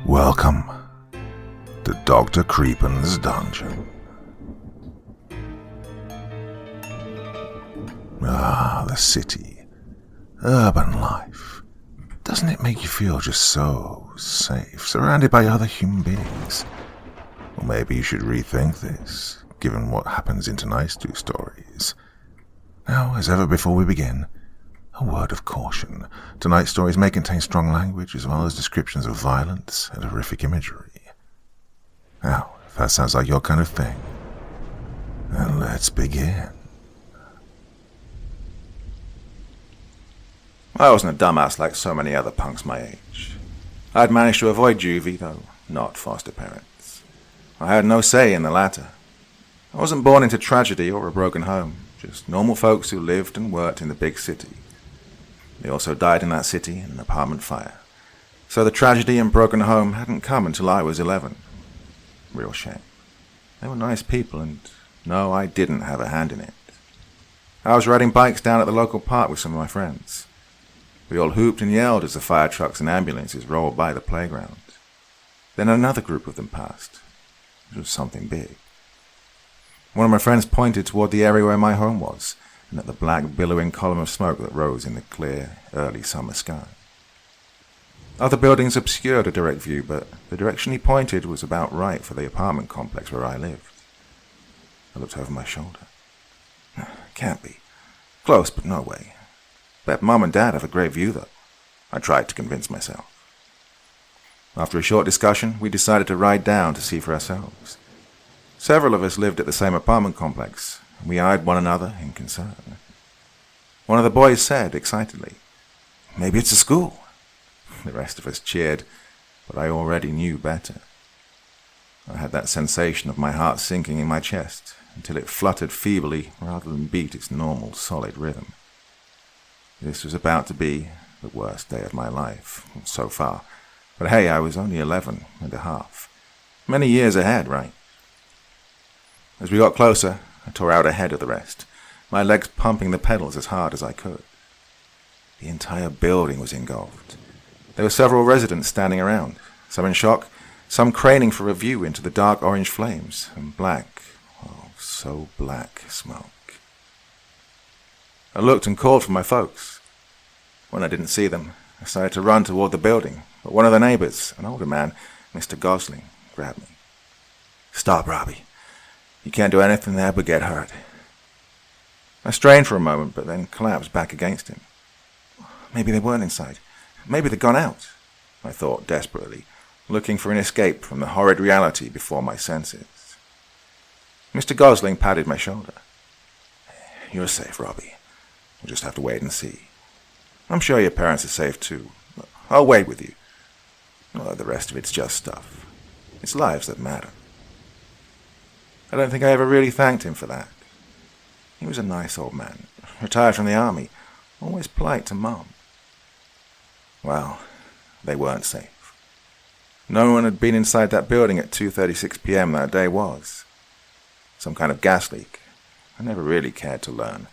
Welcome to Dr. Creepin's dungeon. Ah, the city, urban life. Doesn't it make you feel just so safe, surrounded by other human beings? Well, maybe you should rethink this, given what happens in tonight's two stories. Now, as ever before we begin, a word of caution. Tonight's stories may contain strong language as well as descriptions of violence and horrific imagery. Now, if that sounds like your kind of thing, then let's begin. I wasn't a dumbass like so many other punks my age. I'd managed to avoid juvie, though not foster parents. I had no say in the latter. I wasn't born into tragedy or a broken home, just normal folks who lived and worked in the big city. They also died in that city in an apartment fire. So the tragedy and broken home hadn't come until I was 11. Real shame. They were nice people, and no, I didn't have a hand in it. I was riding bikes down at the local park with some of my friends. We all hooped and yelled as the fire trucks and ambulances rolled by the playground. Then another group of them passed. It was something big. One of my friends pointed toward the area where my home was, and at the black billowing column of smoke that rose in the clear, early summer sky. Other buildings obscured a direct view, but the direction he pointed was about right for the apartment complex where I lived. I looked over my shoulder. Can't be. Close, but no way. Bet Mum and Dad have a great view, though. I tried to convince myself. After a short discussion, we decided to ride down to see for ourselves. Several of us lived at the same apartment complex, and we eyed one another in concern. One of the boys said, excitedly, "Maybe it's a school." The rest of us cheered, but I already knew better. I had that sensation of my heart sinking in my chest until it fluttered feebly rather than beat its normal, solid rhythm. This was about to be the worst day of my life, so far. But hey, I was only 11 and a half. Many years ahead, right? As we got closer, I tore out ahead of the rest, my legs pumping the pedals as hard as I could. The entire building was engulfed. There were several residents standing around, some in shock, some craning for a view into the dark orange flames and black, oh, so black smoke. I looked and called for my folks. When I didn't see them, I started to run toward the building, but one of the neighbors, an older man, Mr. Gosling, grabbed me. "Stop, Robbie. You can't do anything there but get hurt." I strained for a moment, but then collapsed back against him. Maybe they weren't inside. Maybe they'd gone out, I thought desperately, looking for an escape from the horrid reality before my senses. Mr. Gosling patted my shoulder. "You're safe, Robbie. We'll just have to wait and see. I'm sure your parents are safe too. I'll wait with you. Well, the rest of it's just stuff. It's lives that matter." I don't think I ever really thanked him for that. He was a nice old man, retired from the army, always polite to Mum. Well, they weren't safe. No one had been inside that building at 2:36 p.m. that day was. Some kind of gas leak. I never really cared to learn.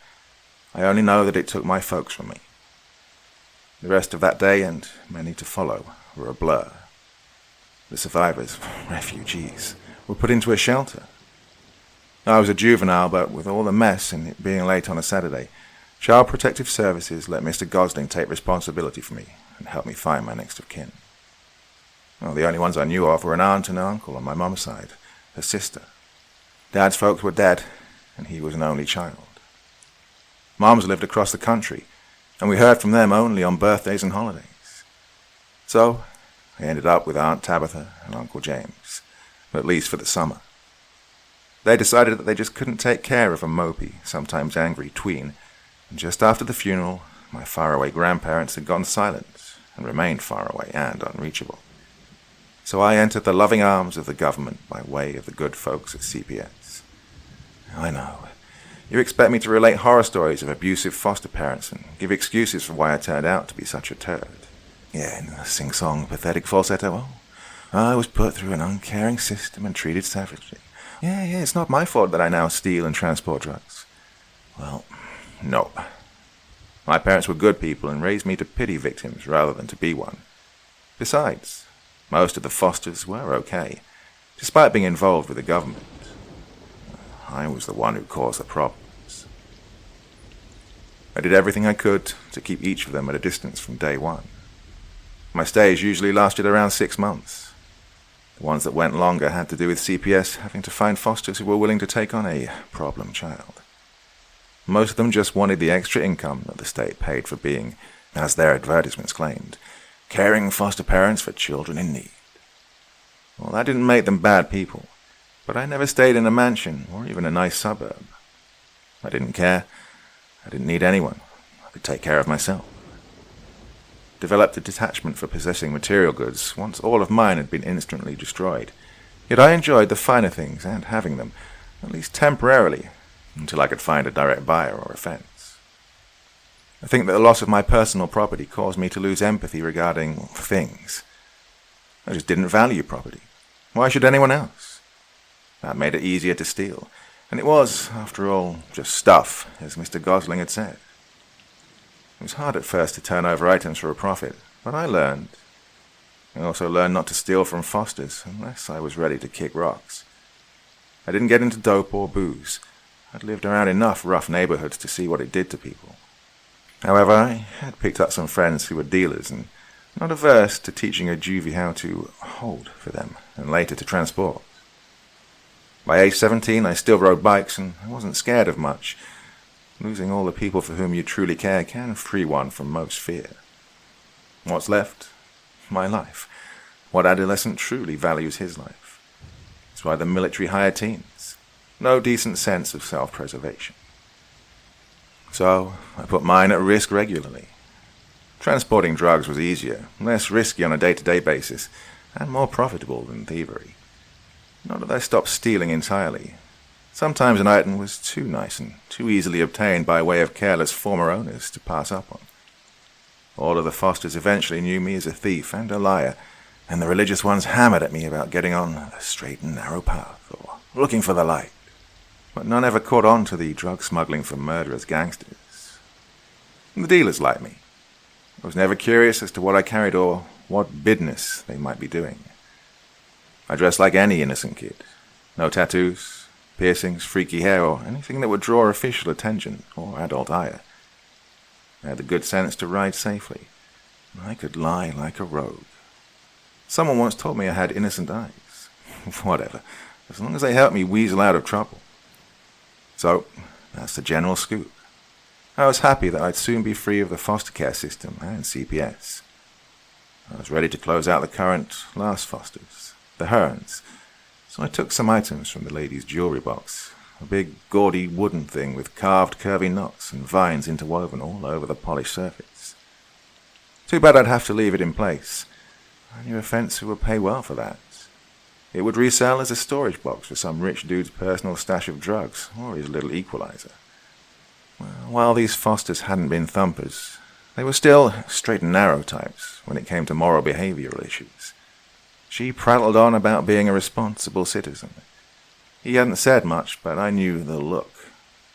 I only know that it took my folks from me. The rest of that day, and many to follow, were a blur. The survivors, refugees, were put into a shelter. I was a juvenile, but with all the mess and it being late on a Saturday, Child Protective Services let Mr. Gosling take responsibility for me and help me find my next of kin. Well, the only ones I knew of were an aunt and an uncle on my mum's side, her sister. Dad's folks were dead, and he was an only child. Mum's lived across the country, and we heard from them only on birthdays and holidays. So, I ended up with Aunt Tabitha and Uncle James, at least for the summer. They decided that they just couldn't take care of a mopey, sometimes angry tween, and just after the funeral, my faraway grandparents had gone silent and remained far away and unreachable. So I entered the loving arms of the government by way of the good folks at CPS. I know. You expect me to relate horror stories of abusive foster parents and give excuses for why I turned out to be such a turd. Yeah, in a sing-song, pathetic falsetto. I was put through an uncaring system and treated savagely. Yeah, it's not my fault that I now steal and transport drugs. Well, no. My parents were good people and raised me to pity victims rather than to be one. Besides, most of the fosters were okay, despite being involved with the government. I was the one who caused the problems. I did everything I could to keep each of them at a distance from day one. My stays usually lasted around 6 months. The ones that went longer had to do with CPS having to find fosters who were willing to take on a problem child. Most of them just wanted the extra income that the state paid for being, as their advertisements claimed, caring foster parents for children in need. Well, that didn't make them bad people, but I never stayed in a mansion or even a nice suburb. I didn't care. I didn't need anyone. I could take care of myself. Developed a detachment for possessing material goods once all of mine had been instantly destroyed. Yet I enjoyed the finer things and having them, at least temporarily, until I could find a direct buyer or a fence. I think that the loss of my personal property caused me to lose empathy regarding things. I just didn't value property. Why should anyone else? That made it easier to steal, and it was, after all, just stuff, as Mr. Gosling had said. It was hard at first to turn over items for a profit, but I learned. I also learned not to steal from fosters unless I was ready to kick rocks. I didn't get into dope or booze. I'd lived around enough rough neighborhoods to see what it did to people. However, I had picked up some friends who were dealers and not averse to teaching a juvie how to hold for them and later to transport. By age 17, I still rode bikes and I wasn't scared of much. Losing all the people for whom you truly care can free one from most fear. What's left? My life. What adolescent truly values his life? It's why the military hire teens. No decent sense of self-preservation. So, I put mine at risk regularly. Transporting drugs was easier, less risky on a day-to-day basis, and more profitable than thievery. Not that I stopped stealing entirely. Sometimes an item was too nice and too easily obtained by way of careless former owners to pass up on. All of the fosters eventually knew me as a thief and a liar, and the religious ones hammered at me about getting on the straight and narrow path, or looking for the light. But none ever caught on to the drug smuggling for murderous gangsters. The dealers liked me. I was never curious as to what I carried or what business they might be doing. I dressed like any innocent kid. No tattoos, piercings, freaky hair, or anything that would draw official attention or adult ire. I had the good sense to ride safely. I could lie like a rogue. Someone once told me I had innocent eyes. Whatever, as long as they helped me weasel out of trouble. So, that's the general scoop. I was happy that I'd soon be free of the foster care system and CPS. I was ready to close out the current last fosters, the Hearns, so I took some items from the lady's jewelry box, a big gaudy wooden thing with carved curvy knots and vines interwoven all over the polished surface. Too bad I'd have to leave it in place. I knew a fence who would pay well for that. It would resell as a storage box for some rich dude's personal stash of drugs, or his little equalizer. Well, while these fosters hadn't been thumpers, they were still straight and narrow types when it came to moral behavioral issues. She prattled on about being a responsible citizen. He hadn't said much, but I knew the look,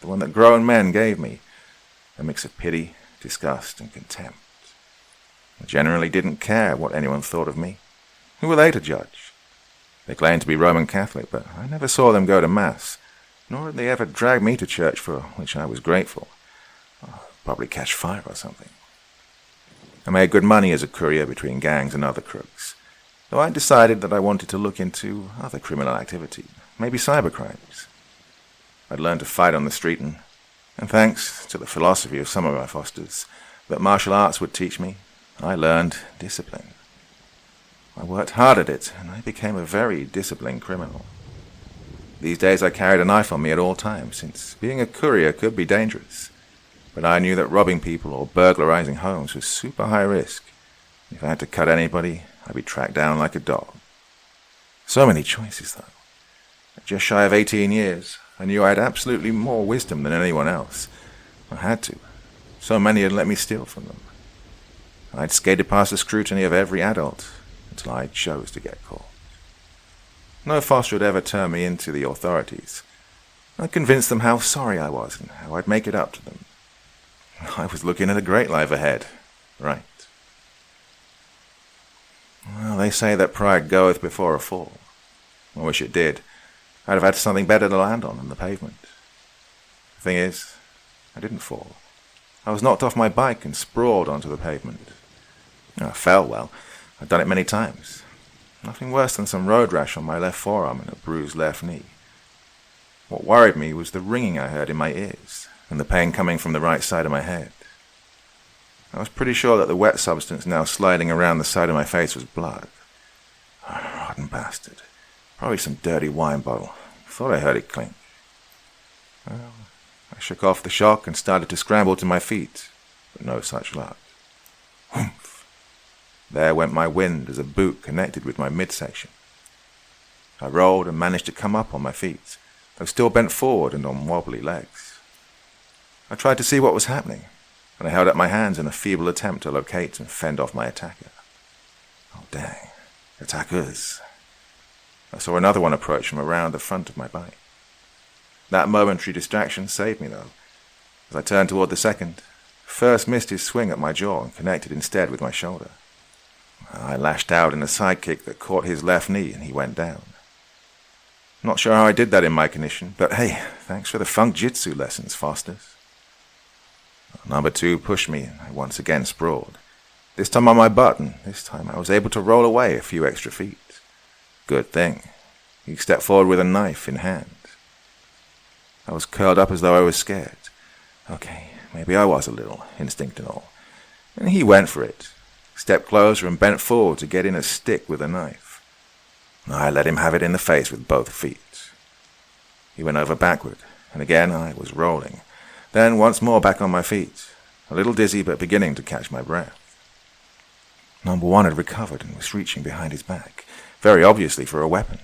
the one that grown men gave me, a mix of pity, disgust, and contempt. I generally didn't care what anyone thought of me. Who were they to judge? They claimed to be Roman Catholic, but I never saw them go to Mass, nor did they ever drag me to church, for which I was grateful. I'll probably catch fire or something. I made good money as a courier between gangs and other crooks, though I decided that I wanted to look into other criminal activity, maybe cybercrimes. I'd learned to fight on the street, and thanks to the philosophy of some of my fosters that martial arts would teach me, I learned discipline. I worked hard at it, and I became a very disciplined criminal. These days I carried a knife on me at all times, since being a courier could be dangerous. But I knew that robbing people or burglarizing homes was super high risk. If I had to cut anybody, I'd be tracked down like a dog. So many choices, though. At just shy of 18 years, I knew I had absolutely more wisdom than anyone else. I had to. So many had let me steal from them. I'd skated past the scrutiny of every adult, until I chose to get caught. No foster had ever turned me into the authorities. I convinced them how sorry I was and how I'd make it up to them. I was looking at a great life ahead, right? Well, they say that pride goeth before a fall. I wish it did. I'd have had something better to land on than the pavement. The thing is, I didn't fall. I was knocked off my bike and sprawled onto the pavement. I fell well. I'd done it many times. Nothing worse than some road rash on my left forearm and a bruised left knee. What worried me was the ringing I heard in my ears and the pain coming from the right side of my head. I was pretty sure that the wet substance now sliding around the side of my face was blood. Rotten bastard. Probably some dirty wine bottle. Thought I heard it clink. Well, I shook off the shock and started to scramble to my feet, but no such luck. Whoomph! There went my wind as a boot connected with my midsection. I rolled and managed to come up on my feet, though still bent forward and on wobbly legs. I tried to see what was happening, and I held up my hands in a feeble attempt to locate and fend off my attacker. Oh, dang. Attackers. I saw another one approach from around the front of my bike. That momentary distraction saved me, though. As I turned toward the second, first missed his swing at my jaw and connected instead with my shoulder. I lashed out in a sidekick that caught his left knee and he went down. Not sure how I did that in my condition, but hey, thanks for the funk jitsu lessons, Fosters. Number 2 pushed me and I once again sprawled. This time on my butt, and this time I was able to roll away a few extra feet. Good thing. He stepped forward with a knife in hand. I was curled up as though I was scared. Okay, maybe I was a little, instinct and all. And he went for it. Stepped closer and bent forward to get in a stick with a knife. I let him have it in the face with both feet. He went over backward, and again I was rolling. Then once more back on my feet, a little dizzy but beginning to catch my breath. Number 1 had recovered and was reaching behind his back, very obviously for a weapon.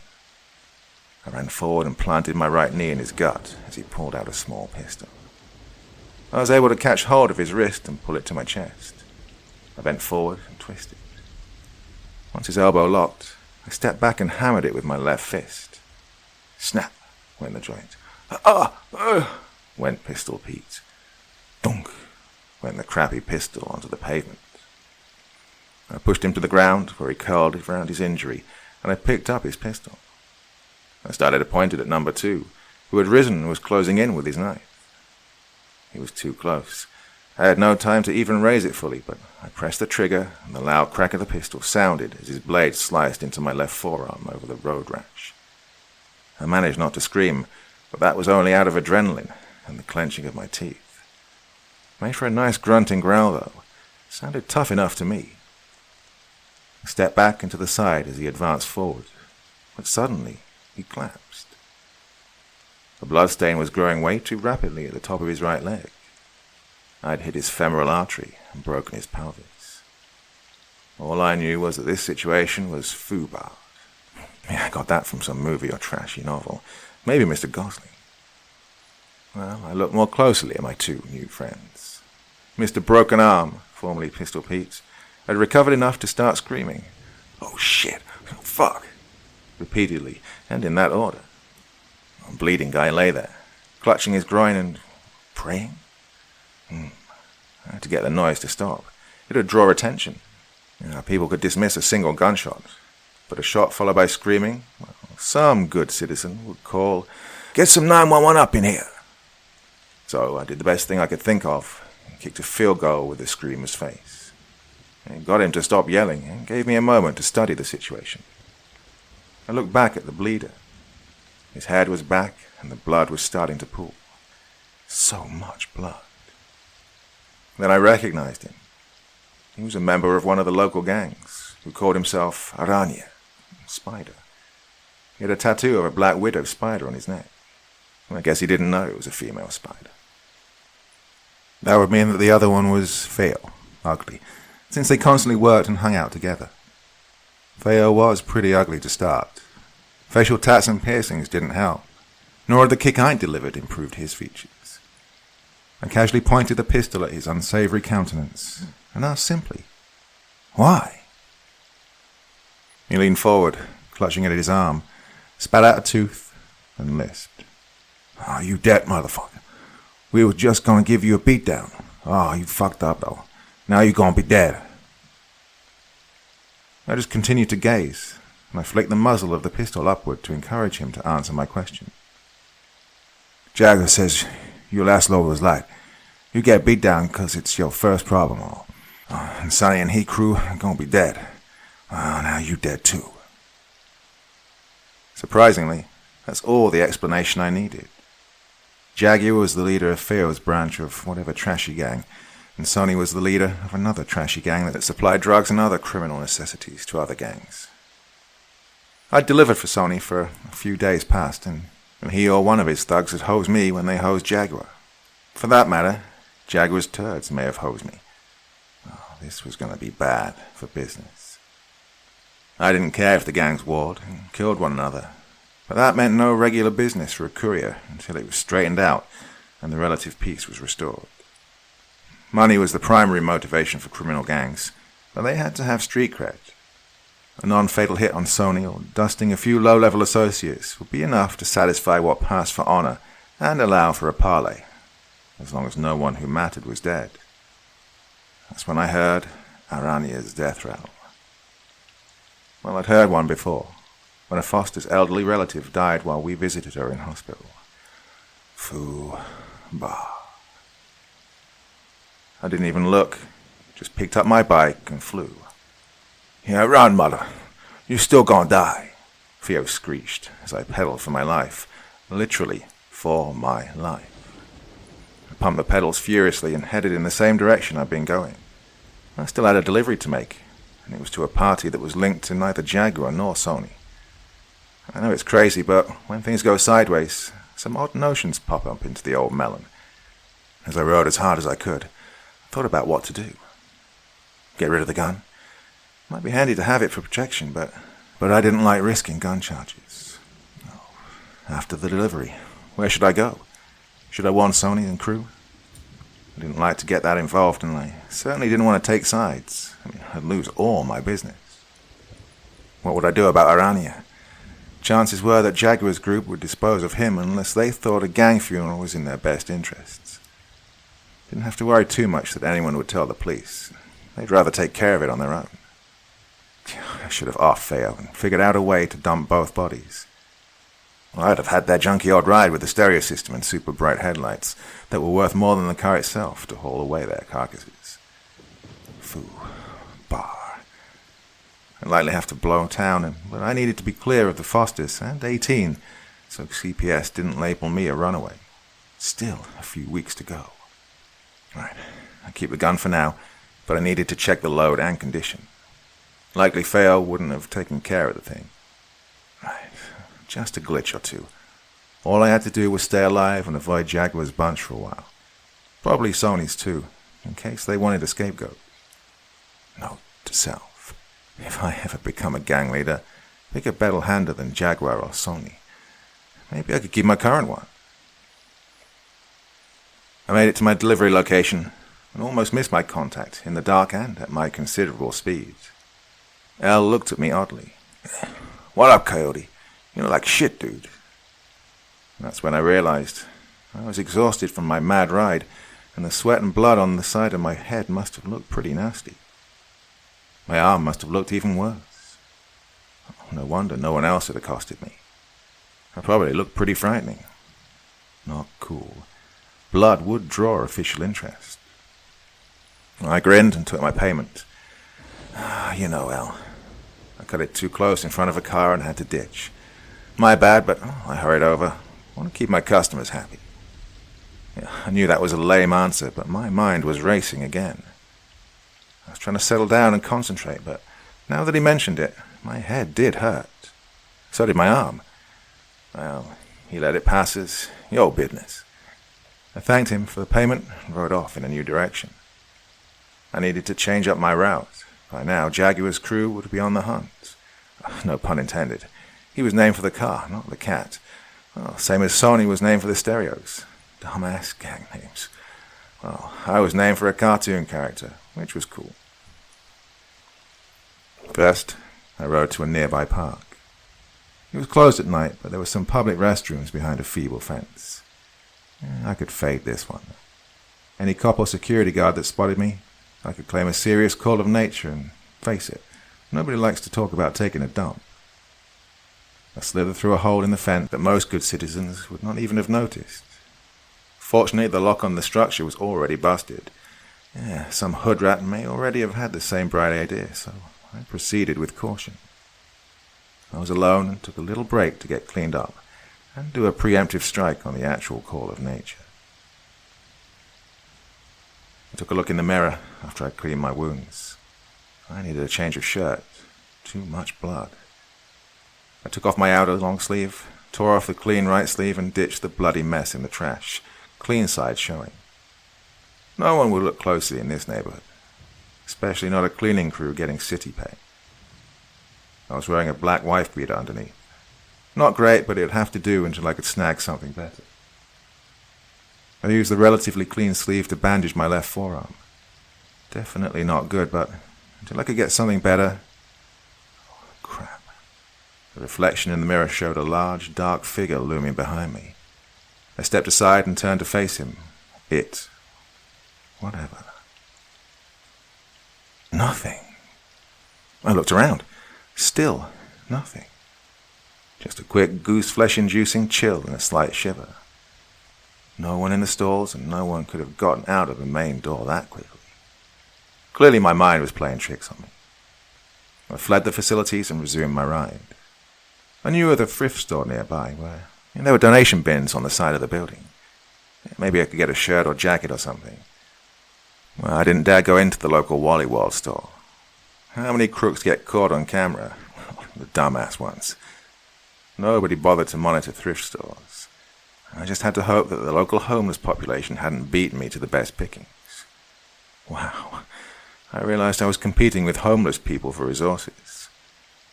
I ran forward and planted my right knee in his gut as he pulled out a small pistol. I was able to catch hold of his wrist and pull it to my chest. I bent forward and twisted. Once his elbow locked, I stepped back and hammered it with my left fist. Snap went the joint. Went Pistol Pete. Dunk went the crappy pistol onto the pavement. I pushed him to the ground where he curled around his injury, and I picked up his pistol. I started to point it at number 2, who had risen and was closing in with his knife. He was too close. I had no time to even raise it fully, but I pressed the trigger, and the loud crack of the pistol sounded as his blade sliced into my left forearm over the road rash. I managed not to scream, but that was only out of adrenaline and the clenching of my teeth. Made for a nice grunting growl, though. Sounded tough enough to me. I stepped back and to the side as he advanced forward, but suddenly he collapsed. The bloodstain was growing way too rapidly at the top of his right leg. I'd hit his femoral artery and broken his pelvis. All I knew was that this situation was foobar. Yeah, I got that from some movie or trashy novel. Maybe Mr. Gosling. Well, I looked more closely at my 2 new friends. Mr. Broken Arm, formerly Pistol Pete, had recovered enough to start screaming, "Oh shit, oh fuck," repeatedly, and in that order. A bleeding guy lay there, clutching his groin and praying. I had to get the noise to stop. It would draw attention. People could dismiss a single gunshot, but a shot followed by screaming, well, some good citizen would call, "Get some 911 up in here." So I did the best thing I could think of, and kicked a field goal with the screamer's face. It got him to stop yelling and gave me a moment to study the situation. I looked back at the bleeder. His head was back and the blood was starting to pool. So much blood. Then I recognized him. He was a member of one of the local gangs who called himself Aranya, Spider. He had a tattoo of a black widow spider on his neck. I guess he didn't know it was a female spider. That would mean that the other one was Feo, ugly, since they constantly worked and hung out together. Feo was pretty ugly to start. Facial tats and piercings didn't help, nor had the kick I delivered improved his features. I casually pointed the pistol at his unsavory countenance and asked simply, "Why?" He leaned forward, clutching at his arm, spat out a tooth, and lisped. "Oh, you dead, motherfucker. We were just gonna give you a beatdown. Oh, you fucked up, though. Now you gonna be dead." I just continued to gaze, and I flicked the muzzle of the pistol upward to encourage him to answer my question. "Jagger says your last load was light. You get beat down 'cause it's your first problem. And Sonny and he crew are gonna be dead. Now you dead too." Surprisingly, that's all the explanation I needed. Jaguar was the leader of Theo's branch of whatever trashy gang, and Sonny was the leader of another trashy gang that supplied drugs and other criminal necessities to other gangs. I'd delivered for Sonny for a few days past, and he or one of his thugs had hosed me when they hosed Jaguar. For that matter, Jaguar's turds may have hosed me. This was going to be bad for business. I didn't care if the gangs warred and killed one another, but that meant no regular business for a courier until it was straightened out and the relative peace was restored. Money was the primary motivation for criminal gangs, but they had to have street cred. A non-fatal hit on Sony or dusting a few low-level associates would be enough to satisfy what passed for honor and allow for a parley, as long as no one who mattered was dead. That's when I heard Arania's death rattle. Well, I'd heard one before, when a foster's elderly relative died while we visited her in hospital. Foo, bah. I didn't even look, just picked up my bike and flew. "Yeah, run, mother. You're still gonna die," Theo screeched as I pedaled for my life, literally for my life. I pumped the pedals furiously and headed in the same direction I'd been going. I still had a delivery to make, and it was to a party that was linked to neither Jaguar nor Sony. I know it's crazy, but when things go sideways, some odd notions pop up into the old melon. As I rode as hard as I could, I thought about what to do. Get rid of the gun? Might be handy to have it for protection, but I didn't like risking gun charges. After the delivery, where should I go? Should I warn Sony and crew? I didn't like to get that involved, and I certainly didn't want to take sides. I'd lose all my business. What would I do about Arania? Chances were that Jaguar's group would dispose of him unless they thought a gang funeral was in their best interests. Didn't have to worry too much that anyone would tell the police. They'd rather take care of it on their own. I should have offed Theo and figured out a way to dump both bodies. I'd have had that junky odd ride with the stereo system and super bright headlights that were worth more than the car itself to haul away their carcasses. Foo, bar. I'd likely have to blow town, but I needed to be clear of the Fosters and 18, so CPS didn't label me a runaway. Still a few weeks to go. Right, I'll keep the gun for now, but I needed to check the load and condition. Likely Theo wouldn't have taken care of the thing. Right. Just a glitch or two. All I had to do was stay alive and avoid Jaguar's bunch for a while. Probably Sony's too, in case they wanted a scapegoat. Note to self. If I ever become a gang leader, pick a better hander than Jaguar or Sony. Maybe I could keep my current one. I made it to my delivery location and almost missed my contact in the dark and at my considerable speed. Elle looked at me oddly. "What up, Coyote? You look like shit, dude." And that's when I realized I was exhausted from my mad ride, and the sweat and blood on the side of my head must have looked pretty nasty. My arm must have looked even worse. No wonder no one else had accosted me. I probably looked pretty frightening. Not cool. Blood would draw official interest. I grinned and took my payment. You know, Elle. I cut it too close in front of a car and had to ditch. My bad, but I hurried over. I want to keep my customers happy. I knew that was a lame answer, but my mind was racing again. I was trying to settle down and concentrate, but now that he mentioned it, my head did hurt. So did my arm. Well, he let it pass as your business. I thanked him for the payment and rode off in a new direction. I needed to change up my route. By now, Jaguar's crew would be on the hunt. No pun intended. He was named for the car, not the cat. Well, same as Sony was named for the stereos. Dumbass gang names. Well, I was named for a cartoon character, which was cool. First, I rode to a nearby park. It was closed at night, but there were some public restrooms behind a feeble fence. I could fade this one. Any cop or security guard that spotted me, I could claim a serious call of nature, and face it, nobody likes to talk about taking a dump. I slithered through a hole in the fence that most good citizens would not even have noticed. Fortunately, the lock on the structure was already busted. Some hood rat may already have had the same bright idea, so I proceeded with caution. I was alone and took a little break to get cleaned up and do a preemptive strike on the actual call of nature. I took a look in the mirror after I cleaned my wounds. I needed a change of shirt. Too much blood. I took off my outer long sleeve, tore off the clean right sleeve, and ditched the bloody mess in the trash, clean side showing. No one would look closely in this neighborhood, especially not a cleaning crew getting city pay. I was wearing a black wife beater underneath. Not great, but it would have to do until I could snag something better. I used the relatively clean sleeve to bandage my left forearm. Definitely not good, but until I could get something better... Oh, crap. The reflection in the mirror showed a large, dark figure looming behind me. I stepped aside and turned to face him. Whatever. Nothing. I looked around. Still nothing. Just a quick goose-flesh-inducing chill and a slight shiver. No one in the stalls, and no one could have gotten out of the main door that quickly. Clearly my mind was playing tricks on me. I fled the facilities and resumed my ride. I knew of a thrift store nearby where there were donation bins on the side of the building. Maybe I could get a shirt or jacket or something. Well, I didn't dare go into the local Wally World store. How many crooks get caught on camera? The dumbass ones. Nobody bothered to monitor thrift stores. I just had to hope that the local homeless population hadn't beaten me to the best pickings. Wow. I realized I was competing with homeless people for resources.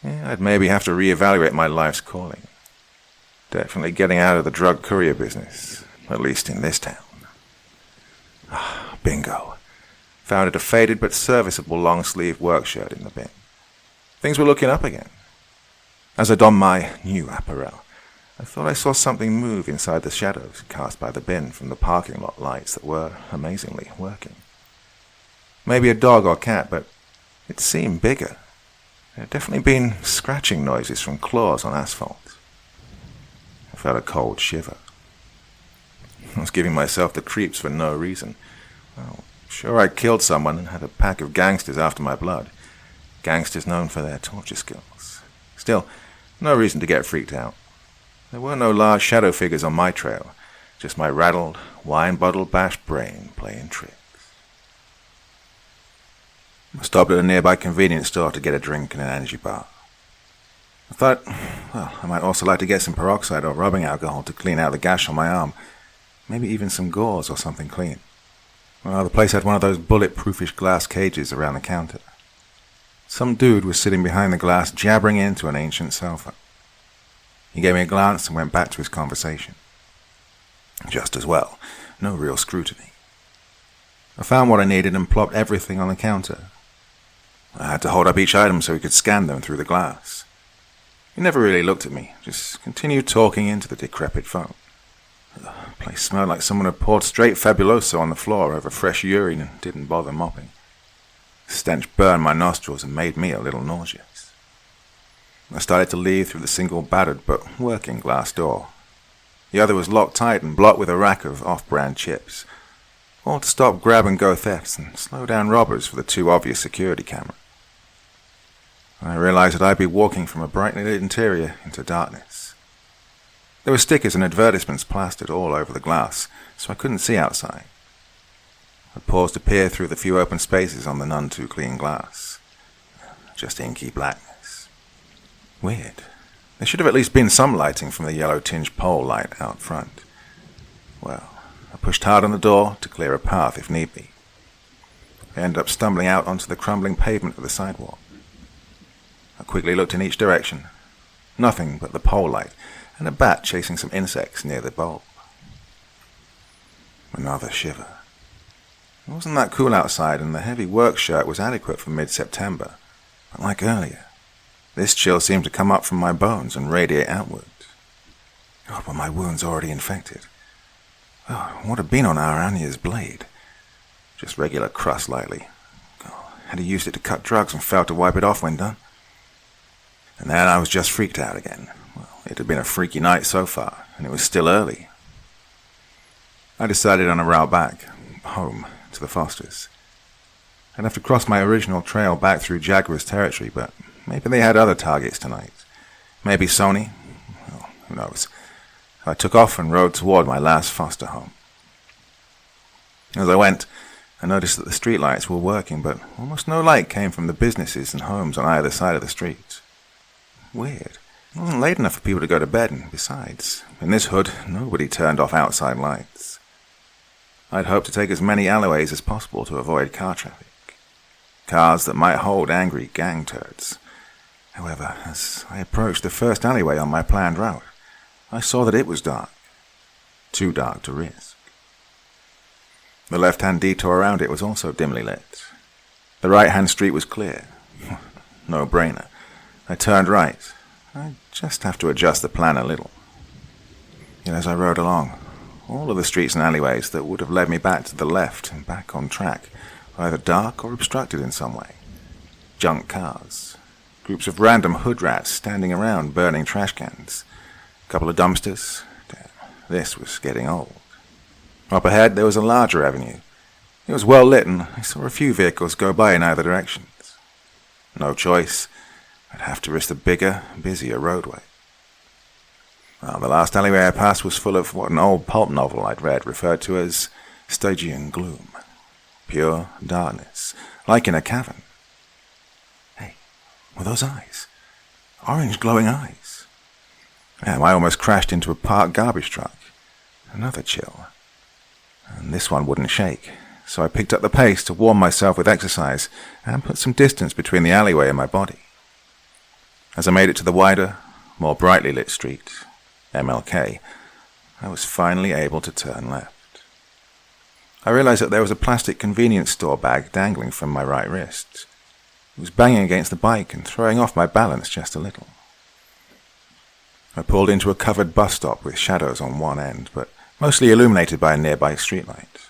I'd maybe have to reevaluate my life's calling. Definitely getting out of the drug courier business, at least in this town. Bingo. Found a faded but serviceable long-sleeve work shirt in the bin. Things were looking up again. As I donned my new apparel, I thought I saw something move inside the shadows cast by the bin from the parking lot lights that were, amazingly, working. Maybe a dog or cat, but it seemed bigger. There had definitely been scratching noises from claws on asphalt. I felt a cold shiver. I was giving myself the creeps for no reason. Well, sure, I killed someone and had a pack of gangsters after my blood. Gangsters known for their torture skills. Still, no reason to get freaked out. There were no large shadow figures on my trail, just my rattled, wine-bottle-bashed brain playing tricks. I stopped at a nearby convenience store to get a drink and an energy bar. I thought, well, I might also like to get some peroxide or rubbing alcohol to clean out the gash on my arm. Maybe even some gauze or something clean. Well, the place had one of those bulletproofish glass cages around the counter. Some dude was sitting behind the glass jabbering into an ancient cell phone. He gave me a glance and went back to his conversation. Just as well. No real scrutiny. I found what I needed and plopped everything on the counter. I had to hold up each item so he could scan them through the glass. He never really looked at me, just continued talking into the decrepit phone. The place smelled like someone had poured straight Fabuloso on the floor over fresh urine and didn't bother mopping. The stench burned my nostrils and made me a little nauseous. I started to leave through the single battered but working glass door. The other was locked tight and blocked with a rack of off-brand chips, all to stop grab-and-go thefts and slow down robbers for the too obvious security camera. I realized that I'd be walking from a brightly lit interior into darkness. There were stickers and advertisements plastered all over the glass, so I couldn't see outside. I paused to peer through the few open spaces on the none-too-clean glass. Just inky blackness. Weird. There should have at least been some lighting from the yellow-tinged pole light out front. Well, I pushed hard on the door to clear a path if need be. I ended up stumbling out onto the crumbling pavement of the sidewalk. I quickly looked in each direction. Nothing but the pole light and a bat chasing some insects near the bulb. Another shiver. It wasn't that cool outside, and the heavy work shirt was adequate for mid-September. But like earlier, This chill seemed to come up from my bones and radiate outward. Oh, but my wound's already infected. Oh, what had been on our Anya's blade? Just regular crust lightly. Oh, had he used it to cut drugs and failed to wipe it off when done? And then I was just freaked out again. Well, it had been a freaky night so far, and it was still early. I decided on a route back, home, to the Fosters. I'd have to cross my original trail back through Jaguar's territory, but maybe they had other targets tonight. Maybe Sony? Well, who knows? I took off and rode toward my last foster home. As I went, I noticed that the streetlights were working, but almost no light came from the businesses and homes on either side of the street. Weird. It wasn't late enough for people to go to bed, and besides, in this hood, nobody turned off outside lights. I'd hoped to take as many alleyways as possible to avoid car traffic. Cars that might hold angry gang turds. However, as I approached the first alleyway on my planned route, I saw that it was dark. Too dark to risk. The left-hand detour around it was also dimly lit. The right-hand street was clear. No-brainer. I turned right. I'd just have to adjust the plan a little. Yet as I rode along, all of the streets and alleyways that would have led me back to the left and back on track were either dark or obstructed in some way. Junk cars. Groups of random hood rats standing around burning trash cans. A couple of dumpsters. Damn, this was getting old. Up ahead, there was a larger avenue. It was well lit, and I saw a few vehicles go by in either directions. No choice. I'd have to risk the bigger, busier roadway. Well, the last alleyway I passed was full of what an old pulp novel I'd read referred to as Stygian gloom. Pure darkness, like in a cavern. Hey, were those eyes? Orange glowing eyes. Damn, I almost crashed into a parked garbage truck. Another chill. And this one wouldn't shake, so I picked up the pace to warm myself with exercise and put some distance between the alleyway and my body. As I made it to the wider, more brightly lit street, MLK, I was finally able to turn left. I realized that there was a plastic convenience store bag dangling from my right wrist. It was banging against the bike and throwing off my balance just a little. I pulled into a covered bus stop with shadows on one end, but mostly illuminated by a nearby streetlight.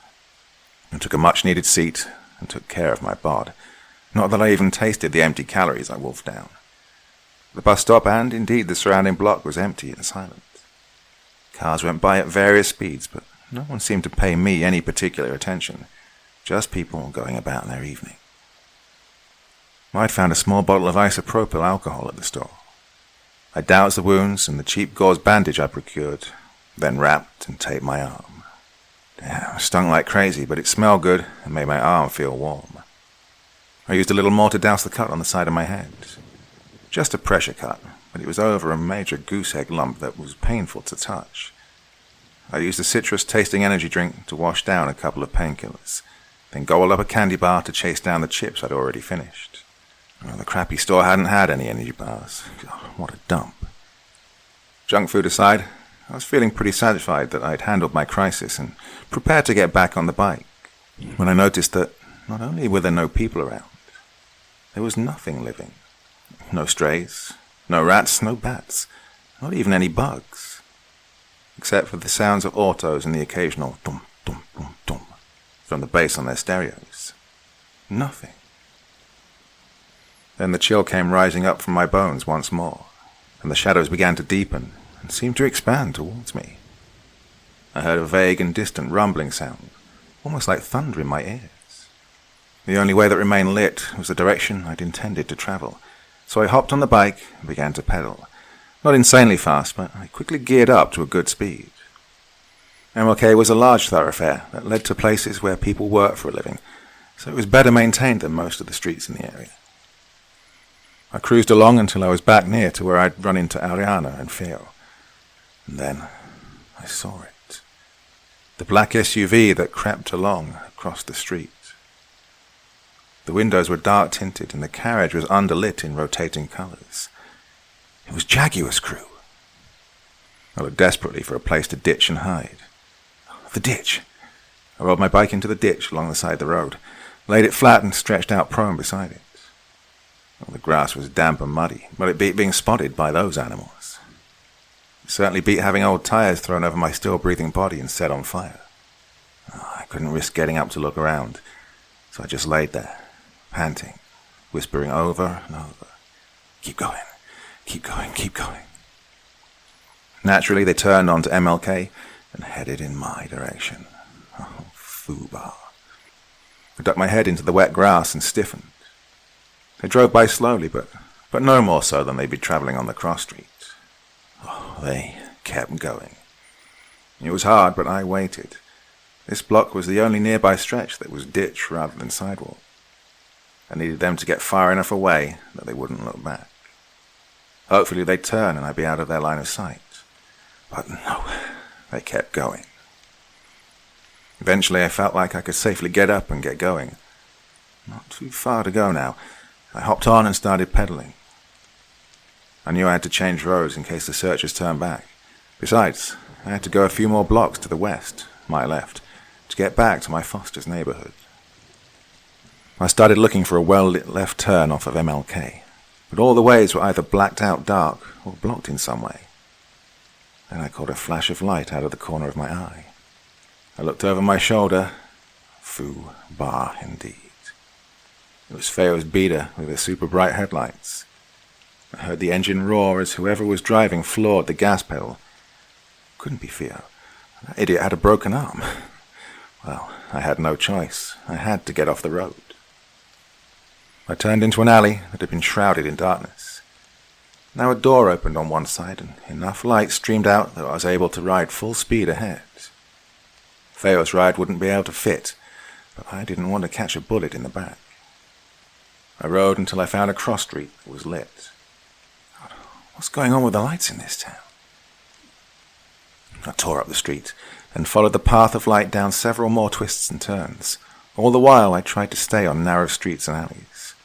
I took a much-needed seat and took care of my bod. Not that I even tasted the empty calories I wolfed down. The bus stop and, indeed, the surrounding block was empty and silent. Cars went by at various speeds, but no one seemed to pay me any particular attention. Just people going about their evening. I'd found a small bottle of isopropyl alcohol at the store. I doused the wounds and the cheap gauze bandage I procured, then wrapped and taped my arm. Damn, it stung like crazy, but it smelled good and made my arm feel warm. I used a little more to douse the cut on the side of my head. Just a pressure cut, but it was over a major goose egg lump that was painful to touch. I used a citrus-tasting energy drink to wash down a couple of painkillers, then gobbled up a candy bar to chase down the chips I'd already finished. Well, the crappy store hadn't had any energy bars. God, what a dump. Junk food aside, I was feeling pretty satisfied that I'd handled my crisis and prepared to get back on the bike, when I noticed that not only were there no people around, there was nothing living. No strays, no rats, no bats, not even any bugs, except for the sounds of autos and the occasional dum dum dum dum from the bass on their stereos. Nothing. Then the chill came rising up from my bones once more, and the shadows began to deepen and seemed to expand towards me. I heard a vague and distant rumbling sound, almost like thunder in my ears. The only way that remained lit was the direction I'd intended to travel, so I hopped on the bike and began to pedal. Not insanely fast, but I quickly geared up to a good speed. MLK was a large thoroughfare that led to places where people worked for a living, so it was better maintained than most of the streets in the area. I cruised along until I was back near to where I'd run into Ariana and Theo. And then I saw it. The black SUV that crept along across the street. The windows were dark-tinted and the carriage was underlit in rotating colours. It was Jaguar's crew. I looked desperately for a place to ditch and hide. The ditch. I rolled my bike into the ditch along the side of the road, laid it flat and stretched out prone beside it. Well, the grass was damp and muddy, but it beat being spotted by those animals. It certainly beat having old tires thrown over my still-breathing body and set on fire. I couldn't risk getting up to look around, so I just laid there, panting, whispering over and over, "Keep going, keep going, keep going." Naturally, they turned onto MLK and headed in my direction. Oh, foobar. I ducked my head into the wet grass and stiffened. They drove by slowly, but no more so than they'd be travelling on the cross street. Oh, they kept going. It was hard, but I waited. This block was the only nearby stretch that was ditch rather than sidewalk. I needed them to get far enough away that they wouldn't look back. Hopefully they'd turn and I'd be out of their line of sight. But no, they kept going. Eventually I felt like I could safely get up and get going. Not too far to go now. I hopped on and started pedaling. I knew I had to change roads in case the searchers turned back. Besides, I had to go a few more blocks to the west, my left, to get back to my foster's neighborhood. I started looking for a well-lit left turn off of MLK, but all the ways were either blacked out dark or blocked in some way. Then I caught a flash of light out of the corner of my eye. I looked over my shoulder. Foo bar indeed. It was Feo's beater with her super bright headlights. I heard the engine roar as whoever was driving floored the gas pedal. Couldn't be Feo. That idiot had a broken arm. Well, I had no choice. I had to get off the road. I turned into an alley that had been shrouded in darkness. Now a door opened on one side and enough light streamed out that I was able to ride full speed ahead. Feo's ride wouldn't be able to fit, but I didn't want to catch a bullet in the back. I rode until I found a cross street that was lit. God, what's going on with the lights in this town? I tore up the street and followed the path of light down several more twists and turns. All the while I tried to stay on narrow streets and alleys.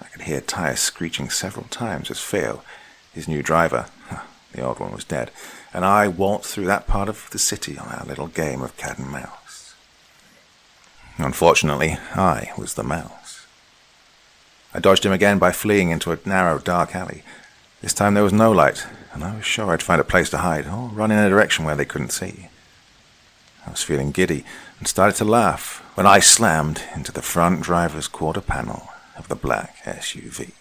I could hear tires screeching several times as Feo, his new driver, the old one was dead, and I walked through that part of the city on our little game of cat and mouse. Unfortunately, I was the mouse. I dodged him again by fleeing into a narrow, dark alley. This time there was no light, and I was sure I'd find a place to hide, or run in a direction where they couldn't see. I was feeling giddy and started to laugh when I slammed into the front driver's quarter panel of the black SUV.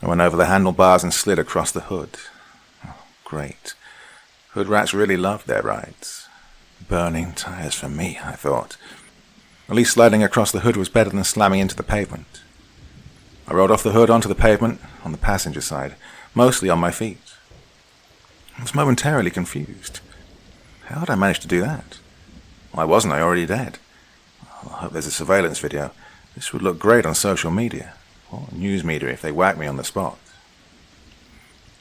I went over the handlebars and slid across the hood. Oh, great. Hood rats really loved their rides. Burning tires for me, I thought. At least sliding across the hood was better than slamming into the pavement. I rolled off the hood onto the pavement on the passenger side, mostly on my feet. I was momentarily confused. How had I managed to do that? Why wasn't I already dead? I hope there's a surveillance video. This would look great on social media, or news media if they whack me on the spot.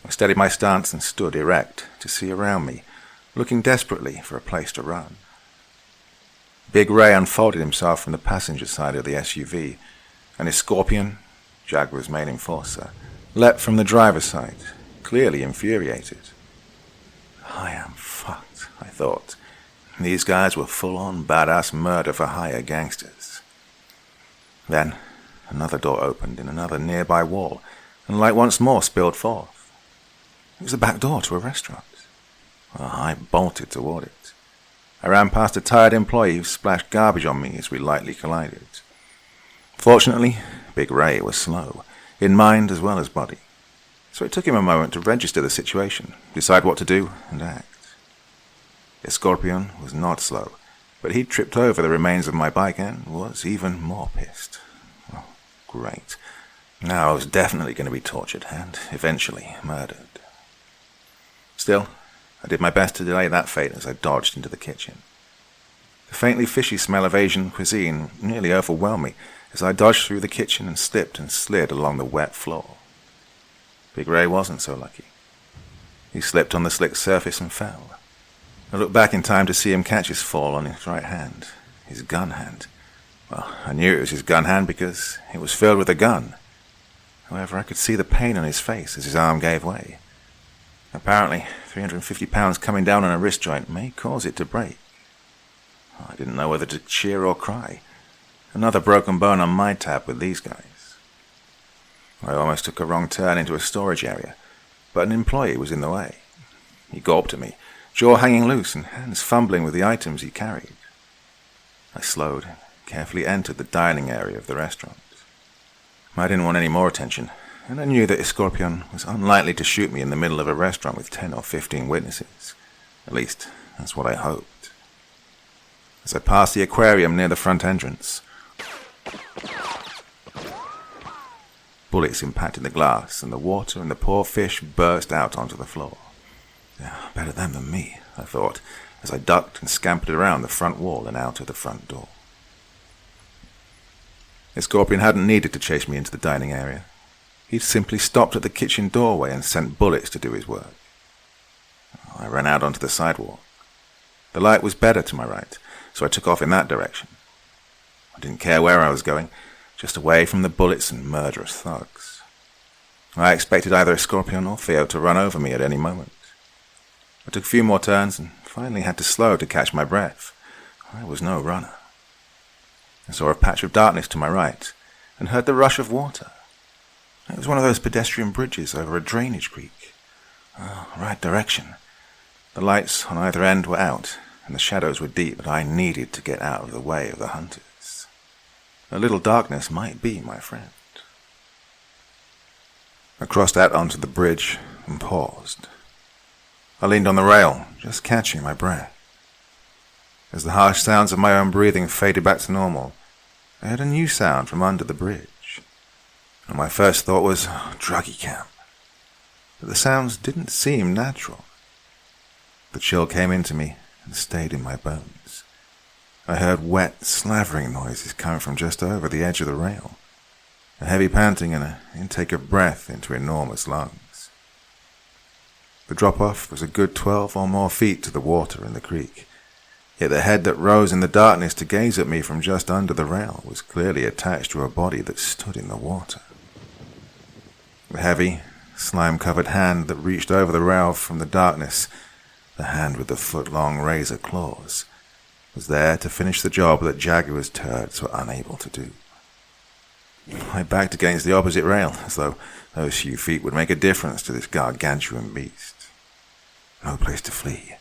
I steadied my stance and stood erect to see around me, looking desperately for a place to run. Big Ray unfolded himself from the passenger side of the SUV, and his Scorpion, Jaguar's main enforcer, leapt from the driver's side, clearly infuriated. I am fucked, I thought. These guys were full-on badass murder-for-hire gangsters. Then, another door opened in another nearby wall, and light once more spilled forth. It was the back door to a restaurant. Well, I bolted toward it. I ran past a tired employee who splashed garbage on me as we lightly collided. Fortunately, Big Ray was slow, in mind as well as body, so it took him a moment to register the situation, decide what to do, and act. The Scorpion was not slow, but he'd tripped over the remains of my bike and was even more pissed. Oh, great. Now I was definitely going to be tortured and eventually murdered. Still, I did my best to delay that fate as I dodged into the kitchen. The faintly fishy smell of Asian cuisine nearly overwhelmed me as I dodged through the kitchen and slipped and slid along the wet floor. Big Ray wasn't so lucky. He slipped on the slick surface and fell. I looked back in time to see him catch his fall on his right hand, his gun hand. Well, I knew it was his gun hand because it was filled with a gun. However, I could see the pain on his face as his arm gave way. Apparently, 350 pounds coming down on a wrist joint may cause it to break. I didn't know whether to cheer or cry. Another broken bone on my tab with these guys. I almost took a wrong turn into a storage area, but an employee was in the way. He gawped at me, jaw hanging loose and hands fumbling with the items he carried. I slowed, carefully entered the dining area of the restaurant. I didn't want any more attention, and I knew that Escorpion was unlikely to shoot me in the middle of a restaurant with 10 or 15 witnesses. At least, that's what I hoped. As I passed the aquarium near the front entrance, bullets impacted the glass, and the water and the poor fish burst out onto the floor. Better them than me, I thought, as I ducked and scampered around the front wall and out of the front door. The Scorpion hadn't needed to chase me into the dining area. He'd simply stopped at the kitchen doorway and sent bullets to do his work. I ran out onto the sidewalk. The light was better to my right, so I took off in that direction. I didn't care where I was going, just away from the bullets and murderous thugs. I expected either Escorpion or Theo to run over me at any moment. I took a few more turns and finally had to slow to catch my breath. I was no runner. I saw a patch of darkness to my right and heard the rush of water. It was one of those pedestrian bridges over a drainage creek. Right direction. The lights on either end were out and the shadows were deep, but I needed to get out of the way of the hunters. A little darkness might be my friend. I crossed out onto the bridge and paused. I leaned on the rail, just catching my breath. As the harsh sounds of my own breathing faded back to normal, I heard a new sound from under the bridge. And my first thought was, druggy camp. But the sounds didn't seem natural. The chill came into me and stayed in my bones. I heard wet, slavering noises coming from just over the edge of the rail, a heavy panting and an intake of breath into enormous lungs. The drop-off was a good 12 or more feet to the water in the creek, yet the head that rose in the darkness to gaze at me from just under the rail was clearly attached to a body that stood in the water. The heavy, slime-covered hand that reached over the rail from the darkness, the hand with the foot-long razor claws, was there to finish the job that Jaguar's turds were unable to do. I backed against the opposite rail, as though those few feet would make a difference to this gargantuan beast. No place to flee.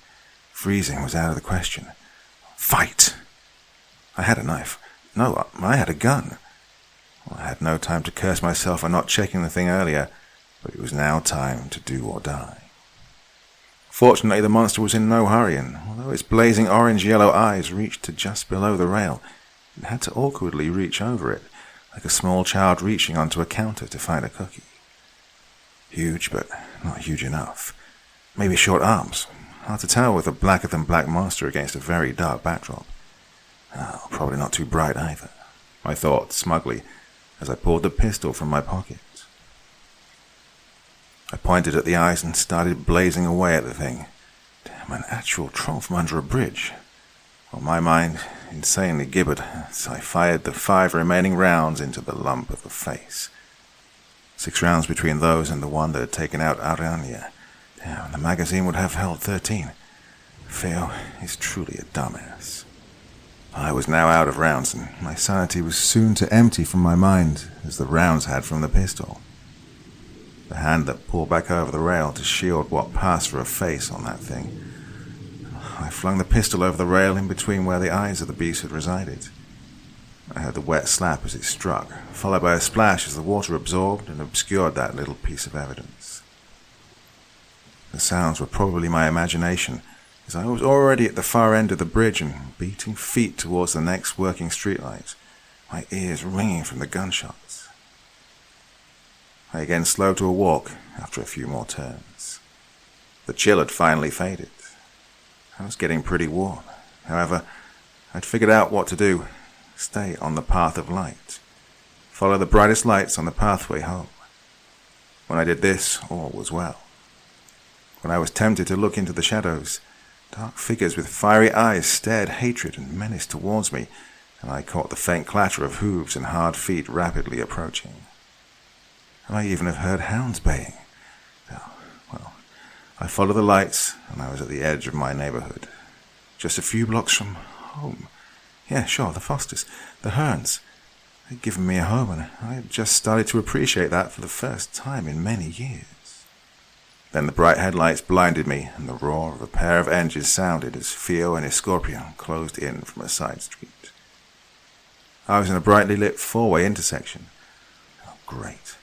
Freezing was out of the question. Fight! I had a knife. No, I had a gun. I had no time to curse myself for not checking the thing earlier, but it was now time to do or die. Fortunately, the monster was in no hurry, and although its blazing orange-yellow eyes reached to just below the rail, it had to awkwardly reach over it, like a small child reaching onto a counter to find a cookie. Huge, but not huge enough. Maybe short arms. Hard to tell with a blacker-than-black monster against a very dark backdrop. Probably not too bright either, I thought smugly as I pulled the pistol from my pocket. I pointed at the eyes and started blazing away at the thing. Damn, an actual troll from under a bridge. Well, my mind insanely gibbered as I fired the 5 remaining rounds into the lump of the face. 6 rounds between those and the one that had taken out Ariania. Damn, the magazine would have held 13. Theo is truly a dumbass. I was now out of rounds, and my sanity was soon to empty from my mind as the rounds had from the pistol. The hand that pulled back over the rail to shield what passed for a face on that thing. I flung the pistol over the rail in between where the eyes of the beast had resided. I heard the wet slap as it struck, followed by a splash as the water absorbed and obscured that little piece of evidence. The sounds were probably my imagination, as I was already at the far end of the bridge and beating feet towards the next working streetlight, my ears ringing from the gunshots. I again slowed to a walk after a few more turns. The chill had finally faded. I was getting pretty warm. However, I'd figured out what to do. Stay on the path of light. Follow the brightest lights on the pathway home. When I did this, all was well. When I was tempted to look into the shadows, dark figures with fiery eyes stared hatred and menace towards me, and I caught the faint clatter of hooves and hard feet rapidly approaching. I might even have heard hounds baying. Well, I followed the lights, and I was at the edge of my neighborhood. Just a few blocks from home. Yeah, sure, the Fosters, the Hearns. They'd given me a home, and I had just started to appreciate that for the first time in many years. Then the bright headlights blinded me, and the roar of a pair of engines sounded as Theo and his Scorpion closed in from a side street. I was in a brightly lit four-way intersection. Oh, great.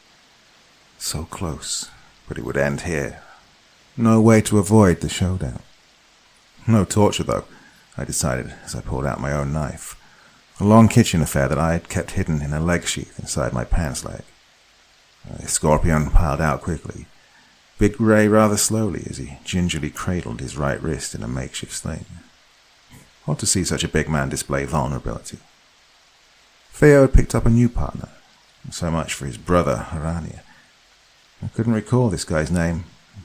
So close, but it would end here. No way to avoid the showdown. No torture, though, I decided as I pulled out my own knife. A long kitchen affair that I had kept hidden in a leg sheath inside my pants leg. The Scorpion piled out quickly. Big Ray rather slowly as he gingerly cradled his right wrist in a makeshift sling. Odd to see such a big man display vulnerability. Theo had picked up a new partner. So much for his brother, Arania. I couldn't recall this guy's name.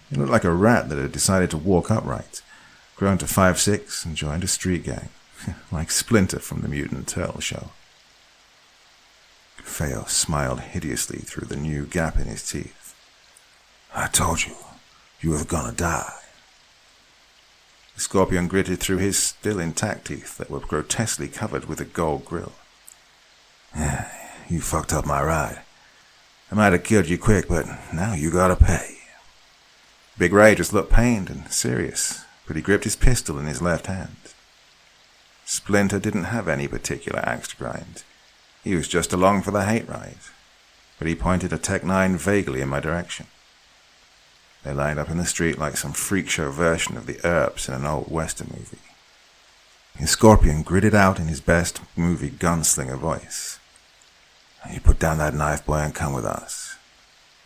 He looked like a rat that had decided to walk upright, grown to 5'6", and joined a street gang, like Splinter from the Mutant Turtle show. Theo smiled hideously through the new gap in his teeth. I told you, you were gonna die. The Scorpion gritted through his still intact teeth that were grotesquely covered with a gold grill. You fucked up my ride. I might have killed you quick, but now you gotta pay. Big Ray just looked pained and serious, but he gripped his pistol in his left hand. Splinter didn't have any particular axe to grind. He was just along for the hate ride, but he pointed a Tech-9 vaguely in my direction. They lined up in the street like some freak show version of the Earps in an old Western movie. His Scorpion gritted out in his best movie gunslinger voice. You put down that knife, boy, and come with us.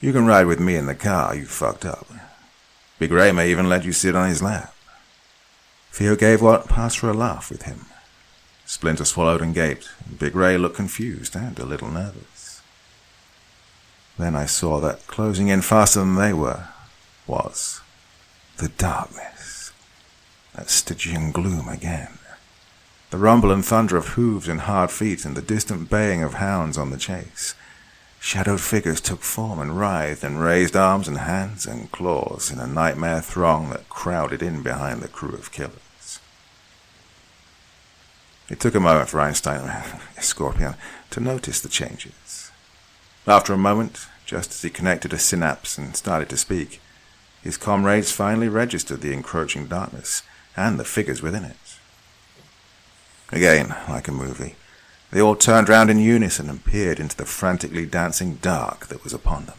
You can ride with me in the car, you fucked up. Big Ray may even let you sit on his lap. Theo gave what passed for a laugh with him. Splinter swallowed and gaped, and Big Ray looked confused and a little nervous. Then I saw that closing in faster than they were was the darkness. That Stygian gloom again. The rumble and thunder of hooves and hard feet and the distant baying of hounds on the chase. Shadowed figures took form and writhed and raised arms and hands and claws in a nightmare throng that crowded in behind the crew of killers. It took a moment for Einstein, Scorpion, to notice the changes. After a moment, just as he connected a synapse and started to speak, his comrades finally registered the encroaching darkness and the figures within it. Again, like a movie, they all turned round in unison and peered into the frantically dancing dark that was upon them.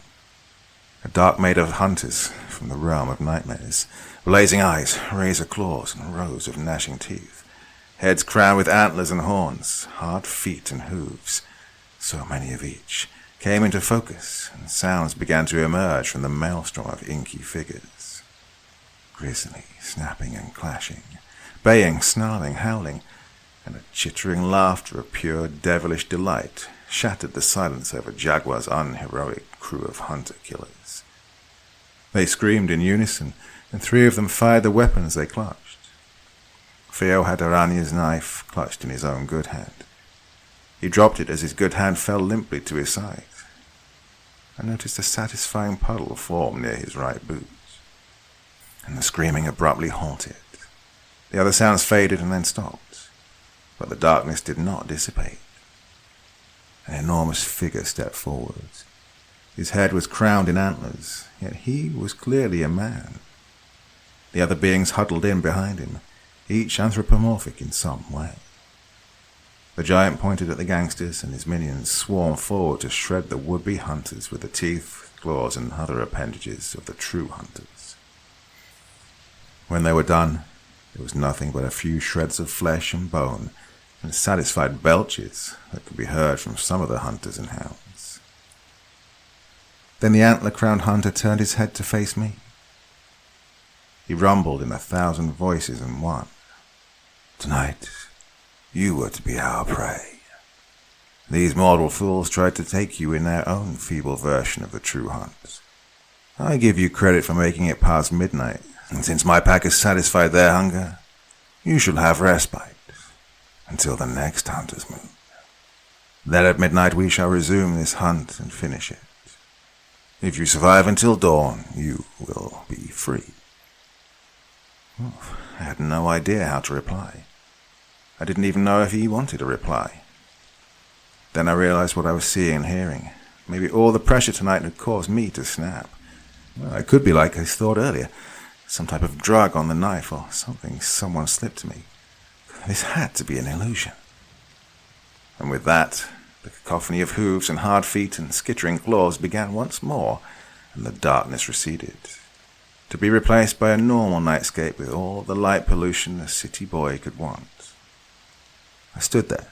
A dark made of hunters from the realm of nightmares, blazing eyes, razor claws, and rows of gnashing teeth, heads crowned with antlers and horns, hard feet and hooves, so many of each, came into focus, and sounds began to emerge from the maelstrom of inky figures. Grisly, snapping and clashing, baying, snarling, howling, and a chittering laughter of pure devilish delight shattered the silence over Jaguar's unheroic crew of hunter-killers. They screamed in unison, and three of them fired the weapons they clutched. Theo had Arania's knife clutched in his own good hand. He dropped it as his good hand fell limply to his side. I noticed a satisfying puddle form near his right boot, and the screaming abruptly halted. The other sounds faded and then stopped, but the darkness did not dissipate. An enormous figure stepped forward. His head was crowned in antlers, yet he was clearly a man. The other beings huddled in behind him, each anthropomorphic in some way. The giant pointed at the gangsters, and his minions swarmed forward to shred the would-be hunters with the teeth, claws, and other appendages of the true hunters. When they were done, there was nothing but a few shreds of flesh and bone, and satisfied belches that could be heard from some of the hunters and hounds. Then the antler-crowned hunter turned his head to face me. He rumbled in 1,000 voices in one. Tonight, you were to be our prey. These mortal fools tried to take you in their own feeble version of the true hunt. I give you credit for making it past midnight, and since my pack has satisfied their hunger, you shall have respite until the next hunter's moon. Then at midnight we shall resume this hunt and finish it. If you survive until dawn, you will be free. Oh, I had no idea how to reply. I didn't even know if he wanted a reply. Then I realized what I was seeing and hearing. Maybe all the pressure tonight had caused me to snap. Well, it could be like I thought earlier. Some type of drug on the knife or something someone slipped to me. This had to be an illusion. And with that, the cacophony of hooves and hard feet and skittering claws began once more, and the darkness receded, to be replaced by a normal nightscape with all the light pollution a city boy could want. I stood there,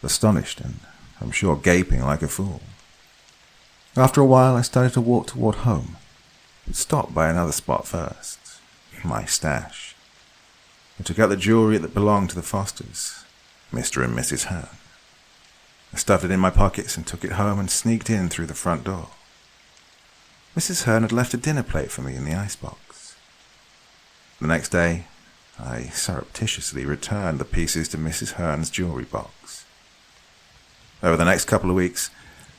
astonished and, I'm sure, gaping like a fool. After a while, I started to walk toward home, but stopped by another spot first, my stash. I took out the jewelry that belonged to the Fosters, Mr. and Mrs. Hearn. I stuffed it in my pockets and took it home and sneaked in through the front door. Mrs. Hearn had left a dinner plate for me in the icebox. The next day, I surreptitiously returned the pieces to Mrs. Hearn's jewelry box. Over the next couple of weeks,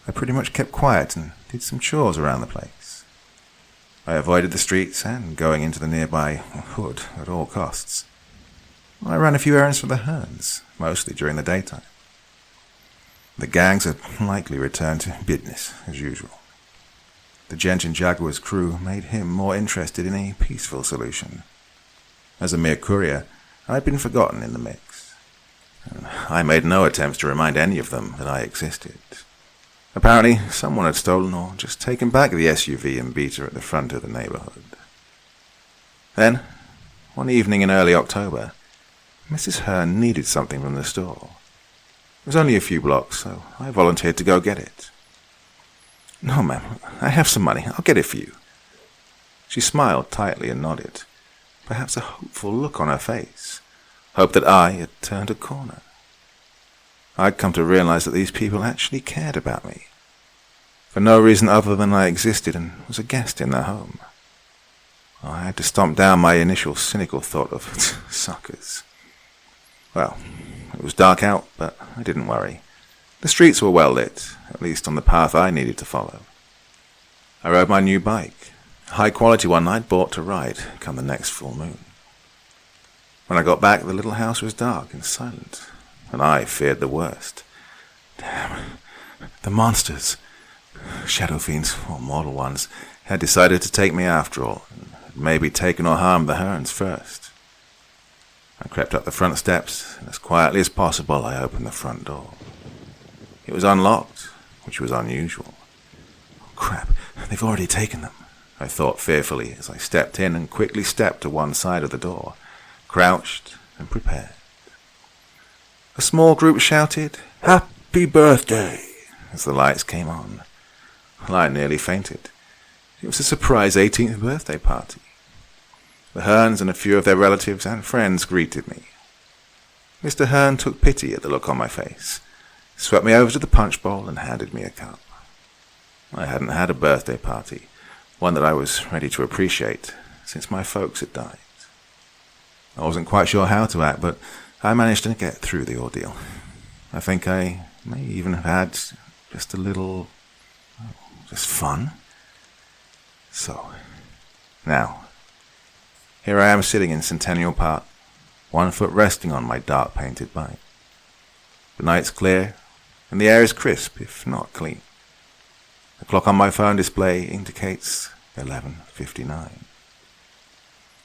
I pretty much kept quiet and did some chores around the place. I avoided the streets and going into the nearby hood at all costs. I ran a few errands for the Hearns, mostly during the daytime. The gangs had likely returned to business as usual. The Gent and Jaguar's crew made him more interested in a peaceful solution. As a mere courier, I'd been forgotten in the mix. I made no attempts to remind any of them that I existed. Apparently, someone had stolen or just taken back the SUV and beater at the front of the neighborhood. Then, one evening in early October, Mrs. Hearn needed something from the store. It was only a few blocks, so I volunteered to go get it. "No, ma'am, I have some money. I'll get it for you." She smiled tightly and nodded, perhaps a hopeful look on her face, hope that I had turned a corner. I'd come to realize that these people actually cared about me, for no reason other than I existed and was a guest in their home. I had to stomp down my initial cynical thought of suckers. Well, it was dark out, but I didn't worry. The streets were well lit, at least on the path I needed to follow. I rode my new bike, a high-quality one I'd bought to ride come the next full moon. When I got back, the little house was dark and silent, and I feared the worst. Damn, the monsters, shadow fiends or mortal ones, had decided to take me after all, and had maybe taken or harmed the Hearns first. I crept up the front steps, and as quietly as possible I opened the front door. It was unlocked, which was unusual. Oh, crap, they've already taken them, I thought fearfully as I stepped in and quickly stepped to one side of the door, crouched and prepared. A small group shouted, "Happy birthday!" as the lights came on. Well, I nearly fainted. It was a surprise 18th birthday party. The Hearns and a few of their relatives and friends greeted me. Mr. Hearn took pity at the look on my face, swept me over to the punch bowl and handed me a cup. I hadn't had a birthday party, one that I was ready to appreciate, since my folks had died. I wasn't quite sure how to act, but I managed to get through the ordeal. I think I may even have had just a little, just fun. So, now, here I am sitting in Centennial Park, one foot resting on my dark painted bike. The night's clear, and the air is crisp, if not clean. The clock on my phone display indicates 11:59.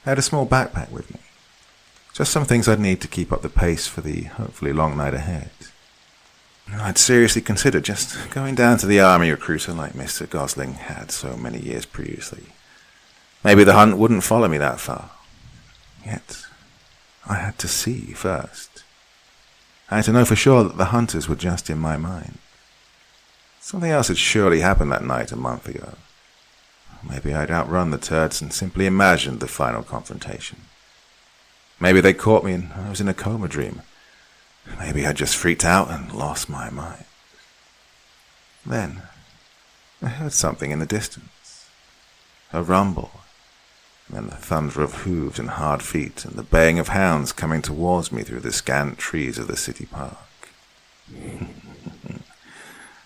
I had a small backpack with me, just some things I'd need to keep up the pace for the hopefully long night ahead. I'd seriously considered just going down to the army recruiter like Mr. Gosling had so many years previously. Maybe the hunt wouldn't follow me that far. Yet, I had to see first. I had to know for sure that the hunters were just in my mind. Something else had surely happened that night a month ago. Maybe I'd outrun the turds and simply imagined the final confrontation. Maybe they caught me and I was in a coma dream. Maybe I'd just freaked out and lost my mind. Then, I heard something in the distance. A rumble, and then the thunder of hooves and hard feet, and the baying of hounds coming towards me through the scant trees of the city park.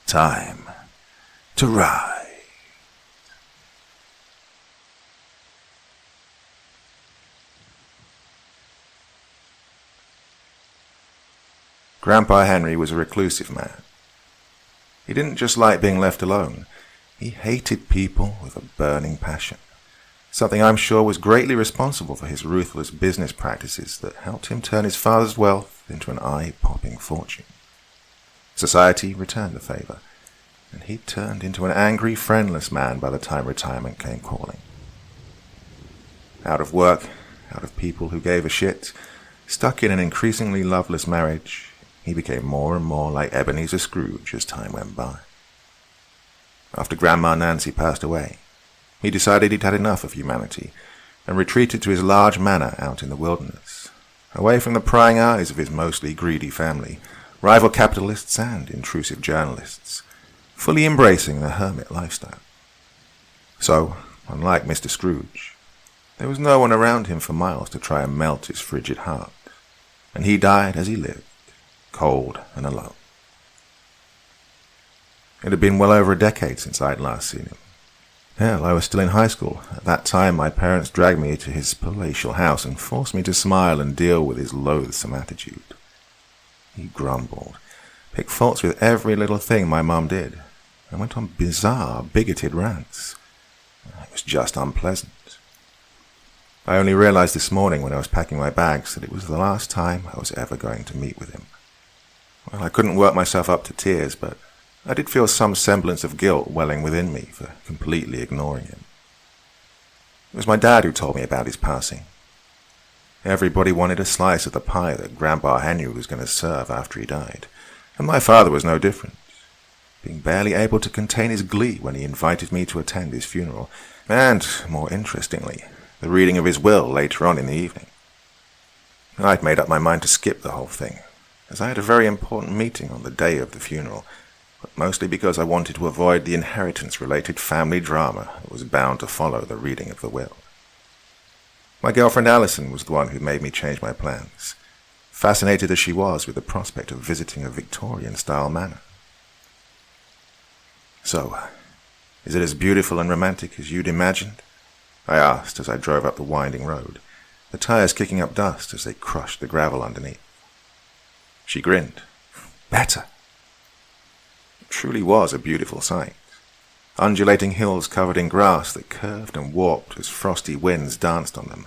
Time to ride. Grandpa Henry was a reclusive man. He didn't just like being left alone. He hated people with a burning passion, something I'm sure was greatly responsible for his ruthless business practices that helped him turn his father's wealth into an eye-popping fortune. Society returned the favor, and he turned into an angry, friendless man by the time retirement came calling. Out of work, out of people who gave a shit, stuck in an increasingly loveless marriage, he became more and more like Ebenezer Scrooge as time went by. After Grandma Nancy passed away, he decided he'd had enough of humanity and retreated to his large manor out in the wilderness, away from the prying eyes of his mostly greedy family, rival capitalists and intrusive journalists, fully embracing the hermit lifestyle. So, unlike Mr. Scrooge, there was no one around him for miles to try and melt his frigid heart, and he died as he lived, cold and alone. It had been well over a decade since I'd last seen him. Hell, I was still in high school. At that time, my parents dragged me to his palatial house and forced me to smile and deal with his loathsome attitude. He grumbled, picked faults with every little thing my mum did, and went on bizarre, bigoted rants. It was just unpleasant. I only realized this morning when I was packing my bags that it was the last time I was ever going to meet with him. Well, I couldn't work myself up to tears, but I did feel some semblance of guilt welling within me for completely ignoring him. It was my dad who told me about his passing. Everybody wanted a slice of the pie that Grandpa Henry was going to serve after he died, and my father was no different, being barely able to contain his glee when he invited me to attend his funeral, and, more interestingly, the reading of his will later on in the evening. I'd made up my mind to skip the whole thing, as I had a very important meeting on the day of the funeral, but mostly because I wanted to avoid the inheritance-related family drama that was bound to follow the reading of the will. My girlfriend Alison was the one who made me change my plans, fascinated as she was with the prospect of visiting a Victorian-style manor. "So, is it as beautiful and romantic as you'd imagined?" I asked as I drove up the winding road, the tires kicking up dust as they crushed the gravel underneath. She grinned. "Better." It truly was a beautiful sight. Undulating hills covered in grass that curved and warped as frosty winds danced on them,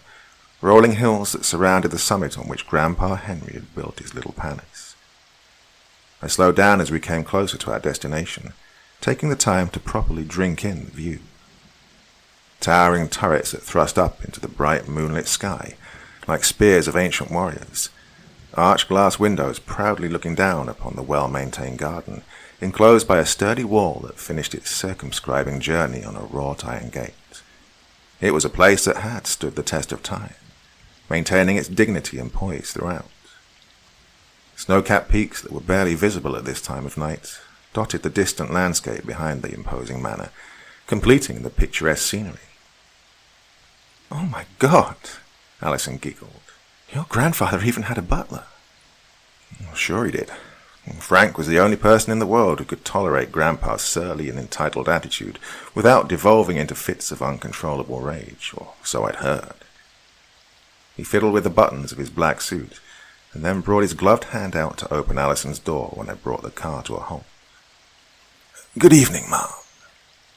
rolling hills that surrounded the summit on which Grandpa Henry had built his little palace. I slowed down as we came closer to our destination, taking the time to properly drink in the view. Towering turrets that thrust up into the bright moonlit sky, like spears of ancient warriors, arched glass windows proudly looking down upon the well-maintained garden, enclosed by a sturdy wall that finished its circumscribing journey on a wrought iron gate. It was a place that had stood the test of time, maintaining its dignity and poise throughout. Snow-capped peaks that were barely visible at this time of night dotted the distant landscape behind the imposing manor, completing the picturesque scenery. "Oh my God," Alison giggled. "Your grandfather even had a butler." "Sure he did. Frank was the only person in the world who could tolerate Grandpa's surly and entitled attitude without devolving into fits of uncontrollable rage, or so I'd heard." He fiddled with the buttons of his black suit, and then brought his gloved hand out to open Alison's door when I brought the car to a halt. "Good evening, Mom."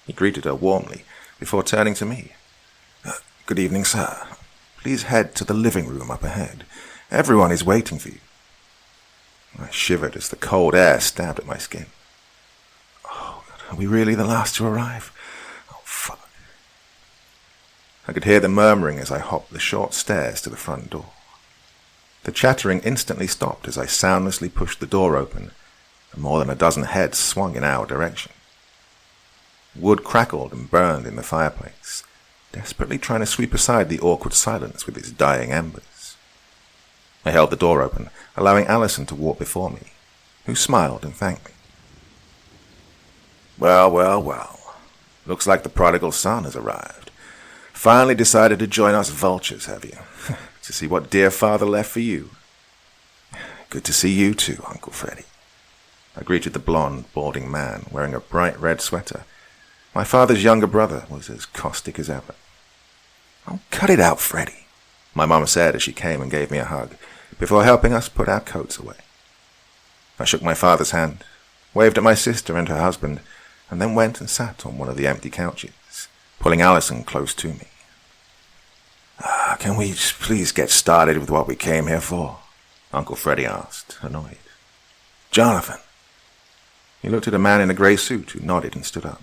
He greeted her warmly before turning to me. "Good evening, sir. Please head to the living room up ahead. Everyone is waiting for you." I shivered as the cold air stabbed at my skin. "Oh, are we really the last to arrive? Oh, fuck." I could hear the murmuring as I hopped the short stairs to the front door. The chattering instantly stopped as I soundlessly pushed the door open, and more than a dozen heads swung in our direction. Wood crackled and burned in the fireplace, desperately trying to sweep aside the awkward silence with its dying embers. I held the door open, allowing Alison to walk before me, who smiled and thanked me. "Well, well, well. Looks like the prodigal son has arrived. Finally decided to join us vultures, have you? To see what dear father left for you." "Good to see you too, Uncle Freddy." I greeted the blond, balding man wearing a bright red sweater. My father's younger brother was as caustic as ever. "Oh, cut it out, Freddy," my mum said as she came and gave me a hug, before helping us put our coats away. I shook my father's hand, waved at my sister and her husband, and then went and sat on one of the empty couches, pulling Alison close to me. Can we just please get started with what we came here for? Uncle Freddie asked, annoyed. Jonathan. He looked at a man in a grey suit who nodded and stood up.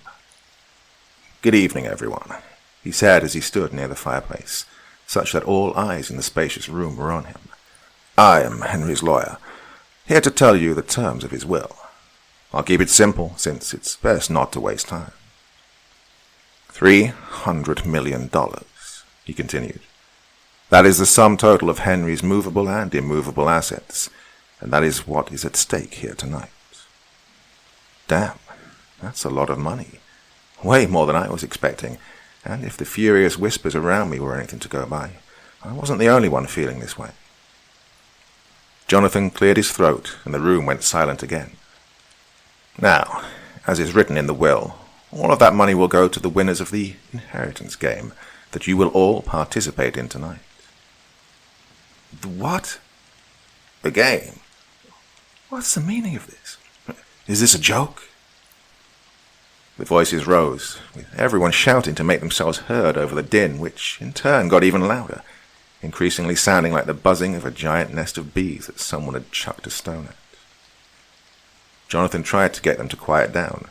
Good evening, everyone, he said as he stood near the fireplace, such that all eyes in the spacious room were on him. I am Henry's lawyer, here to tell you the terms of his will. I'll keep it simple, since it's best not to waste time. $300 million, he continued. That is the sum total of Henry's movable and immovable assets, and that is what is at stake here tonight. Damn, that's a lot of money. Way more than I was expecting, and if the furious whispers around me were anything to go by, I wasn't the only one feeling this way. Jonathan cleared his throat, and the room went silent again. Now, as is written in the will, all of that money will go to the winners of the inheritance game that you will all participate in tonight. The what? The game? What's the meaning of this? Is this a joke? The voices rose, with everyone shouting to make themselves heard over the din, which in turn got even louder, increasingly sounding like the buzzing of a giant nest of bees that someone had chucked a stone at. Jonathan tried to get them to quiet down,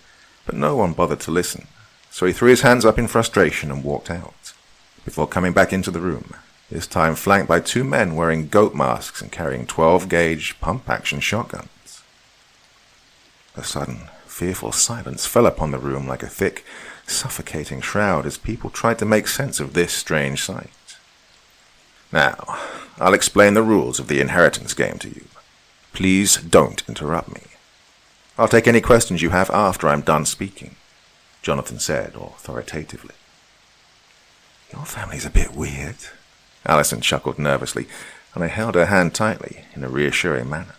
but no one bothered to listen, so he threw his hands up in frustration and walked out, before coming back into the room, this time flanked by two men wearing goat masks and carrying 12-gauge pump-action shotguns. A sudden, fearful silence fell upon the room like a thick, suffocating shroud as people tried to make sense of this strange sight. Now, I'll explain the rules of the inheritance game to you. Please don't interrupt me. I'll take any questions you have after I'm done speaking, Jonathan said authoritatively. Your family's a bit weird, Alison chuckled nervously, and I held her hand tightly in a reassuring manner.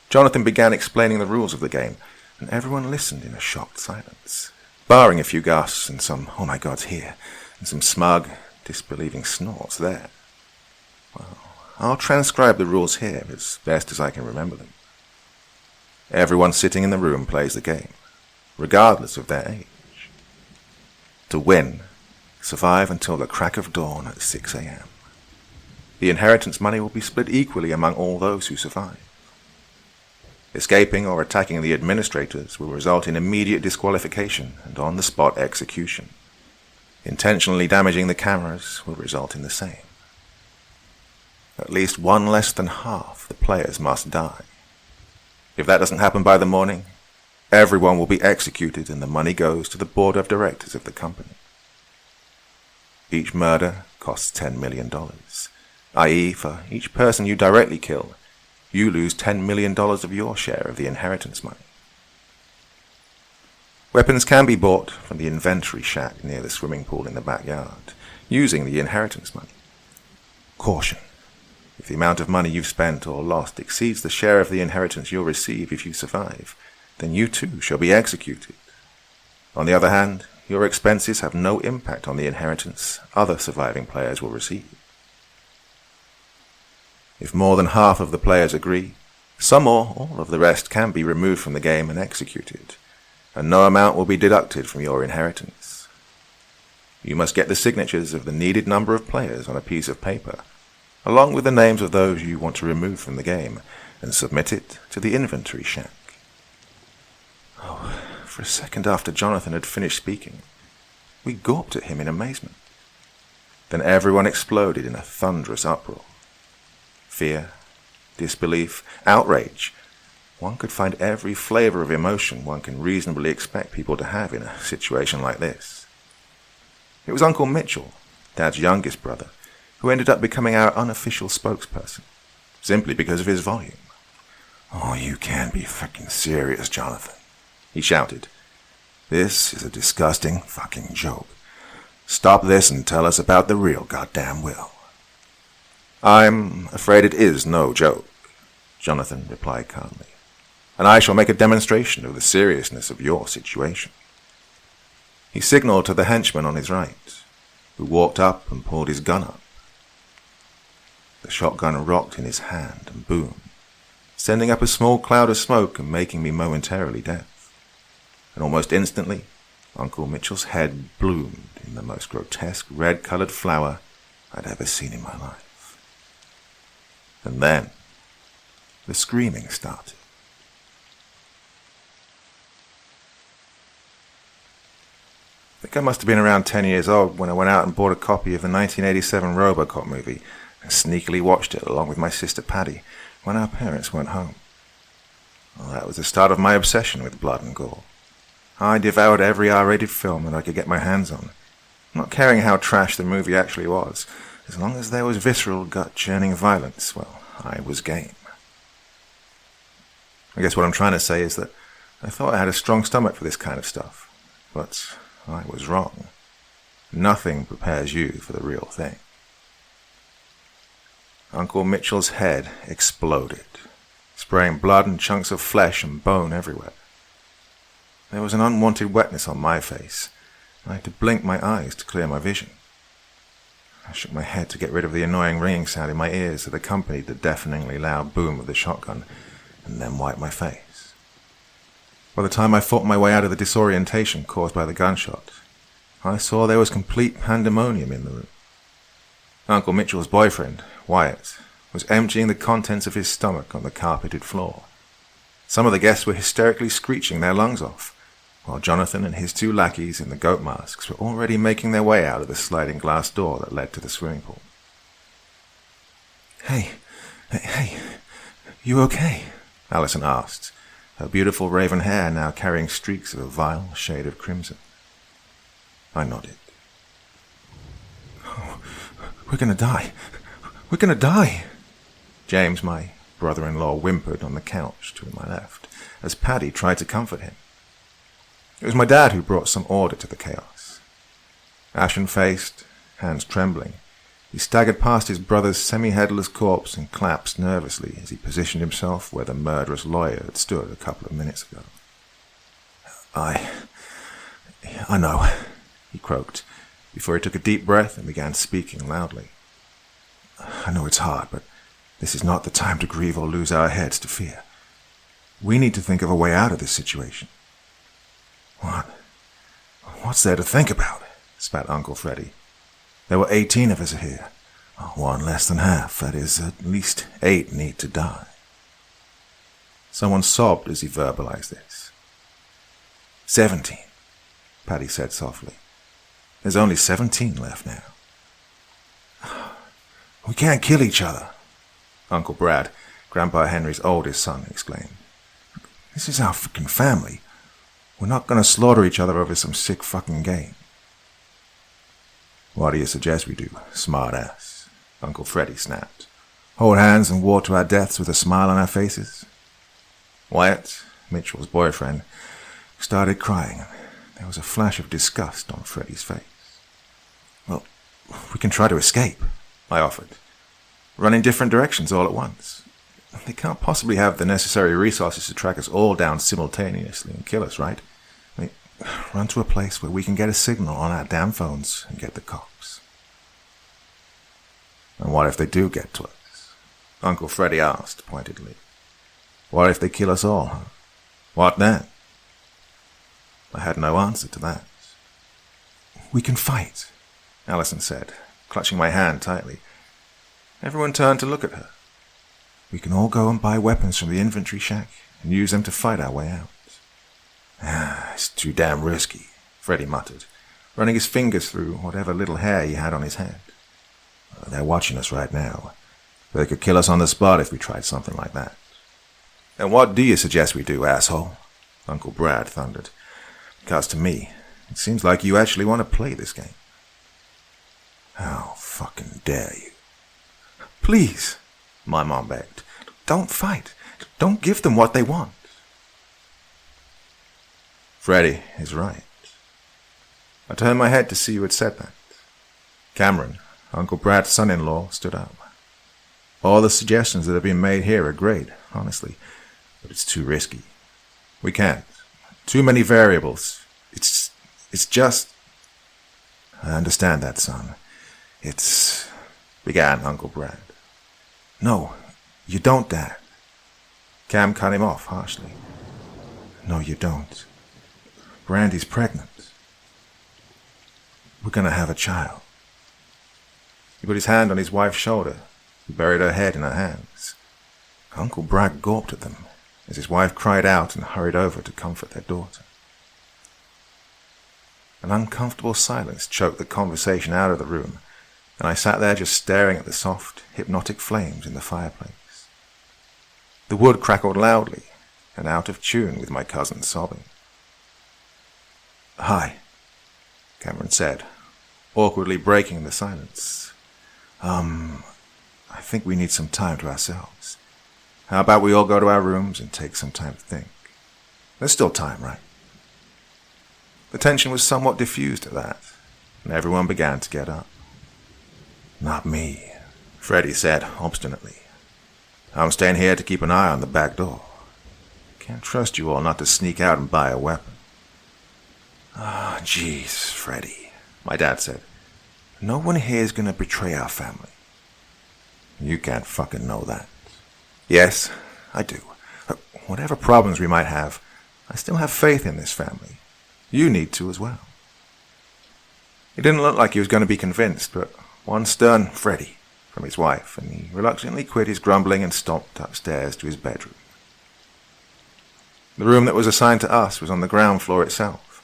Jonathan began explaining the rules of the game, and everyone listened in a shocked silence, barring a few gasps and some "oh my gods" here, and some smug, disbelieving snorts there. Well, I'll transcribe the rules here as best as I can remember them. Everyone sitting in the room plays the game, regardless of their age. To win, survive until the crack of dawn at 6 a.m. The inheritance money will be split equally among all those who survive. Escaping or attacking the administrators will result in immediate disqualification and on-the-spot execution. Intentionally damaging the cameras will result in the same. At least one less than half the players must die. If that doesn't happen by the morning, everyone will be executed and the money goes to the board of directors of the company. Each murder costs $10 million, i.e. for each person you directly kill, you lose $10 million of your share of the inheritance money. Weapons can be bought from the inventory shack near the swimming pool in the backyard, using the inheritance money. Caution. If the amount of money you've spent or lost exceeds the share of the inheritance you'll receive if you survive, then you too shall be executed. On the other hand, your expenses have no impact on the inheritance other surviving players will receive. If more than half of the players agree, some or all of the rest can be removed from the game and executed, and no amount will be deducted from your inheritance. You must get the signatures of the needed number of players on a piece of paper, along with the names of those you want to remove from the game, and submit it to the inventory shack. Oh, for a second after Jonathan had finished speaking, we gawped at him in amazement. Then everyone exploded in a thunderous uproar. Fear, disbelief, outrage. One could find every flavor of emotion one can reasonably expect people to have in a situation like this. It was Uncle Mitchell, Dad's youngest brother, who ended up becoming our unofficial spokesperson, simply because of his volume. Oh, you can't be fucking serious, Jonathan, he shouted. This is a disgusting fucking joke. Stop this and tell us about the real goddamn will. I'm afraid it is no joke, Jonathan replied calmly, and I shall make a demonstration of the seriousness of your situation. He signaled to the henchman on his right, who walked up and pulled his gun up. The shotgun rocked in his hand and boomed, sending up a small cloud of smoke and making me momentarily deaf. And almost instantly, Uncle Mitchell's head bloomed in the most grotesque red-colored flower I'd ever seen in my life. And then, the screaming started. I think I must have been around 10 years old when I went out and bought a copy of the 1987 RoboCop movie and sneakily watched it along with my sister Paddy when our parents weren't home. Well, that was the start of my obsession with blood and gore. I devoured every R-rated film that I could get my hands on, not caring how trash the movie actually was. As long as there was visceral, gut-churning violence, well, I was game. I guess what I'm trying to say is that I thought I had a strong stomach for this kind of stuff, but I was wrong. Nothing prepares you for the real thing. Uncle Mitchell's head exploded, spraying blood and chunks of flesh and bone everywhere. There was an unwanted wetness on my face. I had to blink my eyes to clear my vision. I shook my head to get rid of the annoying ringing sound in my ears that accompanied the deafeningly loud boom of the shotgun, and then wiped my face. By the time I fought my way out of the disorientation caused by the gunshot, I saw there was complete pandemonium in the room. Uncle Mitchell's boyfriend, Wyatt, was emptying the contents of his stomach on the carpeted floor. Some of the guests were hysterically screeching their lungs off, while Jonathan and his two lackeys in the goat masks were already making their way out of the sliding glass door that led to the swimming pool. Hey, you okay? Alison asked, her beautiful raven hair now carrying streaks of a vile shade of crimson. I nodded. Oh, we're gonna die. We're gonna die. James, my brother-in-law, whimpered on the couch to my left, as Paddy tried to comfort him. It was my dad who brought some order to the chaos. Ashen-faced, hands trembling, he staggered past his brother's semi-headless corpse and collapsed nervously as he positioned himself where the murderous lawyer had stood a couple of minutes ago. I know, he croaked, before he took a deep breath and began speaking loudly. I know it's hard, but this is not the time to grieve or lose our heads to fear. We need to think of a way out of this situation. What? What's there to think about? Spat Uncle Freddy. There were 18 of us here. One less than half. That is, at least 8 need to die. Someone sobbed as he verbalized this. 17, Paddy said softly. There's only 17 left now. We can't kill each other, Uncle Brad, Grandpa Henry's oldest son, exclaimed. This is our fucking family. We're not going to slaughter each other over some sick fucking game. What do you suggest we do, smart-ass? Uncle Freddy snapped. Hold hands and walk to our deaths with a smile on our faces? Wyatt, Mitchell's boyfriend, started crying, and there was a flash of disgust on Freddy's face. Well, we can try to escape, I offered. Run in different directions all at once. They can't possibly have the necessary resources to track us all down simultaneously and kill us, right? Run to a place where we can get a signal on our damn phones and get the cops. And what if they do get to us? Uncle Freddy asked pointedly. What if they kill us all? Huh? What then? I had no answer to that. We can fight, Alison said, clutching my hand tightly. Everyone turned to look at her. We can all go and buy weapons from the inventory shack and use them to fight our way out. It's too damn risky, Freddy muttered, running his fingers through whatever little hair he had on his head. They're watching us right now. They could kill us on the spot if we tried something like that. And what do you suggest we do, asshole? Uncle Brad thundered. Because to me, it seems like you actually want to play this game. How fucking dare you? Please, my mom begged. Don't fight. Don't give them what they want. Freddy is right. I turned my head to see who had said that. Cameron, Uncle Brad's son-in-law, stood up. All the suggestions that have been made here are great, honestly, but it's too risky. We can't. Too many variables. It's just... I understand that, son. began Uncle Brad. No, you don't, Dad. Cam cut him off harshly. "No, you don't. Brandy's pregnant. We're going to have a child." He put his hand on his wife's shoulder. He buried her head in her hands. Uncle Brad gawped at them as his wife cried out and hurried over to comfort their daughter. An uncomfortable silence choked the conversation out of the room, and I sat there just staring at the soft, hypnotic flames in the fireplace. The wood crackled loudly and out of tune with my cousin sobbing. "Hi," Cameron said, awkwardly breaking the silence. I think we need some time to ourselves. How about we all go to our rooms and take some time to think? There's still time, right?" The tension was somewhat diffused at that, and everyone began to get up. "Not me," Freddie said obstinately. "I'm staying here to keep an eye on the back door. Can't trust you all not to sneak out and buy a weapon." "Ah, jeez, Freddie," my dad said. "No one here is going to betray our family." "You can't fucking know that." "Yes, I do. Whatever problems we might have, I still have faith in this family. You need to as well." He didn't look like he was going to be convinced, but one stern "Freddie" from his wife, and he reluctantly quit his grumbling and stomped upstairs to his bedroom. The room that was assigned to us was on the ground floor itself.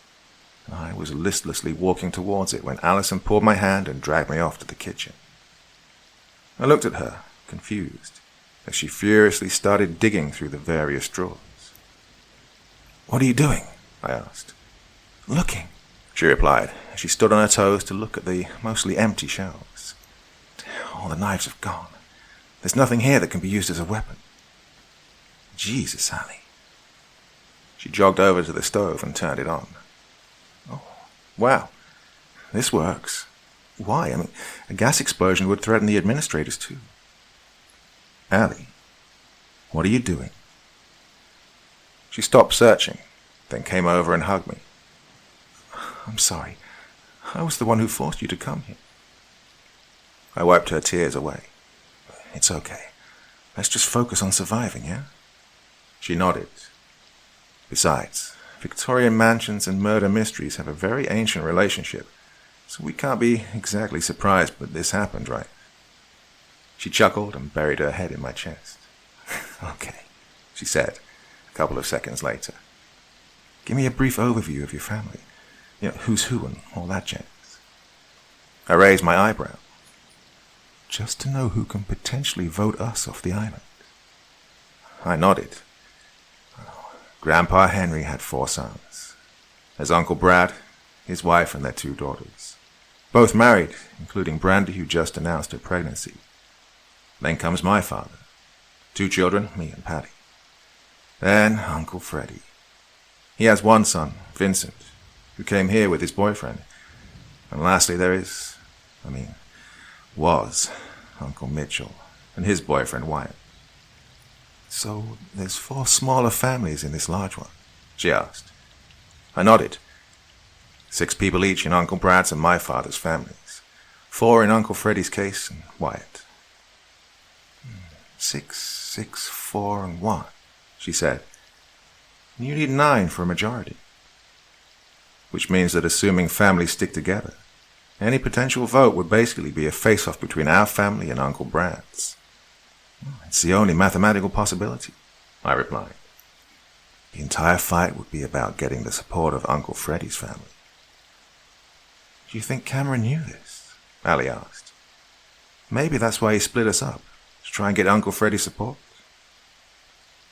I was listlessly walking towards it when Allison pulled my hand and dragged me off to the kitchen. I looked at her, confused, as she furiously started digging through the various drawers. "What are you doing?" I asked. "Looking," she replied, as she stood on her toes to look at the mostly empty shelves. "All the knives have gone. There's nothing here that can be used as a weapon." "Jesus, Allie." She jogged over to the stove and turned it on. "Oh, wow. This works. Why? I mean, a gas explosion would threaten the administrators too." "Allie, what are you doing?" She stopped searching, then came over and hugged me. "I'm sorry. I was the one who forced you to come here." I wiped her tears away. "It's okay. Let's just focus on surviving, yeah?" She nodded. "Besides, Victorian mansions and murder mysteries have a very ancient relationship, so we can't be exactly surprised that this happened, right?" She chuckled and buried her head in my chest. "Okay," she said a couple of seconds later. "Give me a brief overview of your family. You know, who's who and all that jazz." I raised my eyebrow. "Just to know who can potentially vote us off the island." I nodded. Grandpa Henry had 4 sons. There's Uncle Brad, his wife, and their 2 daughters. Both married, including Brandy, who just announced her pregnancy. Then comes my father. 2 children, me and Patty. Then Uncle Freddie. He has 1 son, Vincent, who came here with his boyfriend. And lastly was Uncle Mitchell and his boyfriend Wyatt. "So there's 4 smaller families in this large one?" she asked. I nodded. 6 people each in Uncle Brad's and my father's families. 4 in Uncle Freddie's case and Wyatt. 6, 4, and 1, she said. "You need 9 for a majority." Which means that assuming families stick together, any potential vote would basically be a face-off between our family and Uncle Brad's. "It's the only mathematical possibility," I replied. "The entire fight would be about getting the support of Uncle Freddie's family." "Do you think Cameron knew this?" Allie asked. "Maybe that's why he split us up, to try and get Uncle Freddie's support."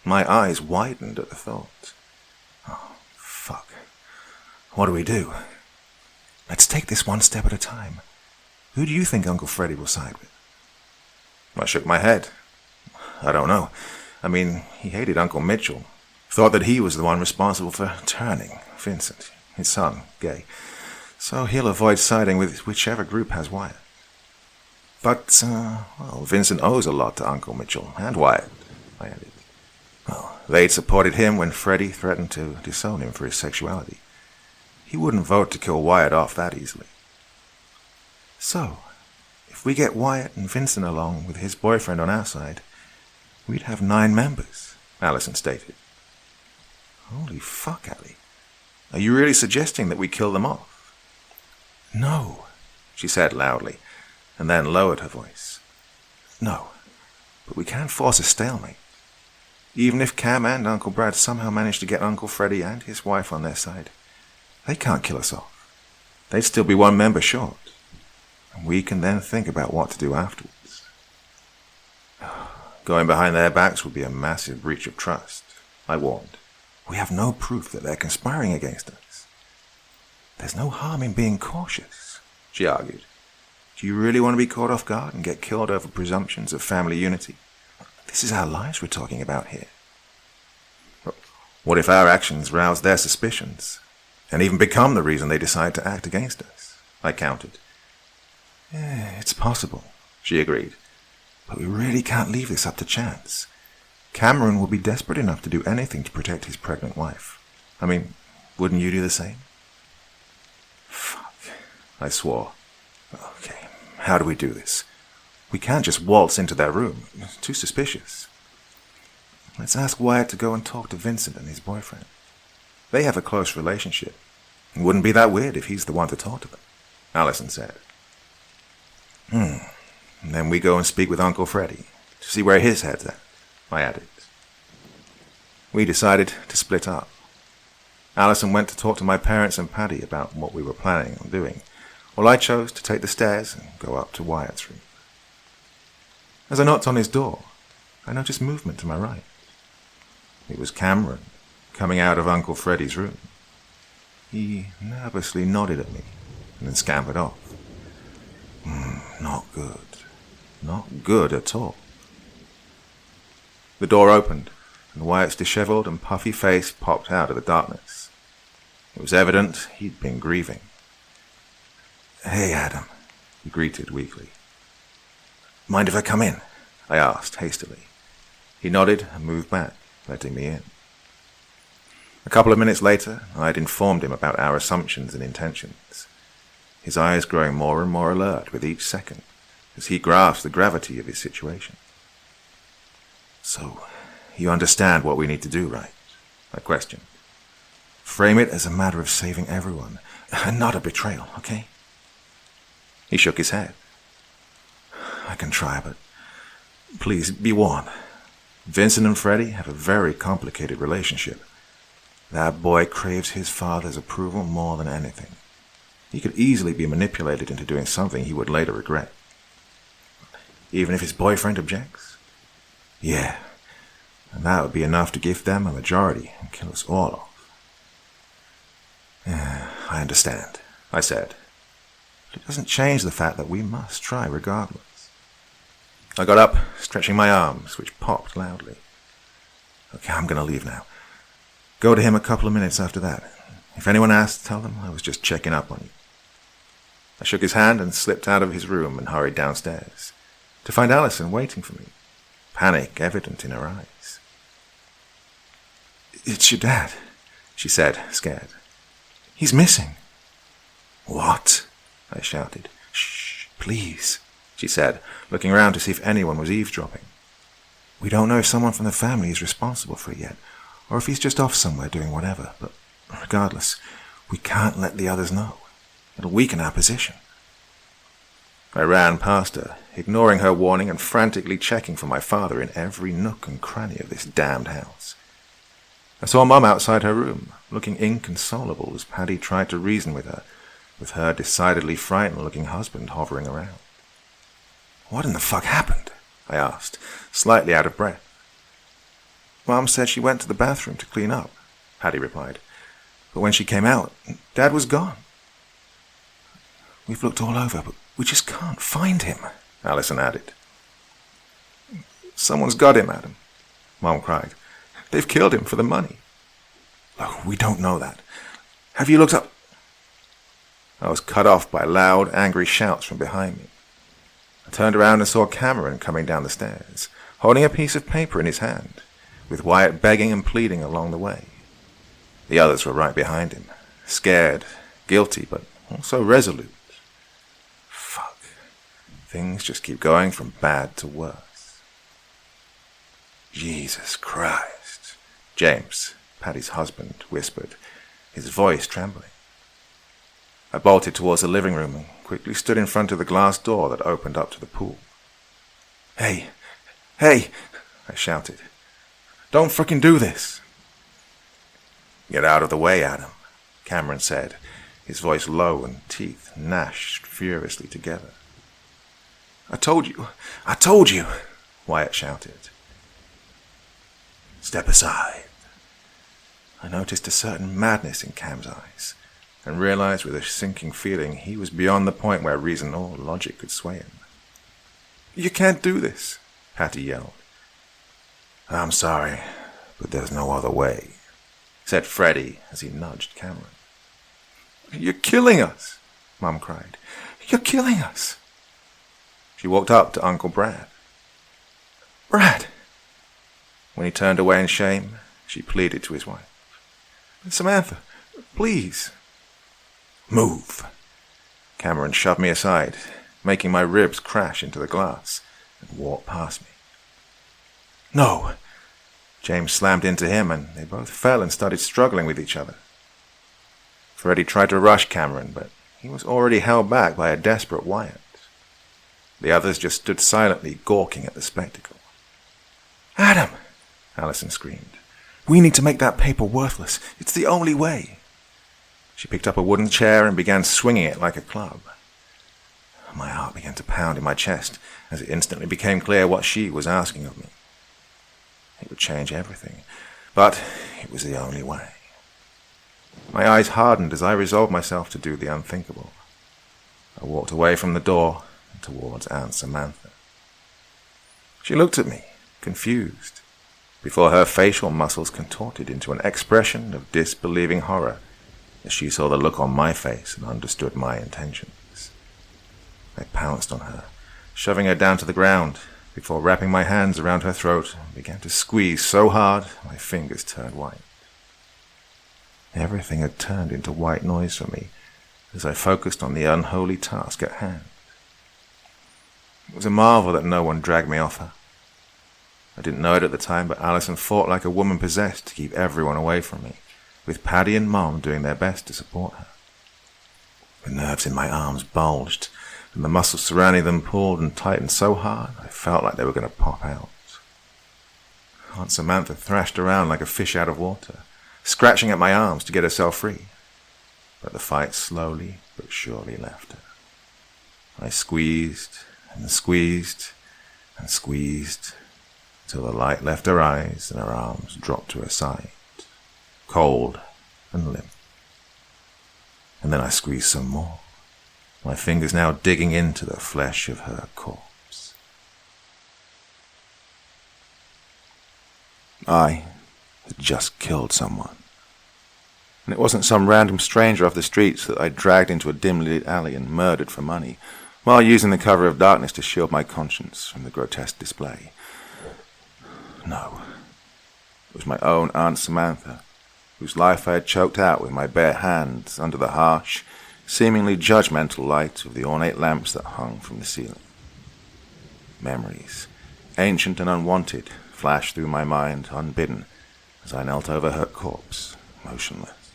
My eyes widened at the thought. "Oh, fuck. What do we do?" "Let's take this one step at a time. Who do you think Uncle Freddie will side with?" I shook my head. "I don't know. I mean, he hated Uncle Mitchell. Thought that he was the one responsible for turning Vincent, his son, gay. So he'll avoid siding with whichever group has Wyatt. But, Vincent owes a lot to Uncle Mitchell and Wyatt," I added. "Well, they'd supported him when Freddie threatened to disown him for his sexuality. He wouldn't vote to kill Wyatt off that easily." "So, if we get Wyatt and Vincent along with his boyfriend on our side, we'd have 9 members," Allison stated. Holy fuck, Allie. Are you really suggesting that we kill them off? No, she said loudly, and then lowered her voice. No, but we can't force a stalemate. Even if Cam and Uncle Brad somehow manage to get Uncle Freddie and his wife on their side, they can't kill us off. They'd still be one member short, and we can then think about what to do afterwards. Going behind their backs would be a massive breach of trust, I warned. We have no proof that they're conspiring against us. There's no harm in being cautious, she argued. Do you really want to be caught off guard and get killed over presumptions of family unity? This is our lives we're talking about here. What if our actions rouse their suspicions, and even become the reason they decide to act against us? I countered. It's possible, she agreed. But we really can't leave this up to chance. Cameron will be desperate enough to do anything to protect his pregnant wife. I mean, wouldn't you do the same? Fuck, I swore. Okay, how do we do this? We can't just waltz into their room. It's too suspicious. Let's ask Wyatt to go and talk to Vincent and his boyfriend. They have a close relationship. It wouldn't be that weird if he's the one to talk to them, Allison said. And then we go and speak with Uncle Freddie to see where his head's at, I added. We decided to split up. Allison went to talk to my parents and Paddy about what we were planning on doing, while I chose to take the stairs and go up to Wyatt's room. As I knocked on his door, I noticed movement to my right. It was Cameron, coming out of Uncle Freddie's room. He nervously nodded at me and then scampered off. Not good. Not good at all. The door opened, and Wyatt's disheveled and puffy face popped out of the darkness. It was evident he'd been grieving. Hey, Adam, he greeted weakly. Mind if I come in? I asked hastily. He nodded and moved back, letting me in. A couple of minutes later, I'd informed him about our assumptions and intentions, his eyes growing more and more alert with each second as he grasped the gravity of his situation. So, you understand what we need to do, right? I questioned. Frame it as a matter of saving everyone, and not a betrayal, okay? He shook his head. I can try, but please be warned. Vincent and Freddie have a very complicated relationship. That boy craves his father's approval more than anything. He could easily be manipulated into doing something he would later regret. Even if his boyfriend objects? Yeah, and that would be enough to give them a majority and kill us all off. I understand, I said. But it doesn't change the fact that we must try regardless. I got up, stretching my arms, which popped loudly. Okay, I'm going to leave now. Go to him a couple of minutes after that. If anyone asks, tell them I was just checking up on you. I shook his hand and slipped out of his room and hurried downstairs, to find Allison waiting for me, panic evident in her eyes. It's your dad, she said, scared. He's missing. What? I shouted. Shh, please, she said, looking around to see if anyone was eavesdropping. We don't know if someone from the family is responsible for it yet, or if he's just off somewhere doing whatever, but regardless, we can't let the others know. It'll weaken our position. I ran past her, ignoring her warning and frantically checking for my father in every nook and cranny of this damned house. I saw Mum outside her room, looking inconsolable as Paddy tried to reason with her decidedly frightened-looking husband hovering around. What in the fuck happened? I asked, slightly out of breath. Mum said she went to the bathroom to clean up, Paddy replied. But when she came out, Dad was gone. We've looked all over, but we just can't find him, Allison added. Someone's got him, Adam, Mum cried. They've killed him for the money. Oh, we don't know that. Have you looked up? I was cut off by loud, angry shouts from behind me. I turned around and saw Cameron coming down the stairs, holding a piece of paper in his hand, with Wyatt begging and pleading along the way. The others were right behind him, scared, guilty, but also resolute. Fuck. Things just keep going from bad to worse. Jesus Christ. James, Paddy's husband, whispered, his voice trembling. I bolted towards the living room and quickly stood in front of the glass door that opened up to the pool. "Hey! Hey!" I shouted. "Don't frickin' do this!" "Get out of the way, Adam," Cameron said, his voice low and teeth gnashed furiously together. I told you, Wyatt shouted. "Step aside." I noticed a certain madness in Cam's eyes, and realized with a sinking feeling he was beyond the point where reason or logic could sway him. "You can't do this," Patty yelled. "I'm sorry, but there's no other way," said Freddie as he nudged Cameron. "You're killing us," Mum cried. "You're killing us." She walked up to Uncle Brad. "Brad!" When he turned away in shame, she pleaded to his wife. "Samantha, please." "Move." Cameron shoved me aside, making my ribs crash into the glass, and walked past me. "No." James slammed into him, and they both fell and started struggling with each other. Freddie tried to rush Cameron, but he was already held back by a desperate Wyatt. The others just stood silently, gawking at the spectacle. "Adam!" Allison screamed. "We need to make that paper worthless. It's the only way." She picked up a wooden chair and began swinging it like a club. My heart began to pound in my chest as it instantly became clear what she was asking of me. It would change everything, but it was the only way. My eyes hardened as I resolved myself to do the unthinkable. I walked away from the door and towards Aunt Samantha. She looked at me, confused, before her facial muscles contorted into an expression of disbelieving horror as she saw the look on my face and understood my intentions. I pounced on her, shoving her down to the ground, before wrapping my hands around her throat and began to squeeze so hard my fingers turned white. Everything had turned into white noise for me as I focused on the unholy task at hand. It was a marvel that no one dragged me off her. I didn't know it at the time, but Allison fought like a woman possessed to keep everyone away from me, with Paddy and Mom doing their best to support her. The nerves in my arms bulged, and the muscles surrounding them pulled and tightened so hard I felt like they were going to pop out. Aunt Samantha thrashed around like a fish out of water, scratching at my arms to get herself free, but the fight slowly but surely left her. I squeezed and squeezed and squeezed till the light left her eyes and her arms dropped to her side, cold and limp. And then I squeezed some more, my fingers now digging into the flesh of her corpse. I had just killed someone. And it wasn't some random stranger off the streets that I dragged into a dimly lit alley and murdered for money, while using the cover of darkness to shield my conscience from the grotesque display. No, it was my own Aunt Samantha, whose life I had choked out with my bare hands under the harsh, seemingly judgmental light of the ornate lamps that hung from the ceiling. Memories, ancient and unwanted, flashed through my mind unbidden as I knelt over her corpse, motionless.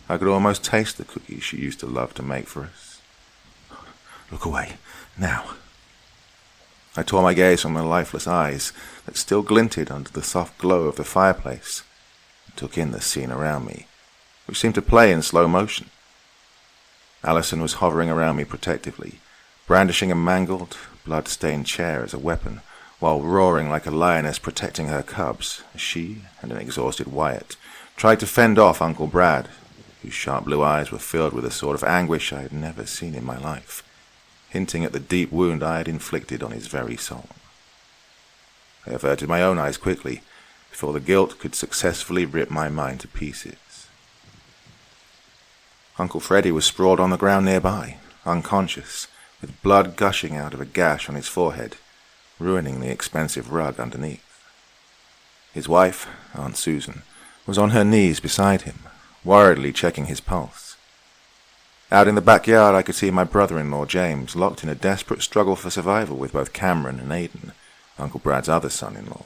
I could almost taste the cookies she used to love to make for us. "Look away, now." I tore my gaze from her lifeless eyes that still glinted under the soft glow of the fireplace and took in the scene around me, which seemed to play in slow motion. Allison was hovering around me protectively, brandishing a mangled, blood-stained chair as a weapon, while roaring like a lioness protecting her cubs as she and an exhausted Wyatt tried to fend off Uncle Brad, whose sharp blue eyes were filled with a sort of anguish I had never seen in my life, hinting at the deep wound I had inflicted on his very soul. I averted my own eyes quickly, before the guilt could successfully rip my mind to pieces. Uncle Freddie was sprawled on the ground nearby, unconscious, with blood gushing out of a gash on his forehead, ruining the expensive rug underneath. His wife, Aunt Susan, was on her knees beside him, worriedly checking his pulse. Out in the backyard I could see my brother-in-law James locked in a desperate struggle for survival with both Cameron and Aidan, Uncle Brad's other son-in-law.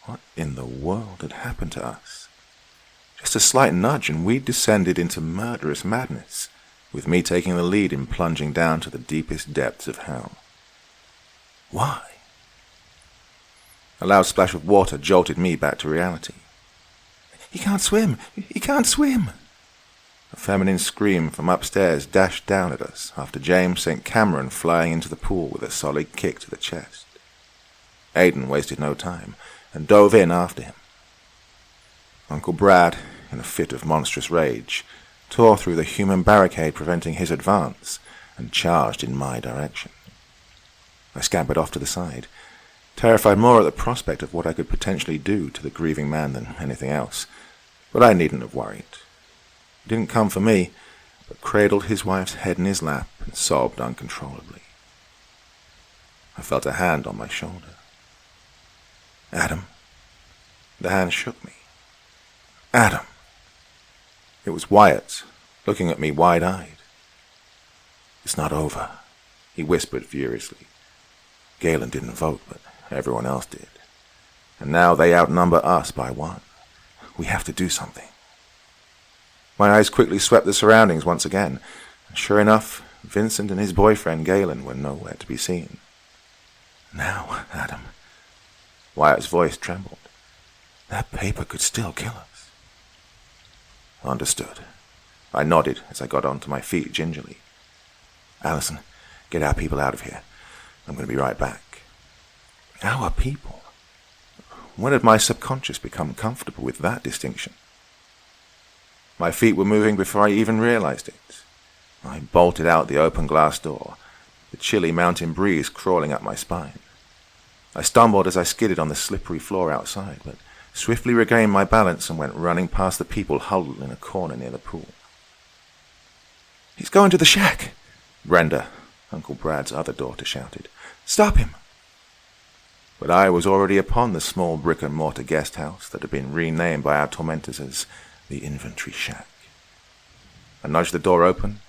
What in the world had happened to us? Just a slight nudge and we'd descended into murderous madness, with me taking the lead in plunging down to the deepest depths of hell. Why? A loud splash of water jolted me back to reality. "He can't swim! He can't swim!" A feminine scream from upstairs dashed down at us after James sent Cameron flying into the pool with a solid kick to the chest. Aidan wasted no time and dove in after him. Uncle Brad, in a fit of monstrous rage, tore through the human barricade preventing his advance and charged in my direction. I scampered off to the side, terrified more at the prospect of what I could potentially do to the grieving man than anything else, but I needn't have worried. He didn't come for me, but cradled his wife's head in his lap and sobbed uncontrollably. I felt a hand on my shoulder. "Adam." The hand shook me. "Adam." It was Wyatt, looking at me wide-eyed. "It's not over," he whispered furiously. "Galen didn't vote, but everyone else did. And now they outnumber us by 1. We have to do something." My eyes quickly swept the surroundings once again, and sure enough, Vincent and his boyfriend Galen were nowhere to be seen. "Now, Adam." Wyatt's voice trembled. "That paper could still kill us." "Understood." I nodded as I got onto my feet gingerly. "Allison, get our people out of here. I'm going to be right back." Our people? When had my subconscious become comfortable with that distinction? My feet were moving before I even realized it. I bolted out the open glass door, the chilly mountain breeze crawling up my spine. I stumbled as I skidded on the slippery floor outside, but swiftly regained my balance and went running past the people huddled in a corner near the pool. "He's going to the shack!" Brenda, Uncle Brad's other daughter, shouted. "Stop him!" But I was already upon the small brick-and-mortar guest house that had been renamed by our tormentors as the Inventory Shack. I nudged the door open,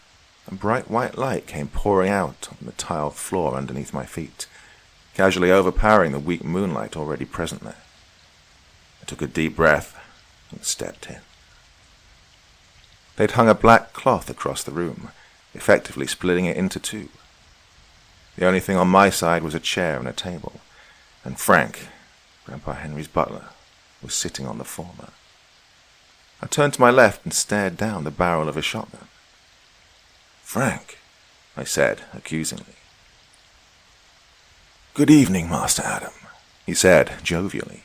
and bright white light came pouring out on the tiled floor underneath my feet, casually overpowering the weak moonlight already present there. I took a deep breath and stepped in. They'd hung a black cloth across the room, effectively splitting it into 2. The only thing on my side was a chair and a table, and Frank, Grandpa Henry's butler, was sitting on the former. I turned to my left and stared down the barrel of a shotgun. "Frank," I said accusingly. "Good evening, Master Adam," he said jovially.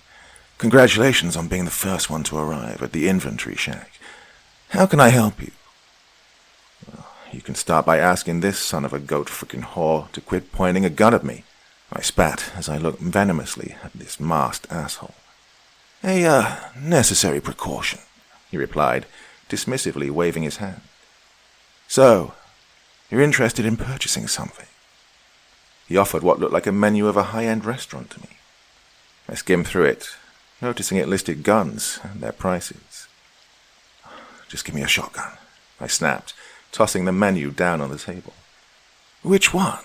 "Congratulations on being the first one to arrive at the Inventory Shack. How can I help you?" "Well, you can start by asking this son of a goat-frickin' whore to quit pointing a gun at me," I spat as I looked venomously at this masked asshole. "A necessary precaution," he replied, dismissively waving his hand. "So, you're interested in purchasing something?" He offered what looked like a menu of a high-end restaurant to me. I skimmed through it, noticing it listed guns and their prices. "Just give me a shotgun," I snapped, tossing the menu down on the table. "Which one?"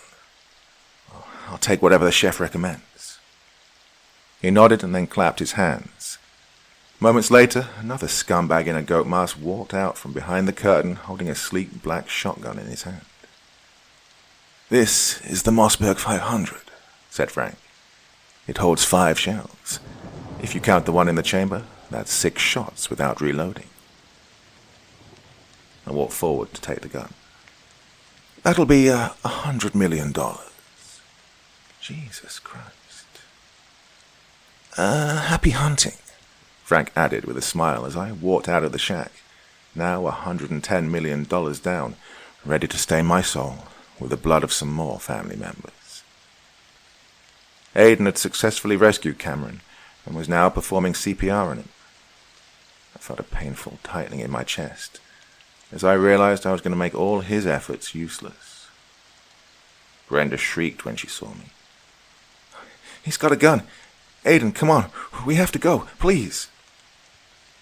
"I'll take whatever the chef recommends." He nodded and then clapped his hands. Moments later, another scumbag in a goat mask walked out from behind the curtain holding a sleek black shotgun in his hand. "This is the Mossberg 500, said Frank. "It holds 5 shells. If you count the one in the chamber, that's 6 shots without reloading." I walked forward to take the gun. "That'll be $100 million. Jesus Christ. Happy hunting," Frank added with a smile as I walked out of the shack, now $110 million down, ready to stain my soul with the blood of some more family members. Aidan had successfully rescued Cameron and was now performing CPR on him. I felt a painful tightening in my chest as I realized I was going to make all his efforts useless. Brenda shrieked when she saw me. "He's got a gun! Aidan, come on! We have to go! Please!"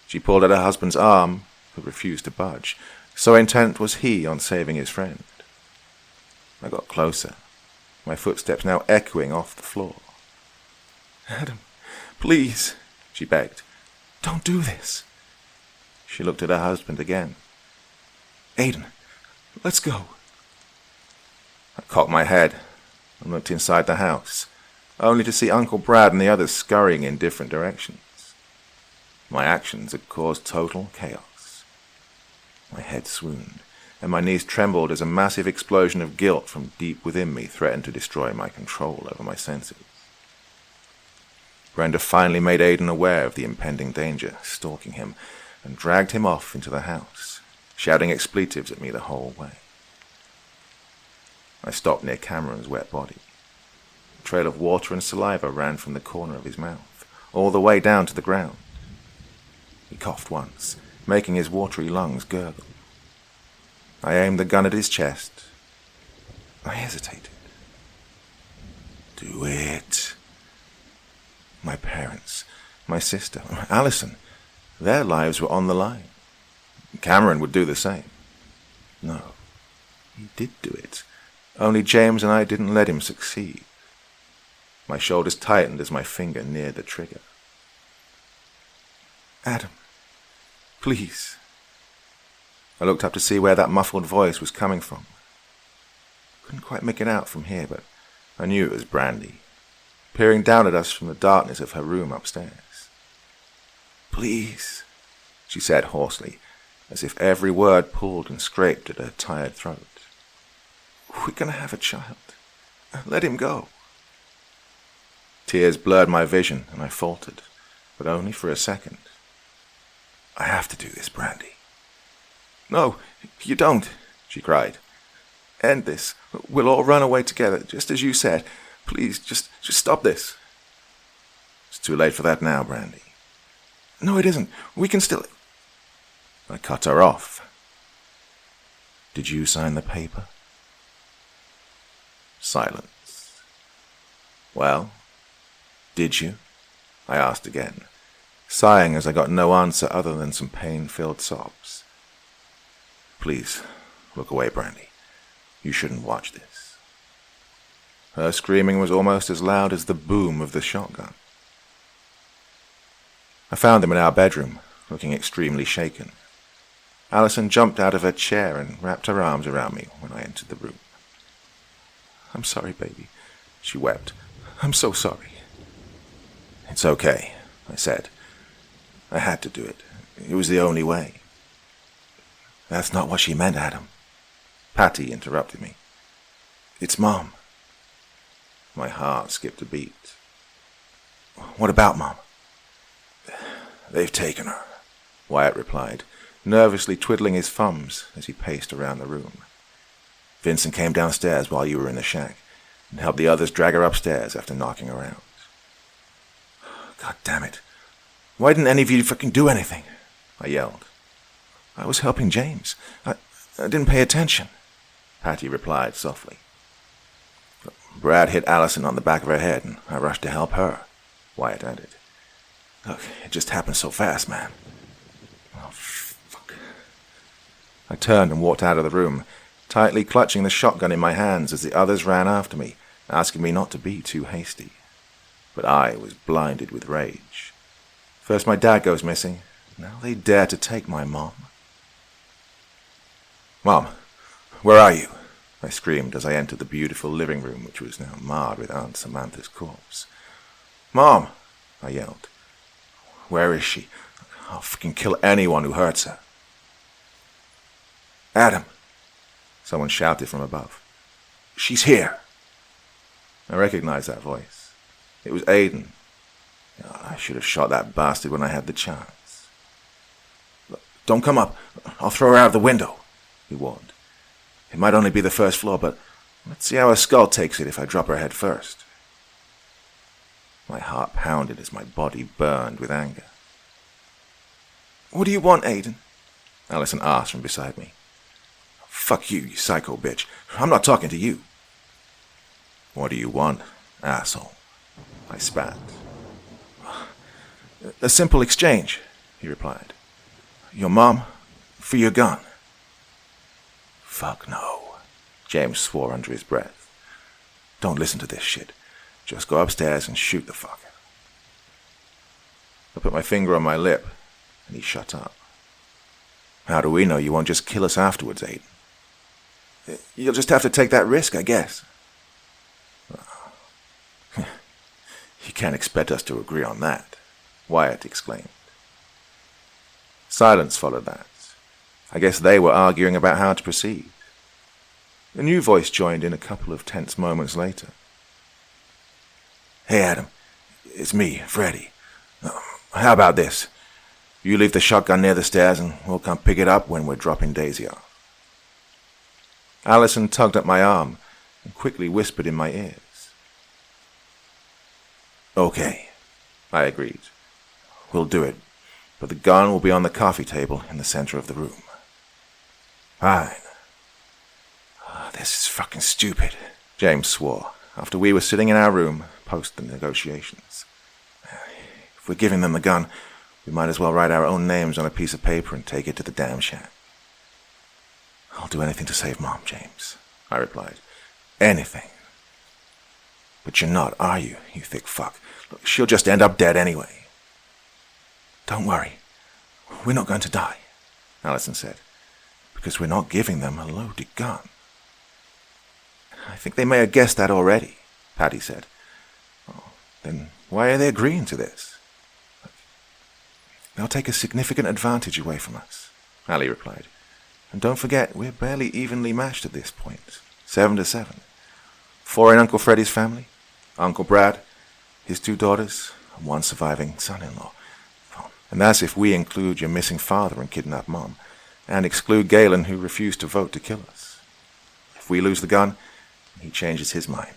She pulled at her husband's arm, who refused to budge, so intent was he on saving his friend. I got closer, my footsteps now echoing off the floor. "Adam, please!" she begged. "Don't do this." She looked at her husband again. "Aiden, let's go." I cocked my head and looked inside the house, only to see Uncle Brad and the others scurrying in different directions. My actions had caused total chaos. My head swooned, and my knees trembled as a massive explosion of guilt from deep within me threatened to destroy my control over my senses. Brenda finally made Aiden aware of the impending danger stalking him and dragged him off into the house, shouting expletives at me the whole way. I stopped near Cameron's wet body. A trail of water and saliva ran from the corner of his mouth, all the way down to the ground. He coughed once, making his watery lungs gurgle. I aimed the gun at his chest. I hesitated. "Do it." My parents, my sister, Allison, their lives were on the line. Cameron would do the same. No, he did do it. Only James and I didn't let him succeed. My shoulders tightened as my finger neared the trigger. "Adam, please." I looked up to see where that muffled voice was coming from. Couldn't quite make it out from here, but I knew it was Brandy, peering down at us from the darkness of her room upstairs. "Please," she said hoarsely, as if every word pulled and scraped at her tired throat. "We're going to have a child. Let him go." Tears blurred my vision, and I faltered, but only for a second. "I have to do this, Brandy." "No, you don't," she cried. "End this. We'll all run away together, just as you said. Please, just stop this." "It's too late for that now, Brandy." "No, it isn't. We can still—" I cut her off. "Did you sign the paper?" Silence. "Well, did you?" I asked again, sighing as I got no answer other than some pain-filled sobs. "Please, look away, Brandy. You shouldn't watch this." Her screaming was almost as loud as the boom of the shotgun. I found them in our bedroom, looking extremely shaken. Allison jumped out of her chair and wrapped her arms around me when I entered the room. "I'm sorry, baby," she wept. "I'm so sorry." "It's okay," I said. "I had to do it. It was the only way." "That's not what she meant, Adam." Patty interrupted me. "It's Mom." My heart skipped a beat. "What about Mom?" "They've taken her," Wyatt replied, nervously twiddling his thumbs as he paced around the room. "Vincent came downstairs while you were in the shack and helped the others drag her upstairs after knocking her out." "God damn it. Why didn't any of you fucking do anything?" I yelled. "I was helping James. I didn't pay attention," Patty replied softly. "Brad hit Allison on the back of her head and I rushed to help her," Wyatt added. "Look, it just happened so fast, man." "Oh, fuck." I turned and walked out of the room, tightly clutching the shotgun in my hands as the others ran after me, asking me not to be too hasty. But I was blinded with rage. First my dad goes missing, now they dare to take my mom. "Mom, where are you?" I screamed as I entered the beautiful living room, which was now marred with Aunt Samantha's corpse. "Mom!" I yelled. "Where is she? I'll fucking kill anyone who hurts her." "Adam!" Someone shouted from above. "She's here!" I recognized that voice. It was Aiden. I should have shot that bastard when I had the chance. "Don't come up. I'll throw her out of the window," he warned. "It might only be the first floor, but let's see how her skull takes it if I drop her head first." My heart pounded as my body burned with anger. "What do you want, Aiden?" Allison asked from beside me. "Fuck you, you psycho bitch. I'm not talking to you." "What do you want, asshole?" I spat. "A simple exchange," he replied. "Your mom for your gun." "Fuck no," James swore under his breath. "Don't listen to this shit. Just go upstairs and shoot the fucker." I put my finger on my lip, and he shut up. How do we know you won't just kill us afterwards, Aiden? You'll just have to take that risk, I guess. You can't expect us to agree on that, Wyatt exclaimed. Silence followed that. I guess they were arguing about how to proceed. A new voice joined in a couple of tense moments later. Hey, Adam. It's me, Freddy. How about this? You leave the shotgun near the stairs and we'll come pick it up when we're dropping Daisy off. Allison tugged at my arm and quickly whispered in my ears. Okay, I agreed. We'll do it, but the gun will be on the coffee table in the center of the room. Fine. This is fucking stupid, James swore, after we were sitting in our room post the negotiations. If we're giving them the gun, we might as well write our own names on a piece of paper and take it to the damn shack. I'll do anything to save Mom, James, I replied. Anything. But you're not, are you, you thick fuck? Look, she'll just end up dead anyway. Don't worry. We're not going to die, Allison said, because we're not giving them a loaded gun. I think they may have guessed that already, Patty said. Oh, then why are they agreeing to this? They'll take a significant advantage away from us, Allie replied. And don't forget, we're barely evenly matched at this point. 7-7. 4 in Uncle Freddy's family, Uncle Brad, his 2 daughters, and 1 surviving son-in-law. And that's if we include your missing father and kidnapped Mom, and exclude Galen, who refused to vote to kill us. If we lose the gun, he changes his mind.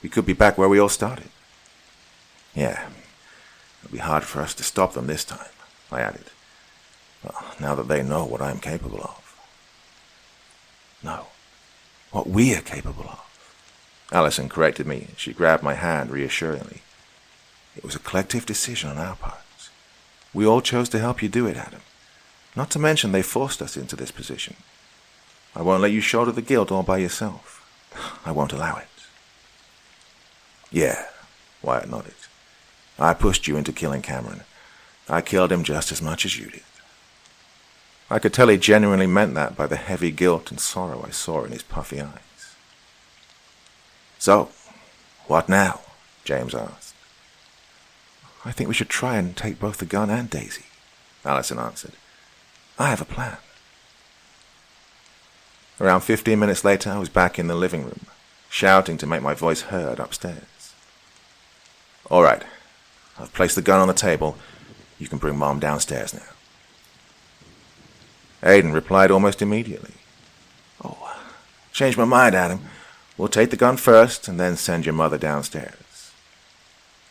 We could be back where we all started. Yeah, it'll be hard for us to stop them this time, I added. Well, now that they know what I'm capable of. No, what we are capable of. Allison corrected me. She grabbed my hand reassuringly. It was a collective decision on our parts. We all chose to help you do it, Adam. Not to mention they forced us into this position. I won't let you shoulder the guilt all by yourself. I won't allow it. Yeah, Wyatt nodded. I pushed you into killing Cameron. I killed him just as much as you did. I could tell he genuinely meant that by the heavy guilt and sorrow I saw in his puffy eyes. So, what now? James asked. I think we should try and take both the gun and Daisy, Allison answered. I have a plan. Around 15 minutes later, I was back in the living room, shouting to make my voice heard upstairs. All right, I've placed the gun on the table. You can bring Mom downstairs now. Aiden replied almost immediately. Oh, changed my mind, Adam. We'll take the gun first and then send your mother downstairs.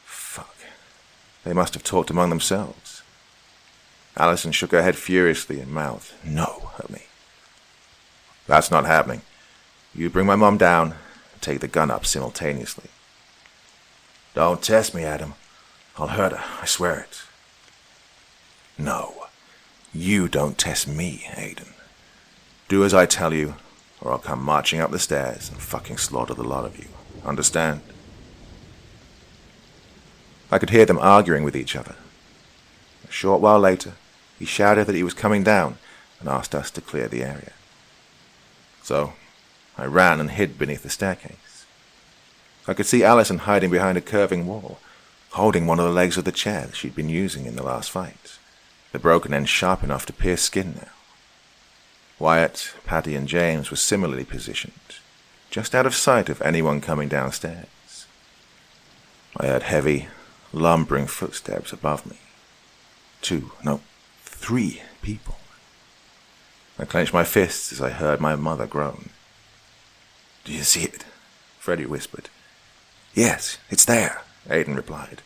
Fuck. They must have talked among themselves. Allison shook her head furiously and mouthed no at me. That's not happening. You bring my mom down and take the gun up simultaneously. Don't test me, Adam. I'll hurt her, I swear it. No, you don't test me, Aiden. Do as I tell you, or I'll come marching up the stairs and fucking slaughter the lot of you. Understand? I could hear them arguing with each other. A short while later, he shouted that he was coming down and asked us to clear the area. So, I ran and hid beneath the staircase. I could see Allison hiding behind a curving wall, holding one of the legs of the chair she'd been using in the last fight, the broken end sharp enough to pierce skin now. Wyatt, Patty, and James were similarly positioned, just out of sight of anyone coming downstairs. I heard heavy, lumbering footsteps above me. 3 people. I clenched my fists as I heard my mother groan. Do you see it? Freddy whispered. Yes, it's there, Aiden replied.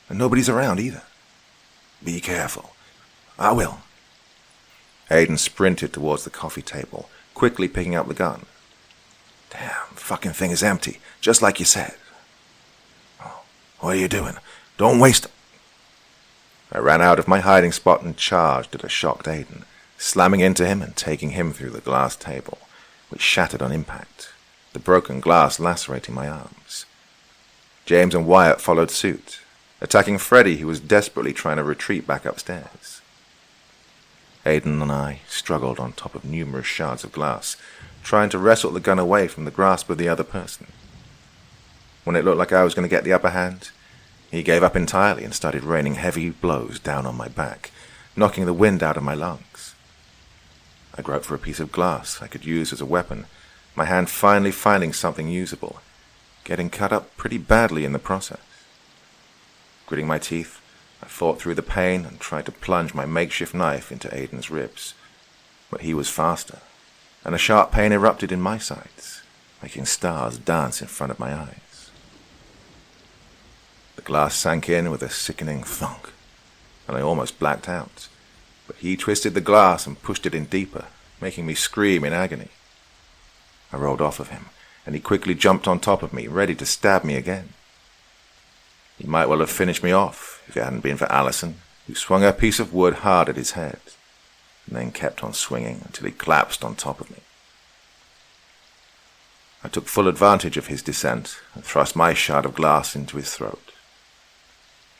And nobody's around either. Be careful. I will. Aiden sprinted towards the coffee table, quickly picking up the gun. Damn, fucking thing is empty, just like you said. Oh, what are you doing? Don't waste it. I ran out of my hiding spot and charged at a shocked Aiden, slamming into him and taking him through the glass table, which shattered on impact, the broken glass lacerating my arms. James and Wyatt followed suit, attacking Freddy, who was desperately trying to retreat back upstairs. Aiden and I struggled on top of numerous shards of glass, trying to wrestle the gun away from the grasp of the other person. When it looked like I was going to get the upper hand, he gave up entirely and started raining heavy blows down on my back, knocking the wind out of my lungs. I groped for a piece of glass I could use as a weapon, my hand finally finding something usable, getting cut up pretty badly in the process. Gritting my teeth, I fought through the pain and tried to plunge my makeshift knife into Aiden's ribs, but he was faster, and a sharp pain erupted in my sides, making stars dance in front of my eyes. The glass sank in with a sickening thunk, and I almost blacked out, but he twisted the glass and pushed it in deeper, making me scream in agony. I rolled off of him, and he quickly jumped on top of me, ready to stab me again. He might well have finished me off if it hadn't been for Allison, who swung her piece of wood hard at his head, and then kept on swinging until he collapsed on top of me. I took full advantage of his descent and thrust my shard of glass into his throat.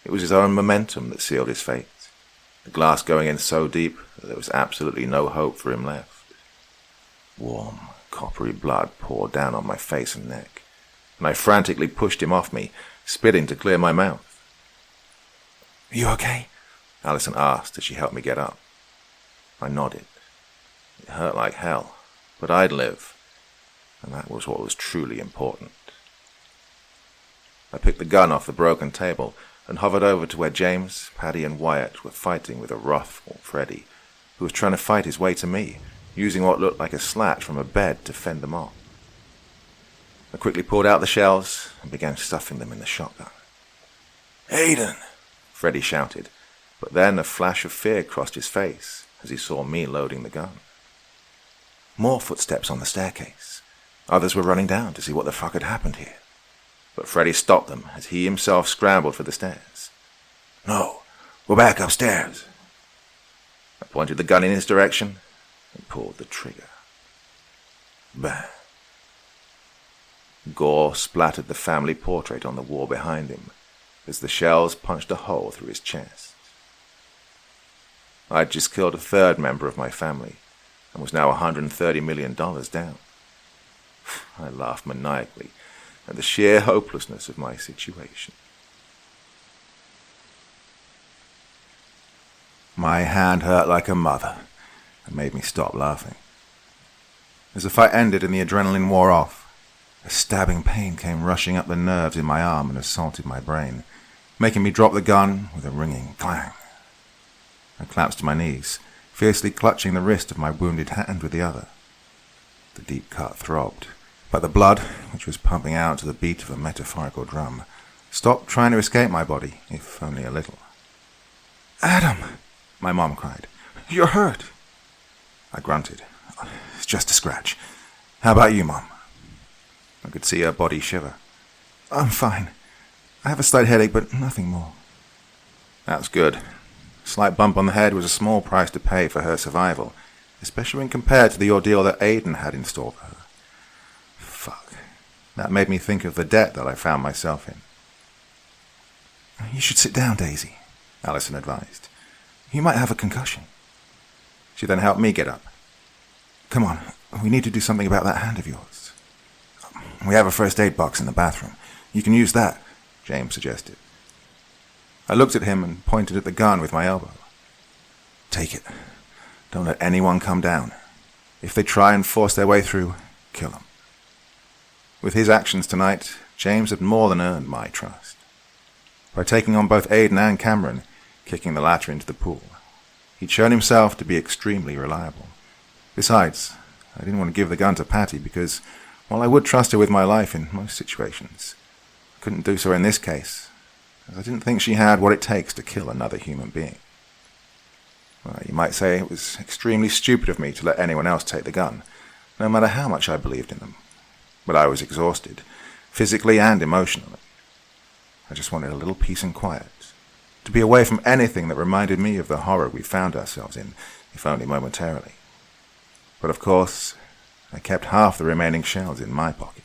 It was his own momentum that sealed his fate, the glass going in so deep that there was absolutely no hope for him left. Warm, coppery blood poured down on my face and neck, and I frantically pushed him off me, spitting to clear my mouth. "You okay?" Allison asked as she helped me get up. I nodded. It hurt like hell, but I'd live, and that was what was truly important. I picked the gun off the broken table and hovered over to where James, Paddy, and Wyatt were fighting with a wrathful Freddy, who was trying to fight his way to me, using what looked like a slat from a bed to fend them off. I quickly pulled out the shells and began stuffing them in the shotgun. "Aiden!" Freddy shouted, but then a flash of fear crossed his face as he saw me loading the gun. More footsteps on the staircase. Others were running down to see what the fuck had happened here. But Freddy stopped them as he himself scrambled for the stairs. "No, we're back upstairs." I pointed the gun in his direction and pulled the trigger. Bang. Gore splattered the family portrait on the wall behind him as the shells punched a hole through his chest. I'd just killed a third member of my family and was now $130 million down. I laughed maniacally at the sheer hopelessness of my situation. My hand hurt like a mother and made me stop laughing. As the fight ended and the adrenaline wore off, a stabbing pain came rushing up the nerves in my arm and assaulted my brain, making me drop the gun with a ringing clang. I collapsed to my knees, fiercely clutching the wrist of my wounded hand with the other. The deep cut throbbed, but the blood, which was pumping out to the beat of a metaphorical drum, stopped trying to escape my body, if only a little. "Adam!" my mom cried. "You're hurt!" I grunted. "It's just a scratch. How about you, Mom?" I could see her body shiver. "I'm fine. I have a slight headache, but nothing more." That's good. A slight bump on the head was a small price to pay for her survival, especially when compared to the ordeal that Aiden had in store for her. Fuck. That made me think of the debt that I found myself in. "You should sit down, Daisy," Allison advised. "You might have a concussion." She then helped me get up. "Come on, we need to do something about that hand of yours." "We have a first aid box in the bathroom. You can use that," James suggested. I looked at him and pointed at the gun with my elbow. "Take it. Don't let anyone come down. If they try and force their way through, kill them." With his actions tonight, James had more than earned my trust. By taking on both Aiden and Cameron, kicking the latter into the pool, he'd shown himself to be extremely reliable. Besides, I didn't want to give the gun to Patty because, while I would trust her with my life in most situations, I couldn't do so in this case, as I didn't think she had what it takes to kill another human being. Well, you might say it was extremely stupid of me to let anyone else take the gun, no matter how much I believed in them. But I was exhausted, physically and emotionally. I just wanted a little peace and quiet, to be away from anything that reminded me of the horror we found ourselves in, if only momentarily. But of course, I kept half the remaining shells in my pocket.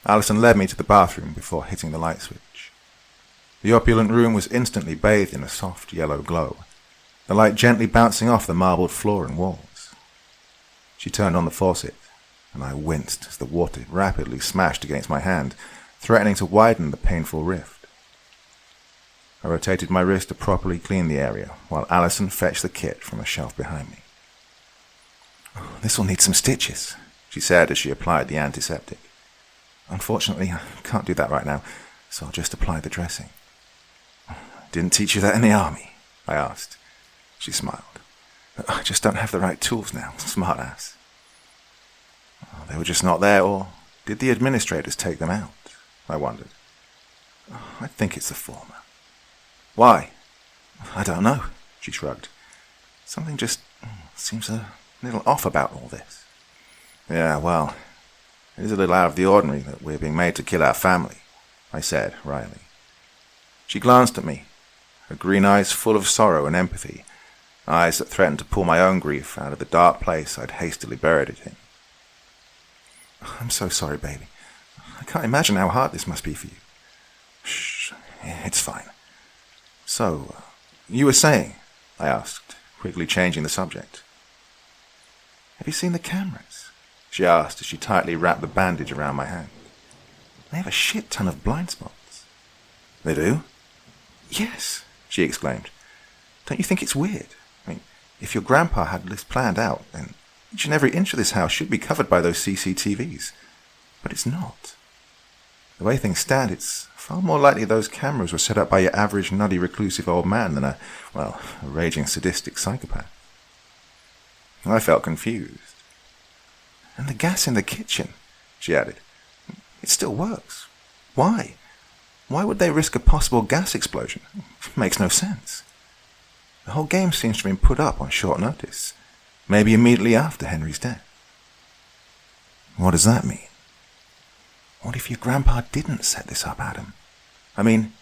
Allison led me to the bathroom before hitting the light switch. The opulent room was instantly bathed in a soft yellow glow, the light gently bouncing off the marbled floor and walls. She turned on the faucet, and I winced as the water rapidly smashed against my hand, threatening to widen the painful rift. I rotated my wrist to properly clean the area, while Alison fetched the kit from a shelf behind me. "This will need some stitches," she said as she applied the antiseptic. "Unfortunately, I can't do that right now, so I'll just apply the dressing." "Didn't teach you that in the army?" I asked. She smiled. "I just don't have the right tools now, smartass." They were just not there, or did the administrators take them out? I wondered. I think it's the former. "Why?" "I don't know," she shrugged. "Something just seems a little off about all this." "Yeah, well, it is a little out of the ordinary that we're being made to kill our family," I said wryly. She glanced at me, her green eyes full of sorrow and empathy, eyes that threatened to pull my own grief out of the dark place I'd hastily buried it in. "I'm so sorry, baby. I can't imagine how hard this must be for you." "Shh, it's fine. So, you were saying," I asked, quickly changing the subject. "Have you seen the cameras?" she asked as she tightly wrapped the bandage around my hand. "They have a shit ton of blind spots." "They do?" "Yes," she exclaimed. "Don't you think it's weird? I mean, if your grandpa had this planned out, then each and every inch of this house should be covered by those CCTVs. But it's not. The way things stand, it's far more likely those cameras were set up by your average nutty reclusive old man than a raging sadistic psychopath." I felt confused. "And the gas in the kitchen," she added. "It still works. Why? Why would they risk a possible gas explosion? It makes no sense. The whole game seems to have been put up on short notice, maybe immediately after Henry's death." "What does that mean?" "What if your grandpa didn't set this up, Adam? I mean,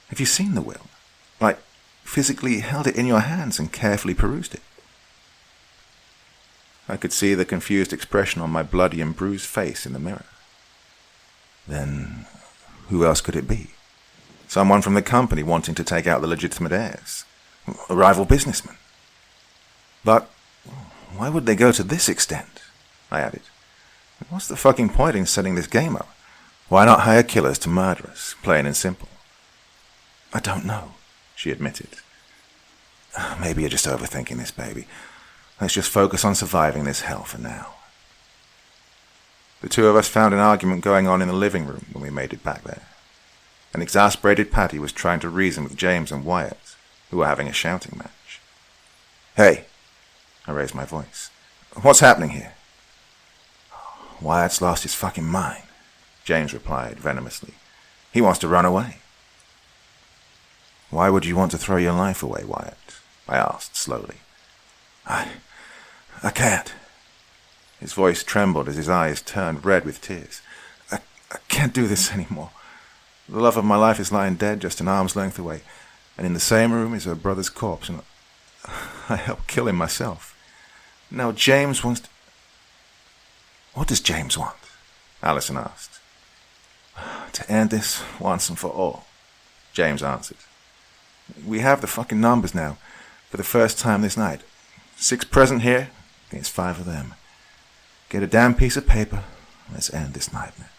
have you seen the will? Like, physically held it in your hands and carefully perused it?" I could see the confused expression on my bloody and bruised face in the mirror. Then, who else could it be? Someone from the company wanting to take out the legitimate heirs? A rival businessman? "But why would they go to this extent?" I added. "What's the fucking point in setting this game up? Why not hire killers to murder us, plain and simple?" "I don't know," she admitted. "Maybe you're just overthinking this, baby. Let's just focus on surviving this hell for now." The two of us found an argument going on in the living room when we made it back there. An exasperated Patty was trying to reason with James and Wyatt, who were having a shouting match. "Hey," I raised my voice. "What's happening here?" "Wyatt's lost his fucking mind," James replied venomously. "He wants to run away." "Why would you want to throw your life away, Wyatt?" I asked slowly. I can't." His voice trembled as his eyes turned red with tears. I can't do this anymore. The love of my life is lying dead just an arm's length away, and in the same room is her brother's corpse, and I helped kill him myself. Now James wants to... "What does James want?" Alison asked. "To end this once and for all," James answered. "We have the fucking numbers now, for the first time this night. 6 present here against 5 of them. Get a damn piece of paper, and let's end this nightmare."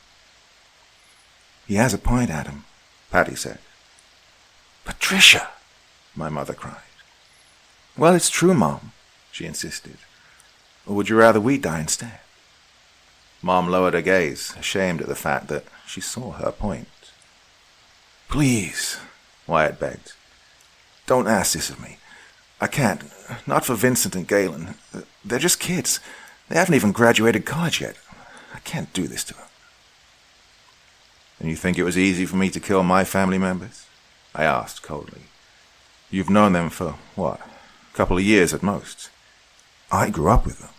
"He has a point, Adam," Patty said. "Patricia!" my mother cried. "Well, it's true, Mom," she insisted. "Or would you rather we die instead?" Mom lowered her gaze, ashamed at the fact that she saw her point. "Please," Wyatt begged. "Don't ask this of me. I can't. Not for Vincent and Galen. They're just kids. They haven't even graduated college yet. I can't do this to them." "And you think it was easy for me to kill my family members?" I asked coldly. "You've known them for, what, a couple of years at most." "I grew up with them."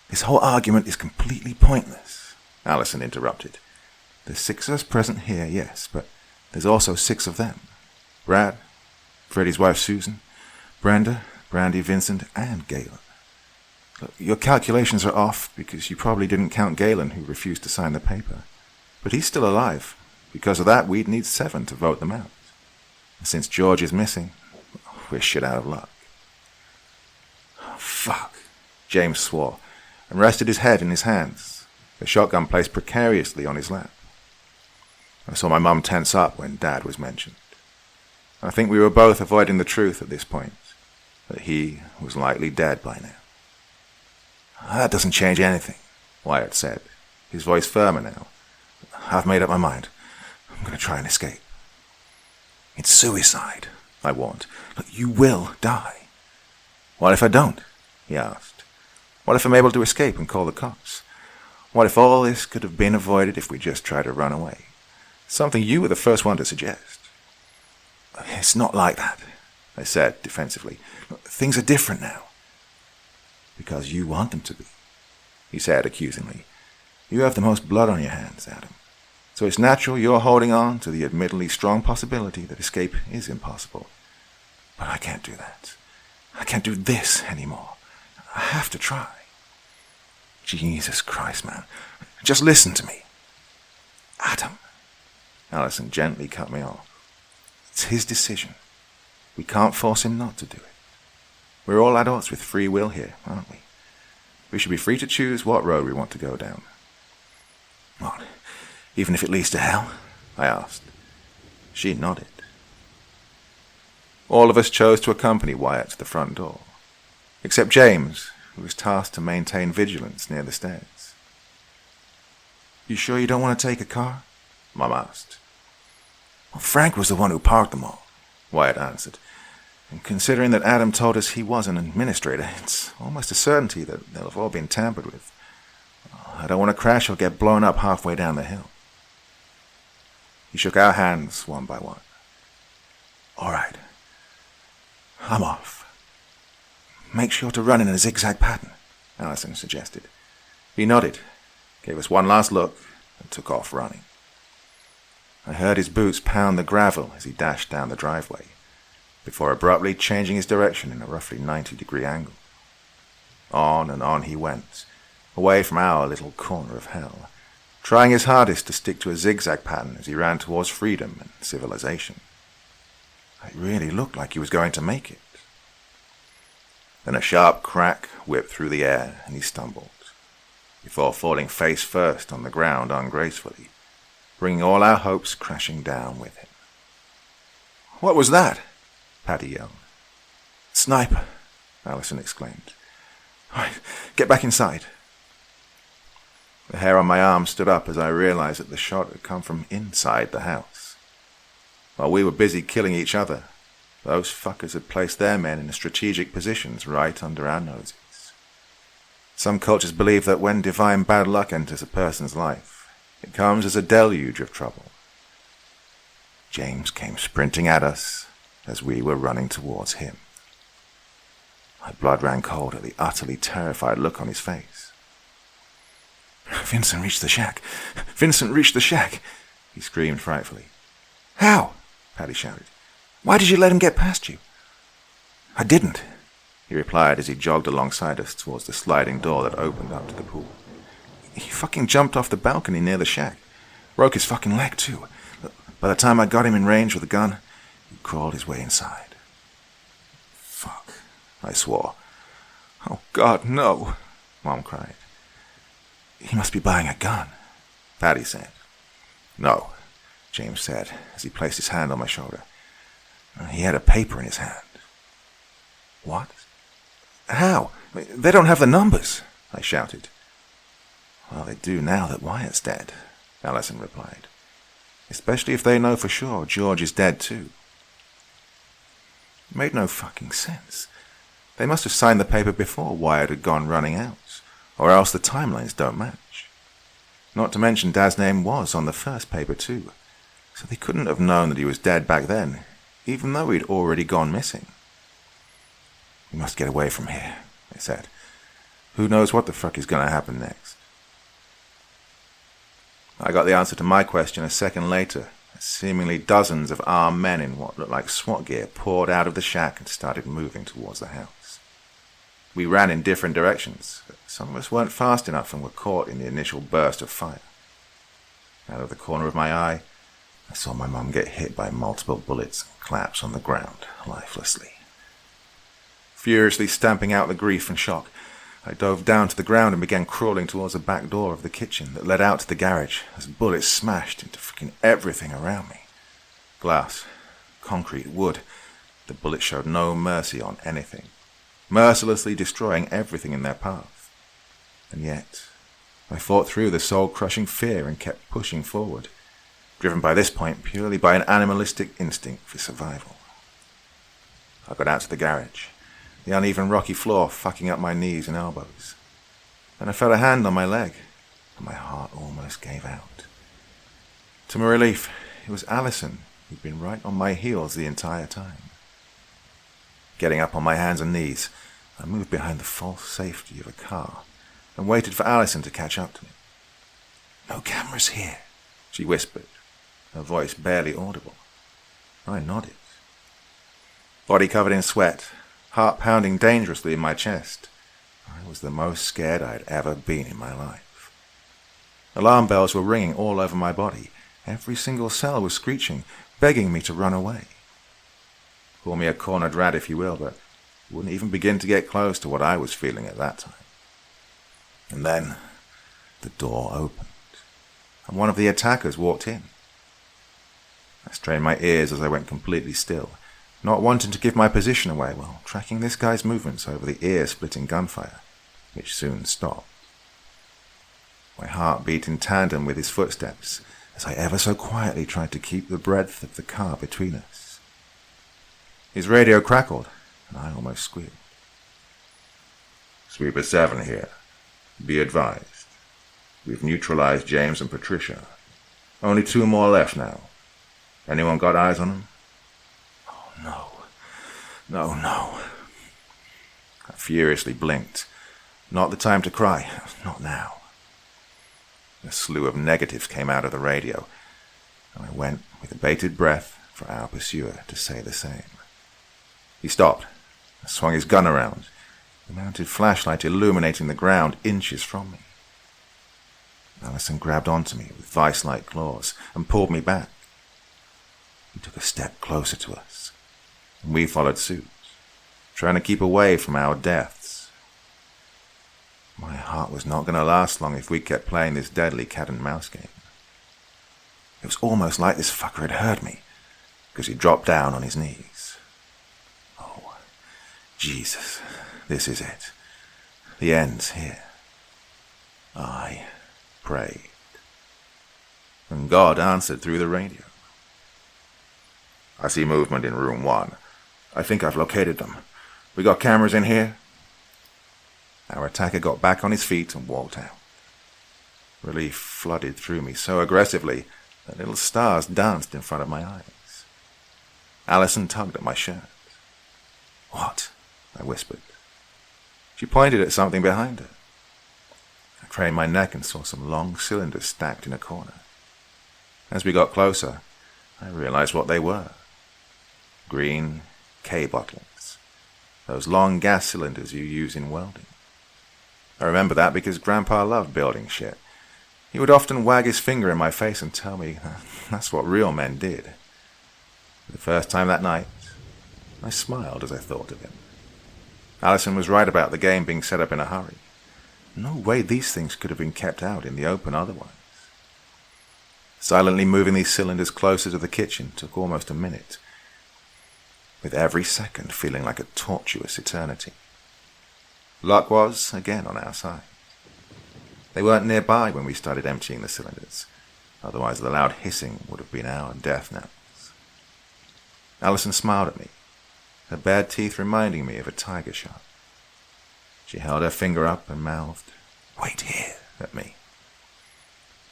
"This whole argument is completely pointless," Alison interrupted. "There's 6 of us present here, yes, but there's also 6 of them. Brad, Freddie's wife Susan, Brenda, Brandy, Vincent, and Galen. Look, your calculations are off because you probably didn't count Galen, who refused to sign the paper. But he's still alive, Because of that, we'd need 7 to vote them out. And since George is missing, we're shit out of luck. Oh, fuck, James swore, and rested his head in his hands, the shotgun placed precariously on his lap. I saw my mum tense up when Dad was mentioned. I think we were both avoiding the truth at this point, that he was likely dead by now. That doesn't change anything, Wyatt said, his voice firmer now. I've made up my mind. I'm going to try and escape. It's suicide, I warned. Look, you will die. What if I don't? He asked. What if I'm able to escape and call the cops? What if all this could have been avoided if we just tried to run away? Something you were the first one to suggest. It's not like that, I said defensively. Things are different now. Because you want them to be, he said accusingly. You have the most blood on your hands, Adam. So it's natural you're holding on to the admittedly strong possibility that escape is impossible. But I can't do that. I can't do this anymore. I have to try. Jesus Christ, man. Just listen to me. Adam. Allison gently cut me off. It's his decision. We can't force him not to do it. We're all adults with free will here, aren't we? We should be free to choose what road we want to go down. What, even if it leads to hell? I asked. She nodded. All of us chose to accompany Wyatt to the front door, except James, who was tasked to maintain vigilance near the stairs. You sure you don't want to take a car? Mum asked. Well, Frank was the one who parked them all, Wyatt answered. And considering that Adam told us he was an administrator, it's almost a certainty that they'll have all been tampered with. I don't want to crash or get blown up halfway down the hill. He shook our hands one by one. All right. I'm off. Make sure to run in a zigzag pattern, Allison suggested. He nodded, gave us one last look, and took off running. I heard his boots pound the gravel as he dashed down the driveway, before abruptly changing his direction in a roughly 90-degree angle. On and on he went, away from our little corner of hell, trying his hardest to stick to a zigzag pattern as he ran towards freedom and civilization. It really looked like he was going to make it. Then a sharp crack whipped through the air and he stumbled, before falling face first on the ground ungracefully, bringing all our hopes crashing down with him. What was that? Paddy yelled. Sniper, Allison exclaimed. All right, get back inside. The hair on my arm stood up as I realized that the shot had come from inside the house. While we were busy killing each other, those fuckers had placed their men in strategic positions right under our noses. Some cultures believe that when divine bad luck enters a person's life, it comes as a deluge of trouble. James came sprinting at us as we were running towards him. My blood ran cold at the utterly terrified look on his face. Vincent reached the shack! Vincent reached the shack! He screamed frightfully. How? Paddy shouted. Why did you let him get past you? I didn't, he replied as he jogged alongside us towards the sliding door that opened up to the pool. He fucking jumped off the balcony near the shack. Broke his fucking leg, too. By the time I got him in range with a gun, he crawled his way inside. Fuck, I swore. Oh, God, no, Mom cried. He must be buying a gun, Paddy said. No, James said as he placed his hand on my shoulder. He had a paper in his hand. What? How? They don't have the numbers, I shouted. Well, they do now that Wyatt's dead, Allison replied. Especially if they know for sure George is dead too. It made no fucking sense. They must have signed the paper before Wyatt had gone running out, or else the timelines don't match. Not to mention Dad's name was on the first paper too, so they couldn't have known that he was dead back then, even though he'd already gone missing. We must get away from here, I said. Who knows what the fuck is going to happen next? I got the answer to my question a second later, as seemingly dozens of armed men in what looked like SWAT gear poured out of the shack and started moving towards the house. We ran in different directions, but some of us weren't fast enough and were caught in the initial burst of fire. Out of the corner of my eye, I saw my mum get hit by multiple bullets and collapse on the ground, lifelessly. Furiously stamping out the grief and shock, I dove down to the ground and began crawling towards the back door of the kitchen that led out to the garage as bullets smashed into freaking everything around me. Glass, concrete, wood. The bullets showed no mercy on anything, mercilessly destroying everything in their path. And yet, I fought through the soul-crushing fear and kept pushing forward, driven by this point purely by an animalistic instinct for survival. I got out to the garage, the uneven rocky floor fucking up my knees and elbows. Then I felt a hand on my leg, and my heart almost gave out. To my relief, it was Alison, who'd been right on my heels the entire time. Getting up on my hands and knees, I moved behind the false safety of a car and waited for Alison to catch up to me. "No cameras here," she whispered, her voice barely audible. I nodded. Body covered in sweat, heart pounding dangerously in my chest, I was the most scared I had ever been in my life. Alarm bells were ringing all over my body. Every single cell was screeching, begging me to run away. Call me a cornered rat if you will, but you wouldn't even begin to get close to what I was feeling at that time. And then the door opened, and one of the attackers walked in. I strained my ears as I went completely still, not wanting to give my position away while tracking this guy's movements over the ear-splitting gunfire, which soon stopped. My heart beat in tandem with his footsteps as I ever so quietly tried to keep the breadth of the car between us. His radio crackled, and I almost squealed. "Sweeper 7 here. Be advised. We've neutralized James and Patricia. Only 2 more left now. Anyone got eyes on them?" "Oh, no. No. I furiously blinked. Not the time to cry. Not now. A slew of negatives came out of the radio, and I went with a bated breath for our pursuer to say the same. He stopped, swung his gun around, the mounted flashlight illuminating the ground inches from me. Alison grabbed onto me with vice-like claws and pulled me back. He took a step closer to us, and we followed suit, trying to keep away from our deaths. My heart was not going to last long if we kept playing this deadly cat-and-mouse game. It was almost like this fucker had heard me, because he dropped down on his knees. Oh, Jesus, this is it. The end's here. I prayed. And God answered through the radio. "I see movement in room 1. I think I've located them. We got cameras in here?" Our attacker got back on his feet and walked out. Relief flooded through me so aggressively that little stars danced in front of my eyes. Alison tugged at my shirt. "What?" I whispered. She pointed at something behind her. I craned my neck and saw some long cylinders stacked in a corner. As we got closer, I realized what they were. Green K bottles. Those long gas cylinders you use in welding. I remember that because Grandpa loved building shit. He would often wag his finger in my face and tell me that's what real men did. For the first time that night, I smiled as I thought of him. Alison was right about the game being set up in a hurry. No way these things could have been kept out in the open otherwise. Silently moving these cylinders closer to the kitchen took almost a minute, with every second feeling like a tortuous eternity. Luck was, again, on our side. They weren't nearby when we started emptying the cylinders, otherwise the loud hissing would have been our death knells. Alison smiled at me, her bared teeth reminding me of a tiger shark. She held her finger up and mouthed, "Wait here," at me.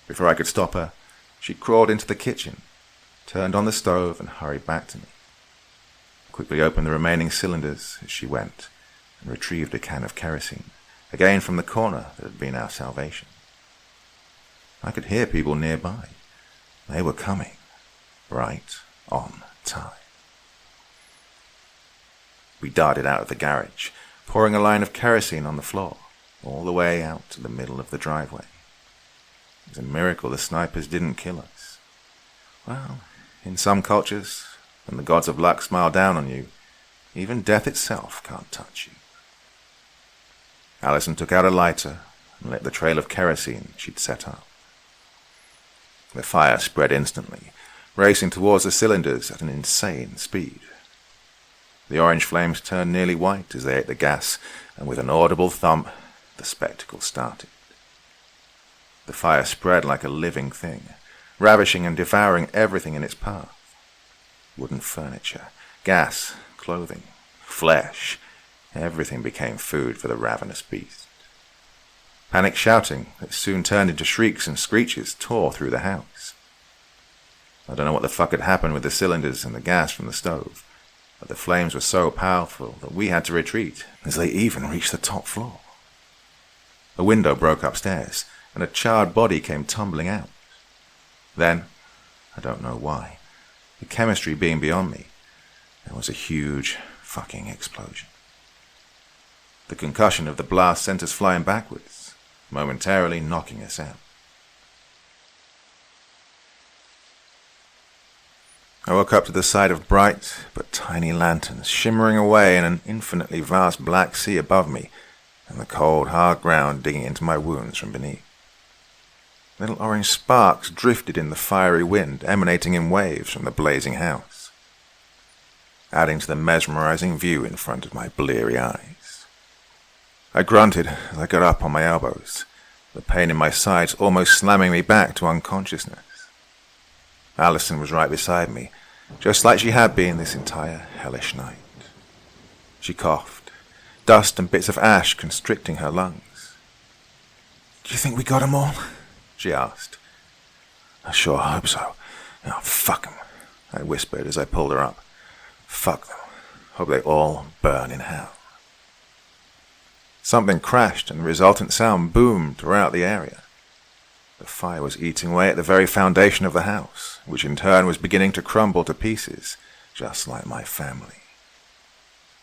Before I could stop her, she crawled into the kitchen, turned on the stove and hurried back to me. I quickly opened the remaining cylinders as she went, and retrieved a can of kerosene, again from the corner that had been our salvation. I could hear people nearby. They were coming, right on time. We darted out of the garage, pouring a line of kerosene on the floor, all the way out to the middle of the driveway. It was a miracle the snipers didn't kill us. Well, in some cultures, when the gods of luck smile down on you, even death itself can't touch you. Alison took out a lighter and lit the trail of kerosene she'd set up. The fire spread instantly, racing towards the cylinders at an insane speed. The orange flames turned nearly white as they ate the gas, and with an audible thump, the spectacle started. The fire spread like a living thing, ravishing and devouring everything in its path. Wooden furniture, gas, clothing, flesh, everything became food for the ravenous beast. Panic shouting that soon turned into shrieks and screeches tore through the house. I don't know what the fuck had happened with the cylinders and the gas from the stove, but the flames were so powerful that we had to retreat as they even reached the top floor. A window broke upstairs, and a charred body came tumbling out. Then, I don't know why, the chemistry being beyond me, there was a huge fucking explosion. The concussion of the blast sent us flying backwards, momentarily knocking us out. I woke up to the sight of bright but tiny lanterns shimmering away in an infinitely vast black sea above me, and the cold, hard ground digging into my wounds from beneath. Little orange sparks drifted in the fiery wind, emanating in waves from the blazing house, adding to the mesmerizing view in front of my bleary eyes. I grunted as I got up on my elbows, the pain in my sides almost slamming me back to unconsciousness. Alison was right beside me, just like she had been this entire hellish night. She coughed, dust and bits of ash constricting her lungs. "Do you think we got 'em all?" she asked. "I sure hope so. Oh, fuck 'em," I whispered as I pulled her up. "Fuck them. Hope they all burn in hell." Something crashed and the resultant sound boomed throughout the area. The fire was eating away at the very foundation of the house, which in turn was beginning to crumble to pieces, just like my family.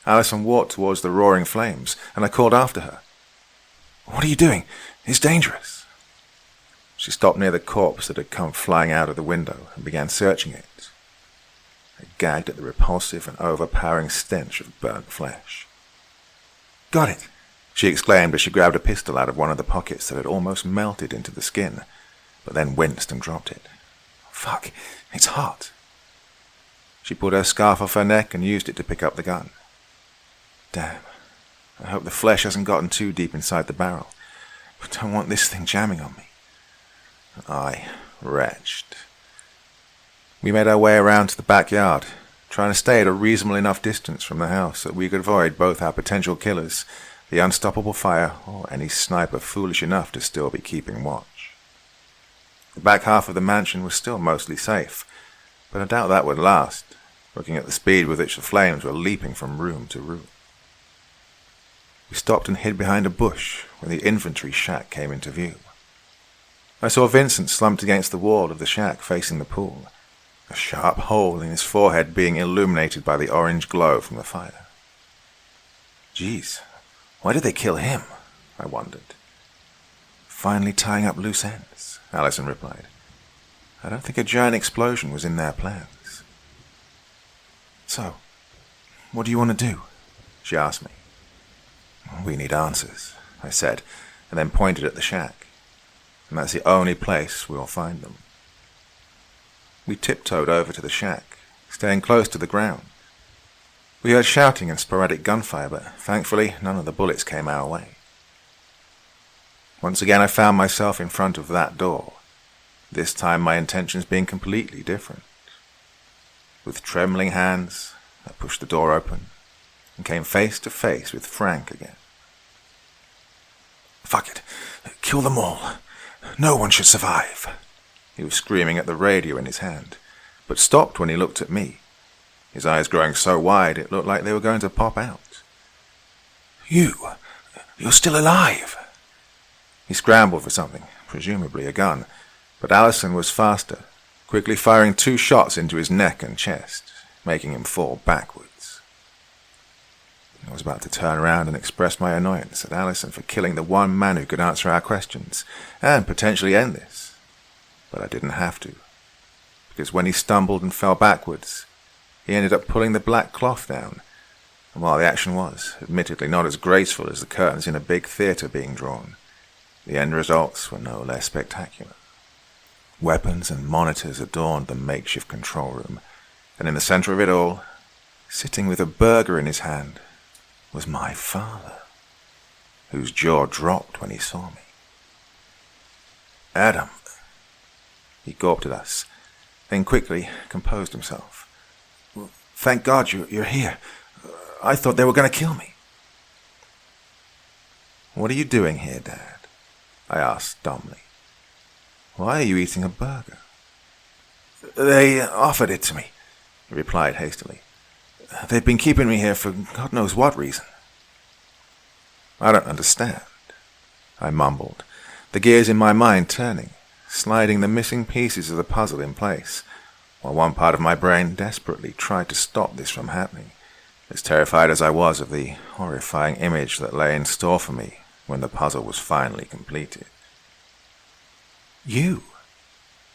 Alison walked towards the roaring flames, and I called after her. "What are you doing? It's dangerous." She stopped near the corpse that had come flying out of the window and began searching it. I gagged at the repulsive and overpowering stench of burnt flesh. "Got it!" she exclaimed as she grabbed a pistol out of one of the pockets that had almost melted into the skin, but then winced and dropped it. "Fuck, it's hot." She pulled her scarf off her neck and used it to pick up the gun. Damn, I hope the flesh hasn't gotten too deep inside the barrel. I don't want this thing jamming on me. I retched. We made our way around to the backyard, trying to stay at a reasonable enough distance from the house so that we could avoid both our potential killers, the unstoppable fire, or any sniper foolish enough to still be keeping watch. The back half of the mansion was still mostly safe, but I doubt that would last, looking at the speed with which the flames were leaping from room to room. We stopped and hid behind a bush when the infantry shack came into view. I saw Vincent slumped against the wall of the shack facing the pool, a sharp hole in his forehead being illuminated by the orange glow from the fire. Geez, why did they kill him? I wondered. "Finally tying up loose ends," Alison replied. "I don't think a giant explosion was in their plans." "So, what do you want to do?" she asked me. "We need answers," I said, and then pointed at the shack. "And that's the only place we'll find them." We tiptoed over to the shack, staying close to the ground. We heard shouting and sporadic gunfire, but thankfully none of the bullets came our way. Once again I found myself in front of that door, this time my intentions being completely different. With trembling hands, I pushed the door open and came face to face with Frank again. "Fuck it, kill them all. No one should survive." He was screaming at the radio in his hand, but stopped when he looked at me, his eyes growing so wide it looked like they were going to pop out. You're still alive." He scrambled for something, presumably a gun, but Alison was faster, quickly firing 2 shots into his neck and chest, making him fall backwards. I was about to turn around and express my annoyance at Alison for killing the one man who could answer our questions, and potentially end this. But I didn't have to, because when he stumbled and fell backwards, he ended up pulling the black cloth down, and while the action was, admittedly, not as graceful as the curtains in a big theatre being drawn, the end results were no less spectacular. Weapons and monitors adorned the makeshift control room, and in the center of it all, sitting with a burger in his hand, was my father, whose jaw dropped when he saw me. "Adam." He gawped at us, then quickly composed himself. "Thank God you're here. I thought they were going to kill me." "What are you doing here, Dad?" I asked dumbly. "Why are you eating a burger?" "They offered it to me," he replied hastily. "They've been keeping me here for God knows what reason." "I don't understand," I mumbled, the gears in my mind turning, sliding the missing pieces of the puzzle in place, while one part of my brain desperately tried to stop this from happening, as terrified as I was of the horrifying image that lay in store for me when the puzzle was finally completed. "You,"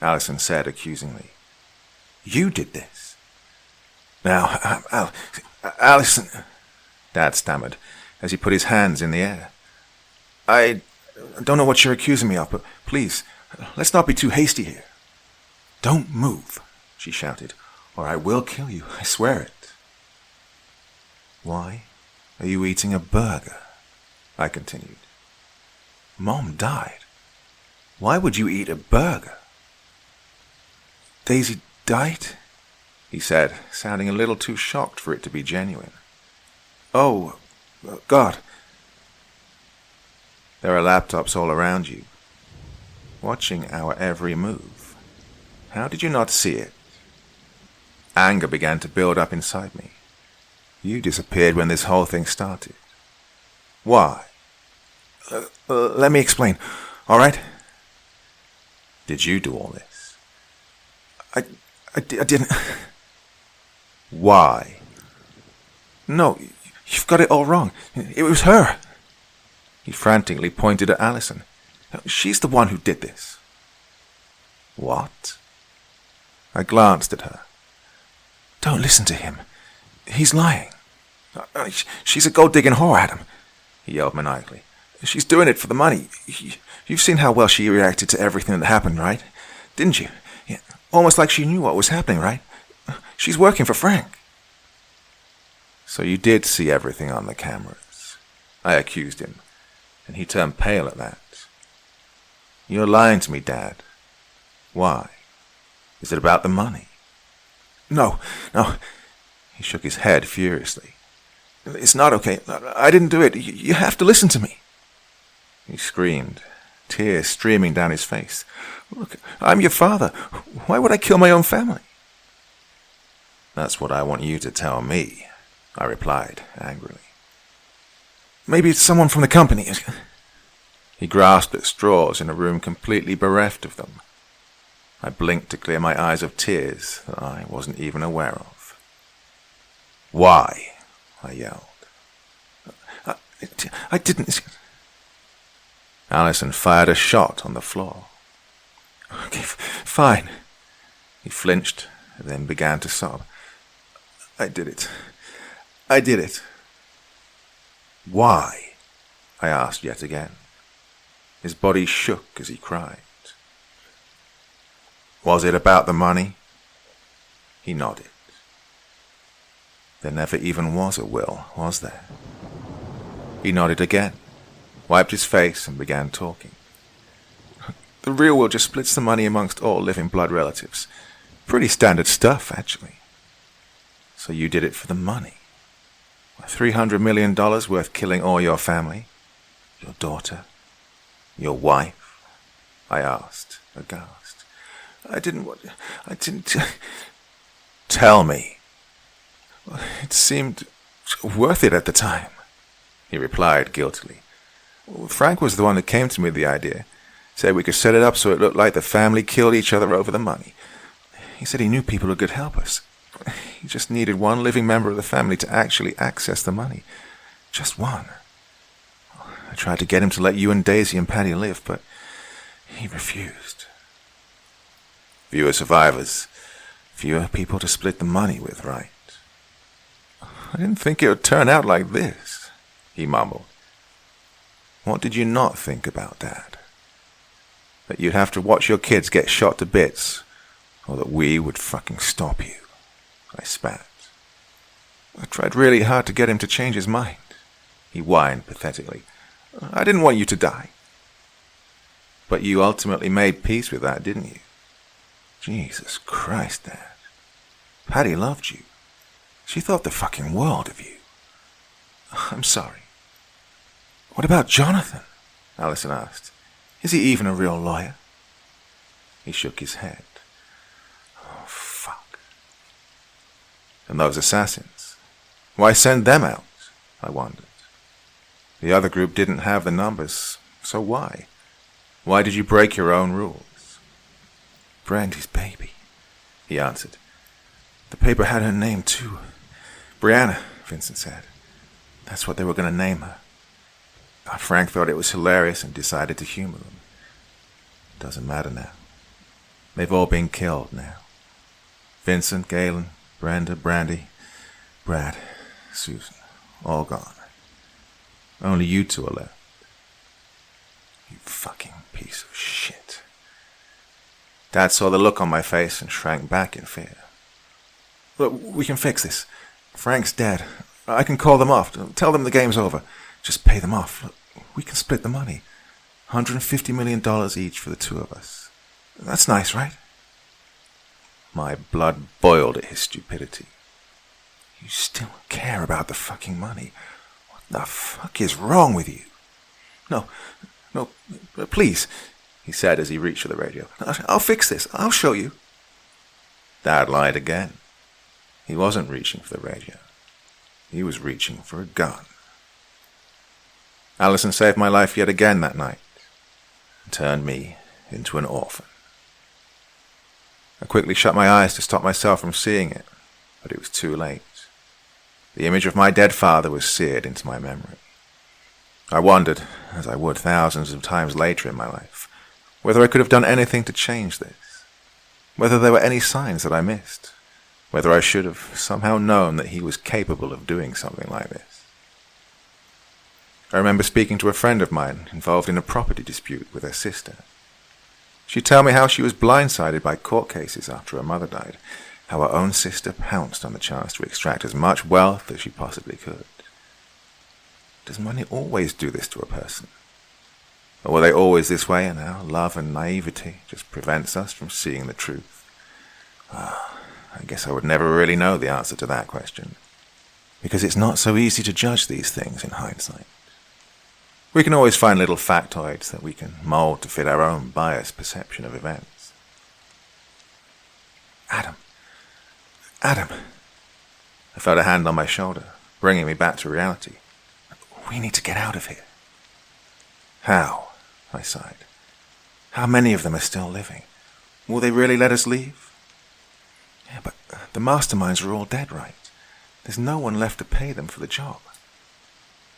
Allison said accusingly. "You did this." "Now, Allison," Dad stammered as he put his hands in the air. "I don't know what you're accusing me of, but please, let's not be too hasty here." "Don't move," she shouted, "or I will kill you, I swear it." "Why are you eating a burger?" I continued. "Mom died. Why would you eat a burger?" "Daisy died?" he said, sounding a little too shocked for it to be genuine. "Oh, God." "There are laptops all around you, watching our every move. How did you not see it?" Anger began to build up inside me. "You disappeared when this whole thing started. Why?" Let me explain, all right?" "Did you do all this?" I didn't." "Why?" "No, you've got it all wrong. It was her." He frantically pointed at Allison. "She's the one who did this." "What?" I glanced at her. "Don't listen to him. He's lying." "She's a gold-digging whore, Adam," he yelled maniacally. "She's doing it for the money. You've seen how well she reacted to everything that happened, right? Didn't you? Yeah. Almost like she knew what was happening, right? She's working for Frank." "So you did see everything on the cameras?" I accused him, and he turned pale at that. "You're lying to me, Dad. Why? Is it about the money?" No. He shook his head furiously. "It's not okay. I didn't do it. You have to listen to me." He screamed, tears streaming down his face. "Look, I'm your father. Why would I kill my own family?" "That's what I want you to tell me," I replied angrily. "Maybe it's someone from the company." He grasped at straws in a room completely bereft of them. I blinked to clear my eyes of tears that I wasn't even aware of. "Why?" I yelled. I didn't." Allison fired a shot on the floor. "Okay, fine." He flinched and then began to sob. I did it. "Why?" I asked yet again. His body shook as he cried. "Was it about the money?" He nodded. "There never even was a will, was there?" He nodded again, wiped his face, and began talking. "The real will just splits the money amongst all living blood relatives. Pretty standard stuff, actually." "So you did it for the money? $300 million worth killing all your family? Your daughter? Your wife?" I asked, aghast. I didn't... "Tell me." "It seemed worth it at the time," he replied guiltily. "Frank was the one that came to me with the idea. Said we could set it up so it looked like the family killed each other over the money. He said he knew people who could help us. He just needed one living member of the family to actually access the money. Just one. I tried to get him to let you and Daisy and Patty live, but he refused." "Fewer survivors, Fewer people to split the money with, right? I didn't think it would turn out like this, he mumbled. What did you not think about, Dad? That you'd have to watch your kids get shot to bits, or that we would fucking stop you? I spat. I tried really hard to get him to change his mind, he whined pathetically. I didn't want you to die. But you ultimately made peace with that, didn't you? Jesus Christ, Dad. Patty loved you. She thought the fucking world of you. I'm sorry. What about Jonathan? Allison asked. Is he even a real lawyer? He shook his head. Oh, fuck. And those assassins? Why send them out? I wondered. The other group didn't have the numbers, so why? Why did you break your own rules? Brandy's baby, he answered. The paper had her name too. Brianna, Vincent said. That's what they were going to name her. Frank thought it was hilarious and decided to humor them. Doesn't matter now. They've all been killed now. Vincent, Galen, Brenda, Brandy, Brad, Susan, all gone. Only you two are left. You fucking piece of shit. Dad saw the look on my face and shrank back in fear. Look, we can fix this. Frank's dead. I can call them off. Tell them the game's over. Just pay them off. Look, we can split the money. $150 million each for the two of us. That's nice, right? My blood boiled at his stupidity. You still care about the fucking money. What the fuck is wrong with you? No, please, he said as he reached for the radio. I'll fix this. I'll show you. Dad lied again. He wasn't reaching for the radio. He was reaching for a gun. Allison saved my life yet again that night and turned me into an orphan. I quickly shut my eyes to stop myself from seeing it, but it was too late. The image of my dead father was seared into my memory. I wondered, as I would thousands of times later in my life, whether I could have done anything to change this, whether there were any signs that I missed, whether I should have somehow known that he was capable of doing something like this. I remember speaking to a friend of mine involved in a property dispute with her sister. She'd tell me how she was blindsided by court cases after her mother died, how her own sister pounced on the chance to extract as much wealth as she possibly could. Does money always do this to a person? Or were they always this way and our love and naivety just prevents us from seeing the truth? I guess I would never really know the answer to that question, because it's not so easy to judge these things in hindsight. We can always find little factoids that we can mold to fit our own biased perception of events. Adam. I felt a hand on my shoulder, bringing me back to reality. We need to get out of here. How? I sighed. How many of them are still living? Will they really let us leave? Yeah, but the masterminds are all dead, right? There's no one left to pay them for the job.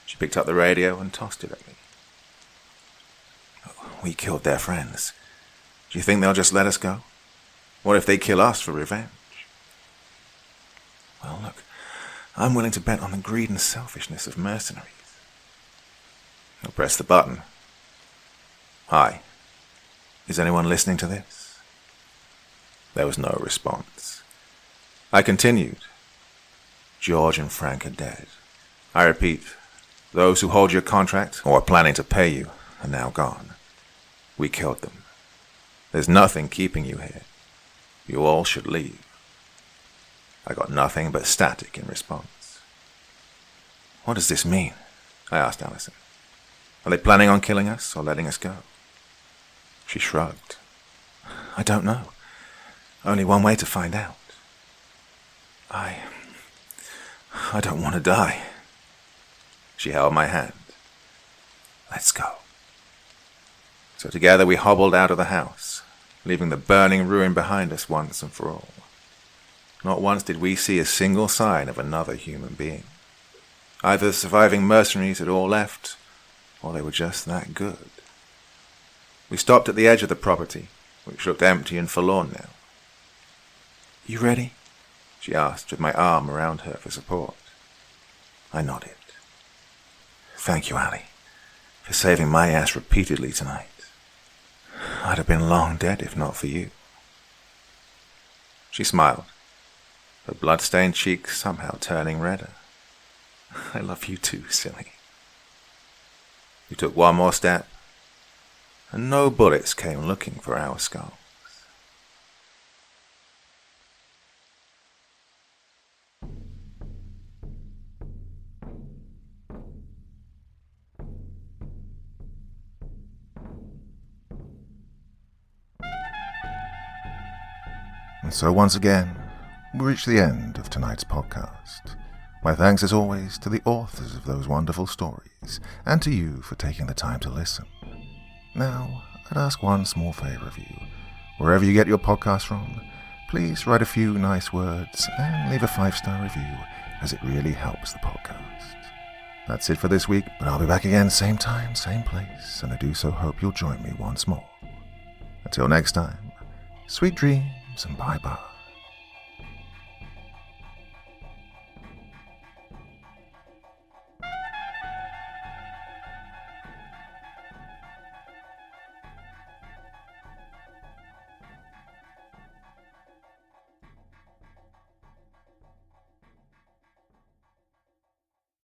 She picked up the radio and tossed it at me. We killed their friends. Do you think they'll just let us go? What if they kill us for revenge? Well, look, I'm willing to bet on the greed and selfishness of mercenaries. I'll press the button. Hi. Is anyone listening to this? There was no response. I continued. George and Frank are dead. I repeat, those who hold your contract or are planning to pay you are now gone. We killed them. There's nothing keeping you here. You all should leave. I got nothing but static in response. What does this mean? I asked Allison. Are they planning on killing us or letting us go? She shrugged. I don't know. Only one way to find out. I don't want to die. She held my hand. Let's go. So together we hobbled out of the house, leaving the burning ruin behind us once and for all. Not once did we see a single sign of another human being. Either the surviving mercenaries had all left, or they were just that good. We stopped at the edge of the property, which looked empty and forlorn now. You ready? She asked, with my arm around her for support. I nodded. Thank you, Allie, for saving my ass repeatedly tonight. I'd have been long dead if not for you. She smiled, her blood-stained cheeks somehow turning redder. I love you too, silly. We took one more step, and no bullets came looking for our skulls. And so once again, we reach the end of tonight's podcast. My thanks as always to the authors of those wonderful stories, and to you for taking the time to listen. Now, I'd ask one small favor of you. Wherever you get your podcast from, please write a few nice words and leave a 5-star review, as it really helps the podcast. That's it for this week, but I'll be back again same time, same place, and I do so hope you'll join me once more. Until next time, sweet dreams and bye-bye.